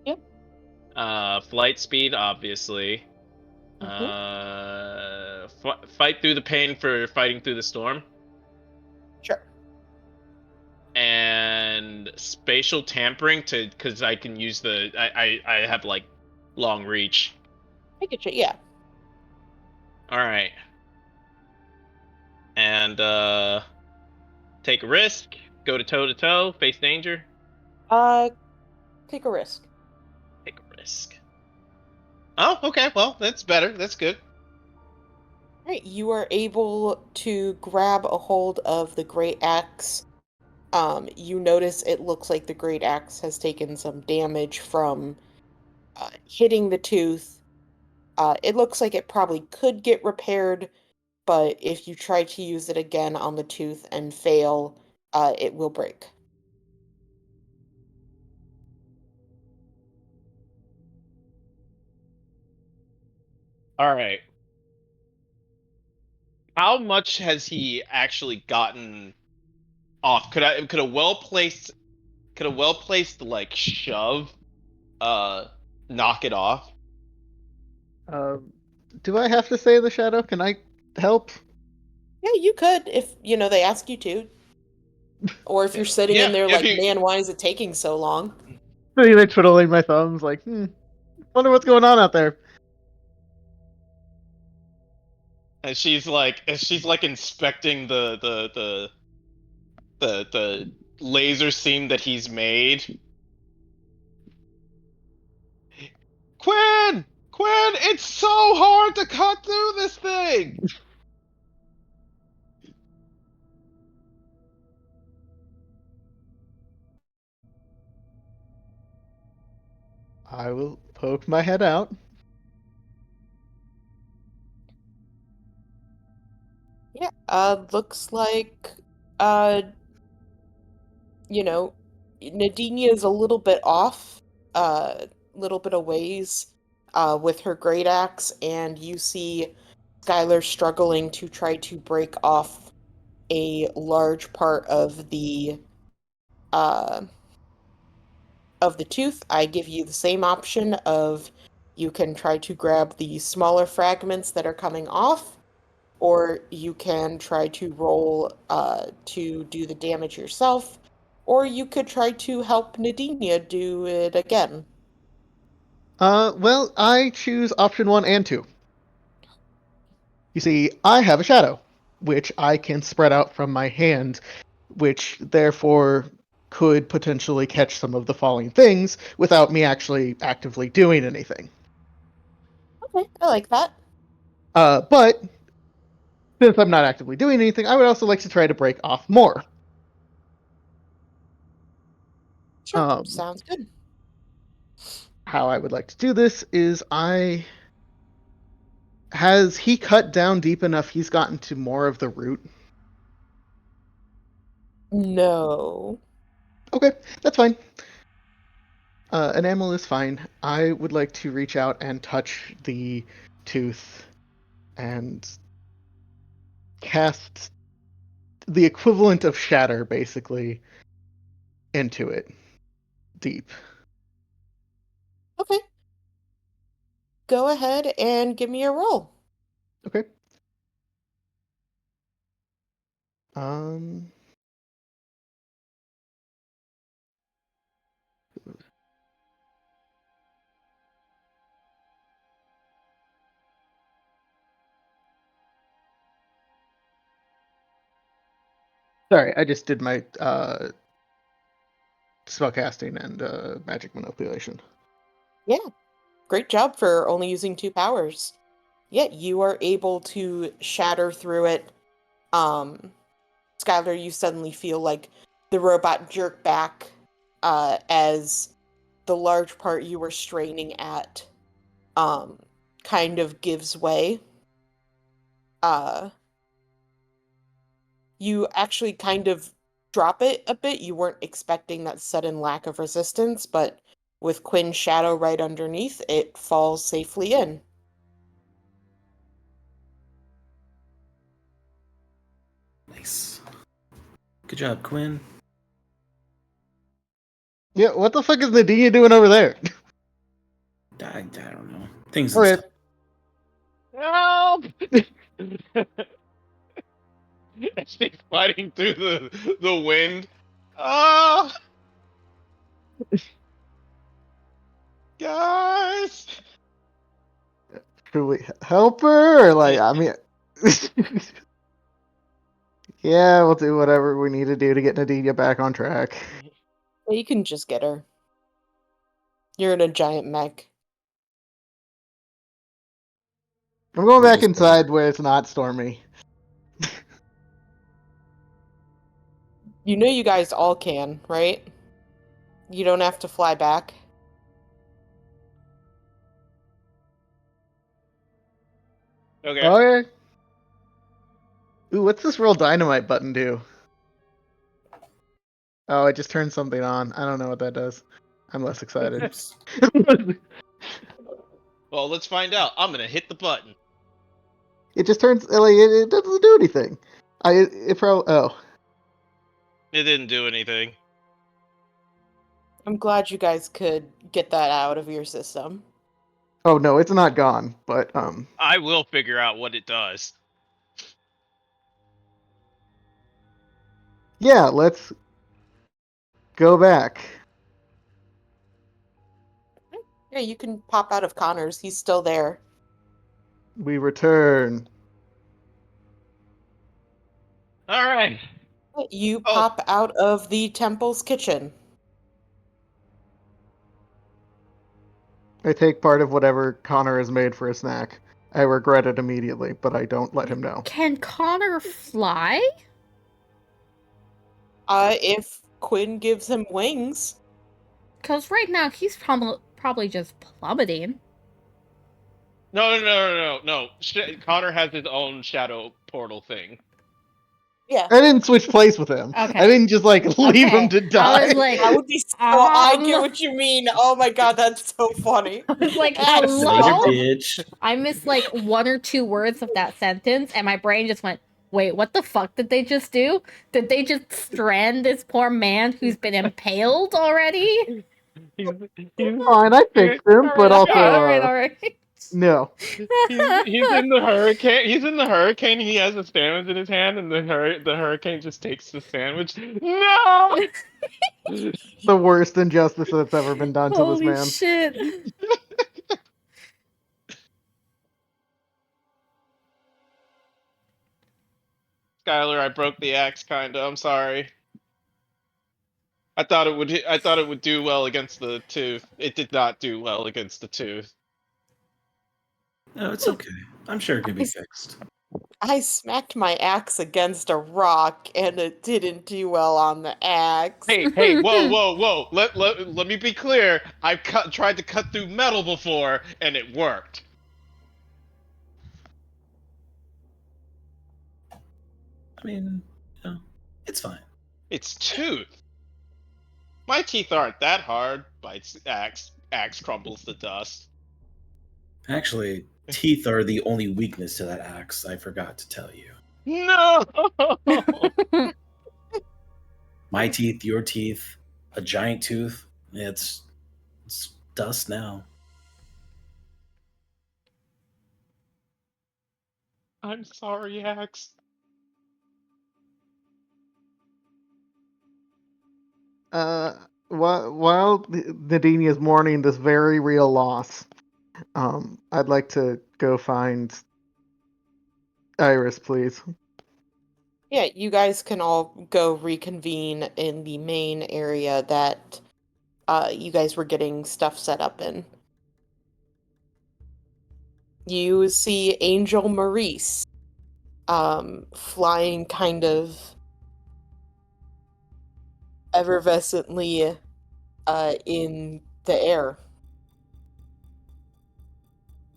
Yep. Flight speed, obviously. Fight through the pain for fighting through the storm. Sure. And spatial tampering because I can use I have like long reach. I get you, yeah. Alright. And take a risk, go to toe, face danger. Take a risk. Take a risk. Oh, okay, well, that's better. That's good. Right, you are able to grab a hold of the great axe. You notice it looks like the great axe has taken some damage from hitting the tooth. It looks like it probably could get repaired, but if you try to use it again on the tooth and fail, it will break. Alright. How much has he actually gotten off? Could a well placed like shove knock it off? Do I have to say the shadow? Can I help? Yeah, you could if, they ask you to. Or if you're sitting in Yeah, there if like, you man, why is it taking so long? Sitting there twiddling my thumbs, like, wonder what's going on out there. and she's like inspecting the laser seam that he's made. Quinn! Quinn, it's so hard to cut through this thing! I will poke my head out. Yeah, looks like, uh, Nadinia is a little bit off, little bit of ways, with her great axe, and you see Skylar struggling to try to break off a large part uh, of the tooth. I give you the same option of you can try to grab the smaller fragments that are coming off, or you can try to roll to do the damage yourself, or you could try to help Nadinia do it again. Well, I choose option 1 and 2. You see, I have a shadow, which I can spread out from my hand, which therefore could potentially catch some of the falling things without me actually actively doing anything. Okay, I like that. But since I'm not actively doing anything, I would also like to try to break off more. Sure, sounds good. How I would like to do this is has he cut down deep enough he's gotten to more of the root? No. Okay, that's fine. Enamel is fine. I would like to reach out and touch the tooth and cast the equivalent of shatter, basically, into it. Deep. Okay. Go ahead and give me a roll. Okay. Um, Sorry, I just did my spellcasting and magic manipulation. Yeah. Great job for only using 2 powers. Yet you are able to shatter through it. Skylar, you suddenly feel like the robot jerk back as the large part you were straining at kind of gives way. You actually kind of drop it a bit. You weren't expecting that sudden lack of resistance, but with Quinn's shadow right underneath, it falls safely in. Nice. Good job, Quinn. Yeah, what the fuck is Nadinia doing over there? I don't know. Things and Okay. stuff. Help! She's fighting through the wind. Ah, guys! Should we help her? Or like, I mean, yeah, we'll do whatever we need to do to get Nadinia back on track. Well, you can just get her. You're in a giant mech. I'm going We'll back just- inside where it's not stormy. You know you guys all can, right? You don't have to fly back. Okay. Okay. Ooh, what's this roll dynamite button do? Oh, it just turns something on. I don't know what that does. I'm less excited. Oops. Well, let's find out. I'm gonna hit the button. It just turns like it doesn't do anything. It probably It didn't do anything. I'm glad you guys could get that out of your system. oh no, it's not gone. But I will figure out what it does. yeah, let's go back. Yeah, you can pop out of Connor's. He's still there. We return. All right. You Oh. pop out of the temple's kitchen. I take part of whatever Connor has made for a snack. I regret it immediately, but I don't let him know. Can Connor fly? If Quinn gives him wings. Because right now he's probably just plummeting. No. Connor has his own shadow portal thing. Yeah. I didn't switch place with him. Okay. I didn't just like leave Okay. him to I die. was like, That would be so. I get Um, what you mean. Oh my god, that's so funny. I was like, That's Later, hello? bitch. I missed like 1 or 2 words of that sentence, and my brain just went, wait, what the fuck did they just do? Did they just strand this poor man who's been impaled already? He's Fine, I fixed him, but also Alright. no. he's in the hurricane. He's in the hurricane. He has a sandwich in his hand, and the hurricane just takes the sandwich. No. The worst injustice that's ever been done to this Holy man. shit. Skylar, I broke the axe. Kinda. I'm sorry. I thought it would. I thought it would do well against the tooth. It did not do well against the tooth. No, it's okay. I'm sure it can be fixed. I smacked my axe against a rock and it didn't do well on the axe. Hey, whoa. Let me be clear. I've tried to cut through metal before, and it worked. I mean, it's fine. It's tooth. My teeth aren't that hard. Bites axe. Axe crumbles to dust. Actually, teeth are the only weakness to that axe. I forgot to tell you. No. My teeth, your teeth, a giant tooth. It's dust now. I'm sorry, axe. While Nadine is mourning this very real loss, I'd like to go find Iris, please. Yeah, you guys can all go reconvene in the main area that you guys were getting stuff set up in. You see Angel Maurice flying kind of effervescently in the air.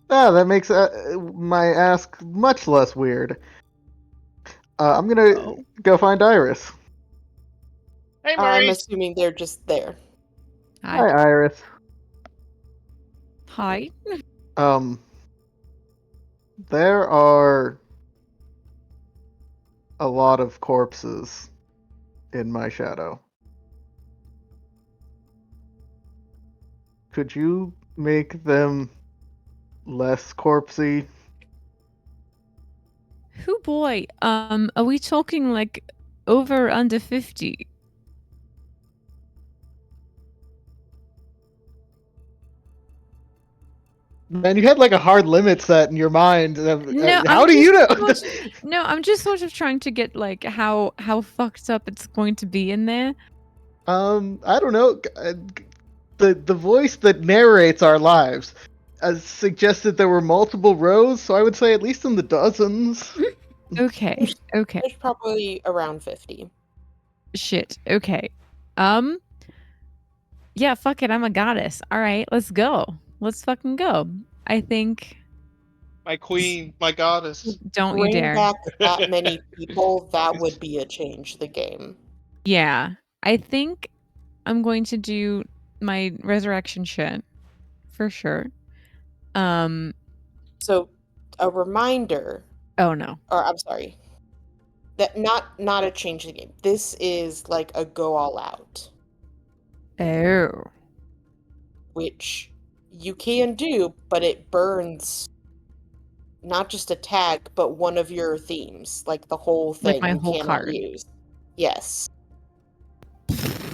Ah, that makes my ask much less weird. I'm gonna Oh. go find Iris. Hey, I'm Maurice. assuming they're just there. Hi, Hi. Iris. Hi. Um, there are a lot of corpses in my shadow. Could you make them less corpsey? Who boy? Are we talking like over or under 50? Man, you had like a hard limit set in your mind. No, How do you know? I'm just sort of trying to get like how fucked up it's going to be in there. I don't know. The voice that narrates our lives suggested there were multiple rows, so I would say at least in the dozens. Okay. Okay. There's probably around 50. Shit. Okay. Um Yeah, fuck it. I'm a goddess. All right, let's go. Let's fucking go. I think My queen, my goddess. don't you Bring dare. back that many people, that would be a change to the game. Yeah. I think I'm going to do my resurrection shit for sure. So, a reminder, Oh no. or I'm sorry, that not a change to the game. This is like a go all out, Oh. which you can do, but it burns not just a tag, but one of your themes, like the whole Like thing my you whole cannot card. use. Yes.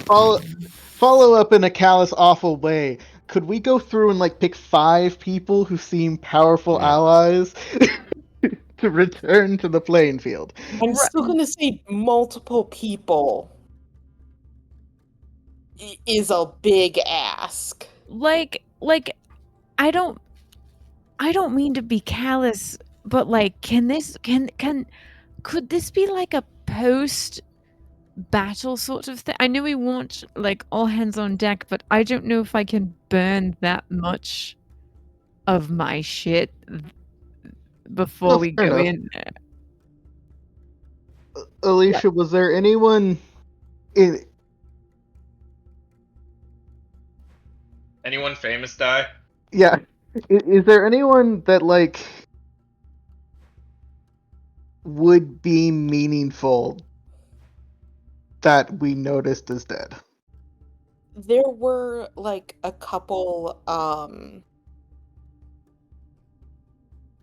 Follow up in a callous, awful way. Could we go through and like pick 5 people who seem powerful allies to return to the playing field? I'm still gonna say multiple people is a big ask. Like I don't mean to be callous, but like could this be like a post battle sort of thing? I know we want like all hands on deck, but I don't know if I can burn that much of my shit before No, we fair go enough. in. Alicia, was there anyone in Anyone famous die? yeah, is there anyone that like would be meaningful that we noticed as dead? There were like a couple,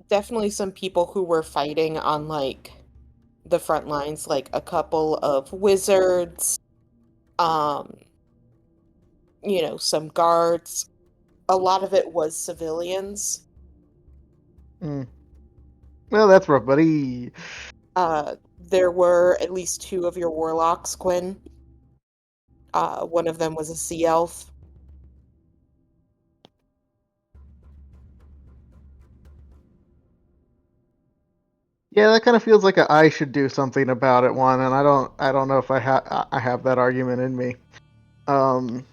definitely some people who were fighting on like the front lines, like a couple of wizards, um, some guards. A lot of it was civilians. Hmm. Well, that's rough, buddy. There were at least 2 of your warlocks, Quinn. One of them was a sea elf. Yeah, that kind of feels like I should do something about it one, and I don't know if I have that argument in me. Um,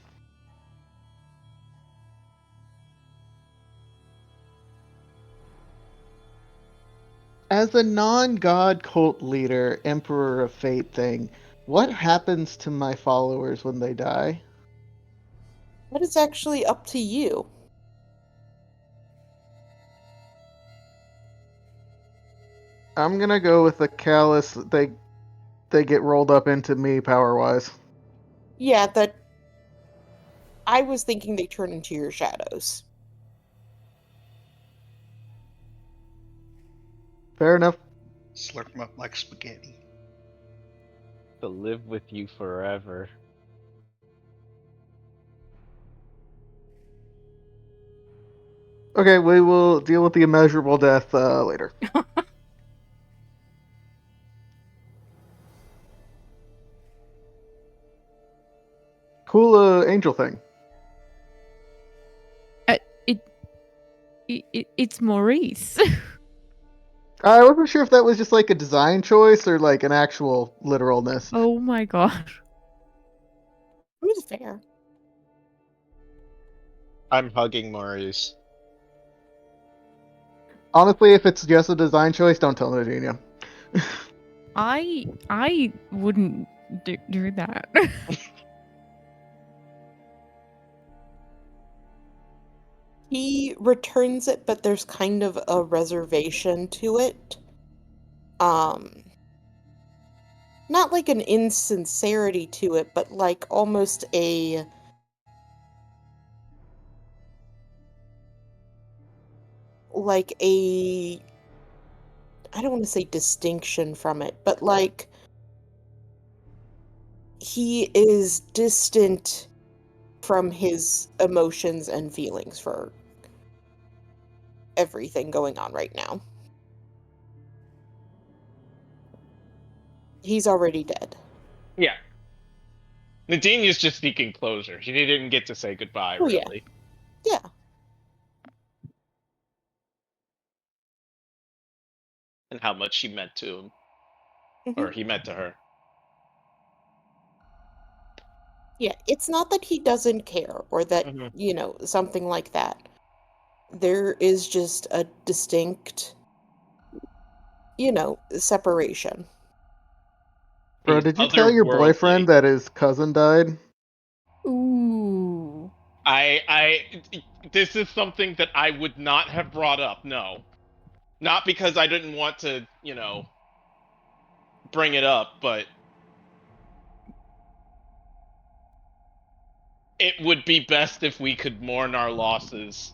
as a non-god cult leader, Emperor of Fate thing, what happens to my followers when they die? That is actually up to you. I'm gonna go with the callous. They get rolled up into me power wise. Yeah, that I was thinking they turn into your shadows. Fair enough. Slurp them up like spaghetti. To live with you forever. Okay, we will deal with the immeasurable death later. hula angel thing? It's Maurice. I wasn't sure if that was just like a design choice or like an actual literalness. Oh my god. It was fair. I'm hugging Maurice. Honestly, if it's just a design choice, don't tell Nadine. I wouldn't do that. He returns it, but there's kind of a reservation to it. Not like an insincerity to it, but like almost a I don't want to say distinction from it, but like he is distant from his emotions and feelings for everything going on right now. He's already dead. Yeah. Nadine is just seeking closure. She didn't get to say goodbye, Oh, really. Yeah. And how much she meant to him. Mhm. Or he meant to her. Yeah, it's not that he doesn't care or that, Mhm. something like that. There is just a distinct, separation. Bro, He's did you tell your otherworldly. boyfriend that his cousin died? Ooh. This is something that I would not have brought up, no. Not because I didn't want to, bring it up, but it would be best if we could mourn our losses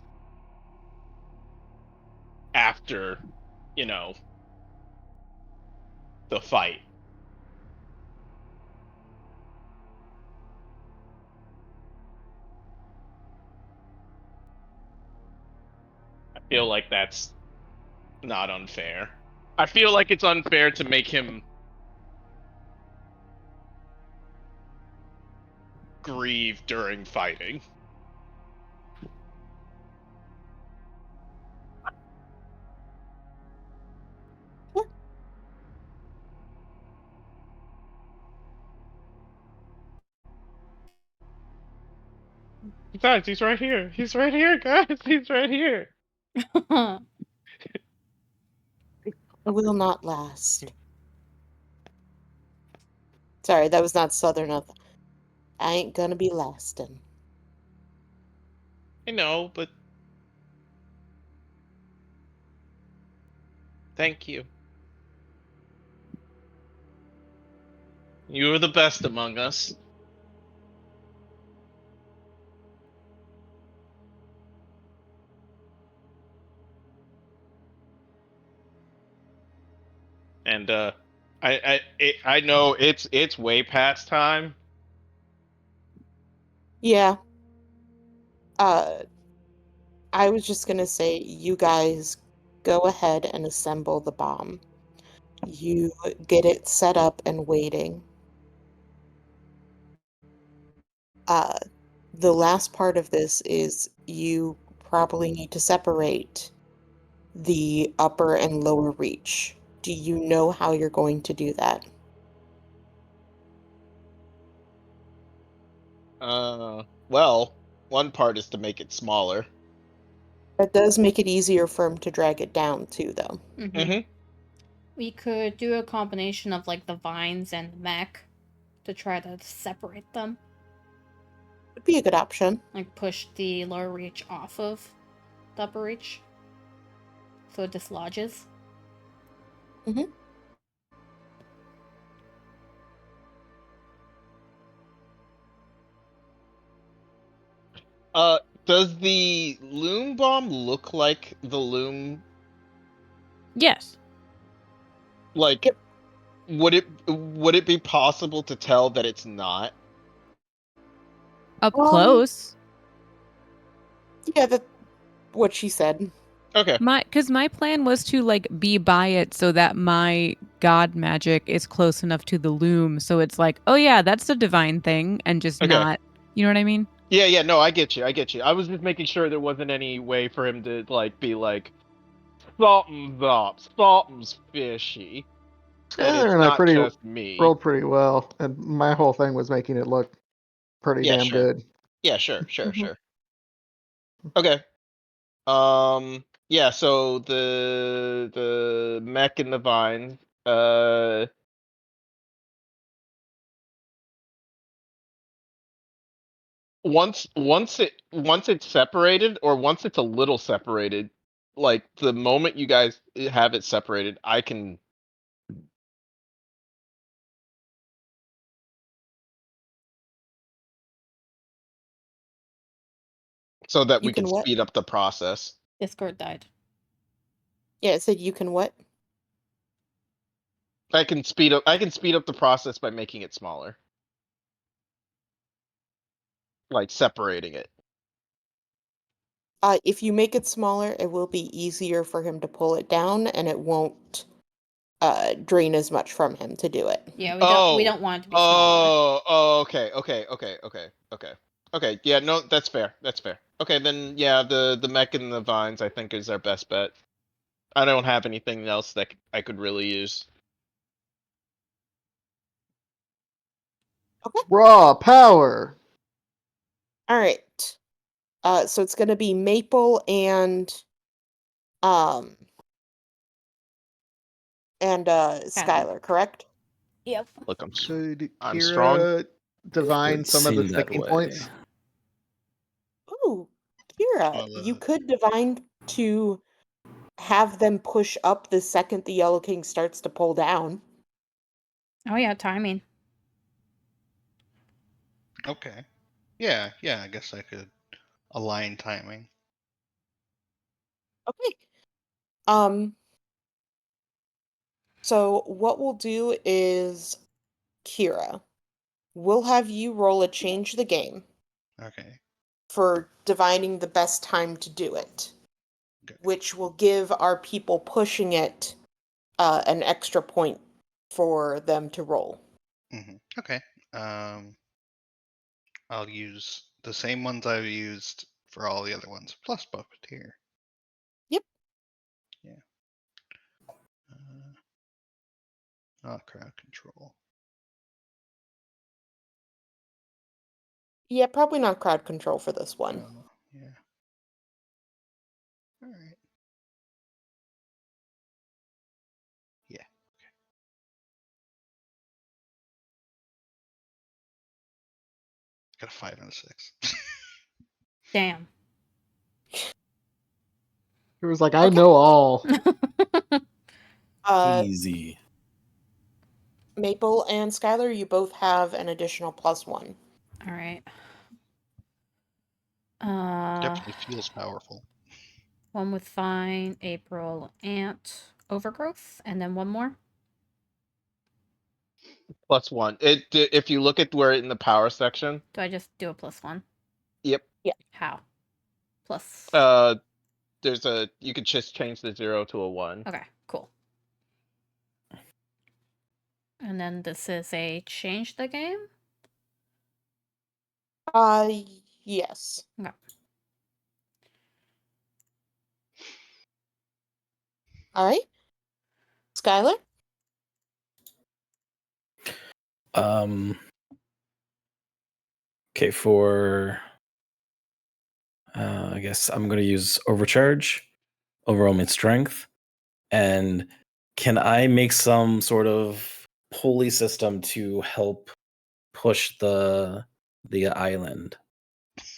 after, the fight. I feel like that's not unfair. I feel like it's unfair to make him grieve during fighting. Besides, he's right here. He's right here, guys. He's right here. Will not last. Sorry, that was not Southern enough. I ain't gonna be lasting. I know, but thank you. You are the best among us. And I know it's way past time. Yeah. I was just gonna say, you guys go ahead and assemble the bomb. You get it set up and waiting. The last part of this is you probably need to separate the upper and lower reach. Do you know how you're going to do that? Well, one part is to make it smaller. That does make it easier for him to drag it down too, though. Mm-hmm. We could do a combination of like the vines and the mech to try to separate them. Would be a good option. Like push the lower reach off of the upper reach so it dislodges. Mm-hmm. Does the Loom bomb look like the Loom? Yes. Like, Yep. would it be possible to tell that it's not? Up close. Yeah, that's what she said. Okay. Because my plan was to like be by it so that my god magic is close enough to the loom, so it's like, oh yeah, that's a divine thing, and just Okay. not You know what I mean? Yeah, no, I get you. I was just making sure there wasn't any way for him to be like, something's up, something's fishy, and it's And I not pretty just me. rolled pretty well, and my whole thing was making it look pretty Yeah, damn sure. good. Yeah, sure. Mhm. Okay. Yeah. So the mech and the vines. Once it's separated, or once it's a little separated, like the moment you guys have it separated, I can. So that You we can can what? speed up the process. Discord died. Yeah, it said you can what? I can speed up the process by making it smaller. Like separating it. If you make it smaller, it will be easier for him to pull it down, and it won't drain as much from him to do it. Yeah, we Oh. don't want it to be smaller. Okay. Yeah, no, that's fair. Okay, then yeah, the mech and the vines I think is our best bet. I don't have anything else that I could really use. Okay. Raw power. All right. So it's gonna be Maple um and Skylar, correct? Yep. Look, Should I'm strong. Kira divine Would some of the seem that sticking way. points? Ooh, Kira, Well, you could divine to have them push up the second the Yellow King starts to pull down. Oh yeah, timing. okay. Yeah, I guess I could align timing. Okay. Um, so what we'll do is, Kira, we'll have you roll a change the game Okay. for divining the best time to do it, Good. which will give our people pushing it an extra point for them to roll. Okay. I'll use the same ones I've used for all the other ones, plus Puppeteer. Yep. Yeah. Not crowd control. Yeah, probably not crowd control for this one. Oh, yeah. All right. Yeah. Okay. Got a 5 and a 6. Damn. It was like, I Okay. know all. Easy. Maple and Skylar, you both have an additional +1. All right. Definitely feels powerful. One with Vine, April, Ant, Overgrowth, and then one more. +1. If you look at where in the power section. Do I just do a +1? Yep. Yeah. How? Plus. You could just change the 0 to a 1. Okay, cool. And then this is a change the game? Yes. Okay. All right. Skylar? Okay, for I guess I'm gonna use overcharge, overwhelming strength, and can I make some sort of pulley system to help push the island?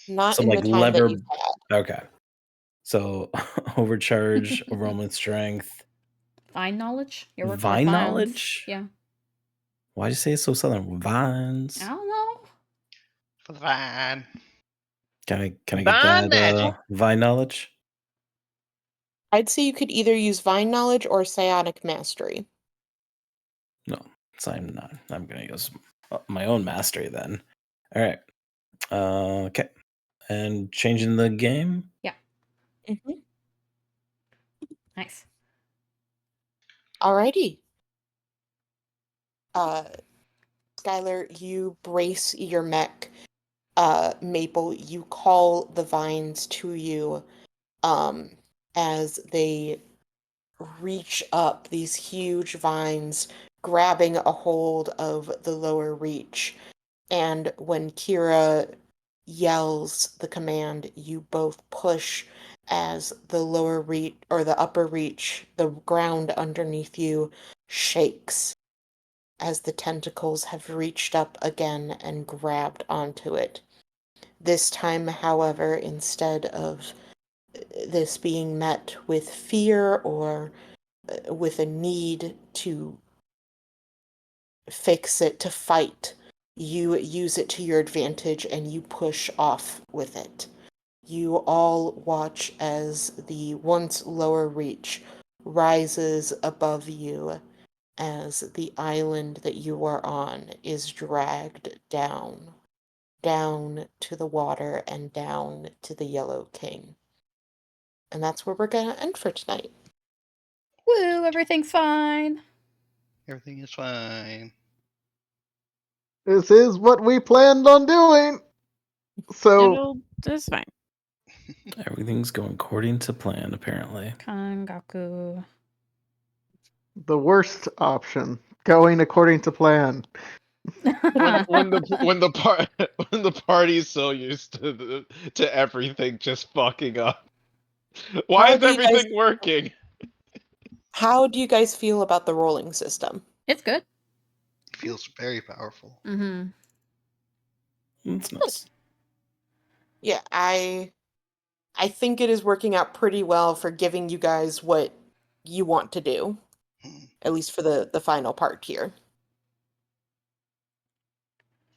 Not Some in like the time that lever. you've had. Okay, so overcharge, overwhelming strength, Vine knowledge? You're working with vine vines. knowledge. Yeah. Why'd you say it so southern? Vines. I don't know. Fine. Can I get Vine that magic. vine knowledge? I'd say you could either use Vine Knowledge or Psionic Mastery. No, so I'm not. I'm gonna use my own mastery then. All right. Okay. And changing the game. Mm-hmm. Nice. Alrighty. Skylar, you brace your mech Maple, you call the vines to you as they reach up, these huge vines grabbing a hold of the lower reach. And when Kira yells the command, you both push as the lower reach or the upper reach, the ground underneath you shakes as the tentacles have reached up again and grabbed onto it. This time, however, instead of this being met with fear or with a need to fix it, to fight, you use it to your advantage and you push off with it. You all watch as the once lower reach rises above you as the island that you are on is dragged down, down to the water and down to the Yellow King. And that's where we're going to end for tonight. Woo, everything's fine. Everything is fine. This is what we planned on doing. So That's fine. Everything's going according to plan, apparently. Kangaku. the worst option, going according to plan. when the party's so used to everything just fucking up. Why How is do you guys- everything working? How do you guys feel about the rolling system? It's good. It feels very powerful. Mm-hmm. It's nice. Yeah, I think it is working out pretty well for giving you guys what you want to do, at least for the final part here.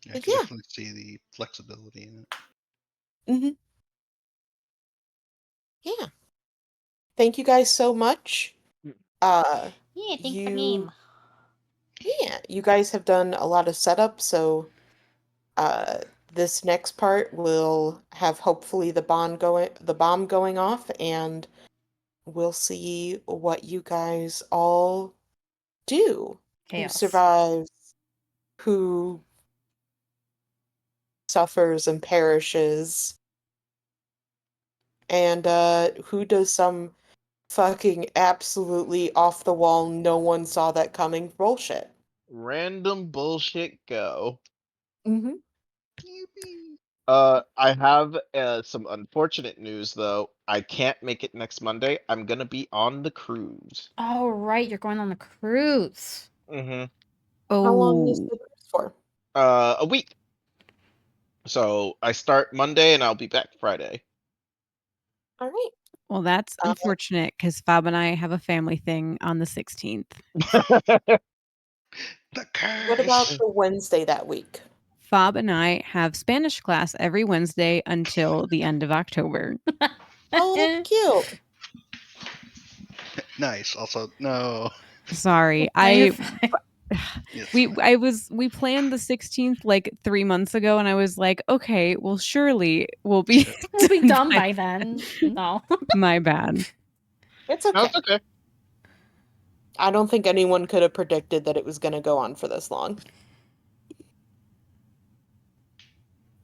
I But can yeah. definitely see the flexibility in it. Mm-hmm. Yeah. Thank you guys so much. Yeah, thanks for You- the game. Yeah, you guys have done a lot of setup, so this next part will have hopefully the bomb going off, and we'll see what you guys all do. Who Chaos. survives, who suffers and perishes, and who does some fucking absolutely off the wall, no one saw that coming bullshit. Random bullshit go. Mm-hmm. I have some unfortunate news though. I can't make it next Monday. I'm gonna be on the cruise. Oh, right, you're going on the cruise. Mm-hmm. Oh, How long is the cruise for? A week. So I start Monday and I'll be back Friday. All right. well, that's Uh, unfortunate because Fab and I have a family thing on the 16th. The curse. What about the Wednesday that week? Fab and I have Spanish class every Wednesday until the end of October. Oh, that's cute. Nice. Also, no. Sorry, No, you're fine. It's we fine. we planned the 16th like 3 months ago, and I was like, okay, well, surely we'll be We'll be done by then. No. My bad. It's No, okay. it's okay. I don't think anyone could have predicted that it was going to go on for this long.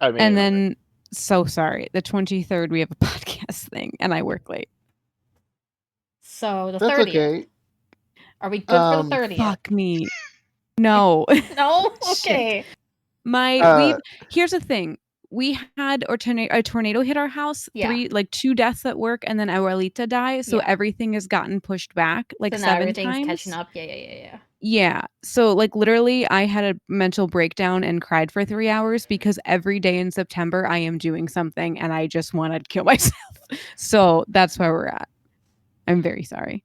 I mean, And then, so sorry, the 23rd we have a podcast thing, and I work late. So the That's 30th. okay. Are we good for the Um, 30th? Fuck me. No. No? Shit. Okay. Here's the thing. We had a tornado hit our house, Yeah. 2 deaths at work, and then Abuelita died, so Yeah. everything has gotten pushed back like So now 7 everything's times. catching up. Yeah. Yeah. So like literally I had a mental breakdown and cried for 3 hours because every day in September I am doing something and I just want to kill myself. So that's where we're at. I'm very sorry.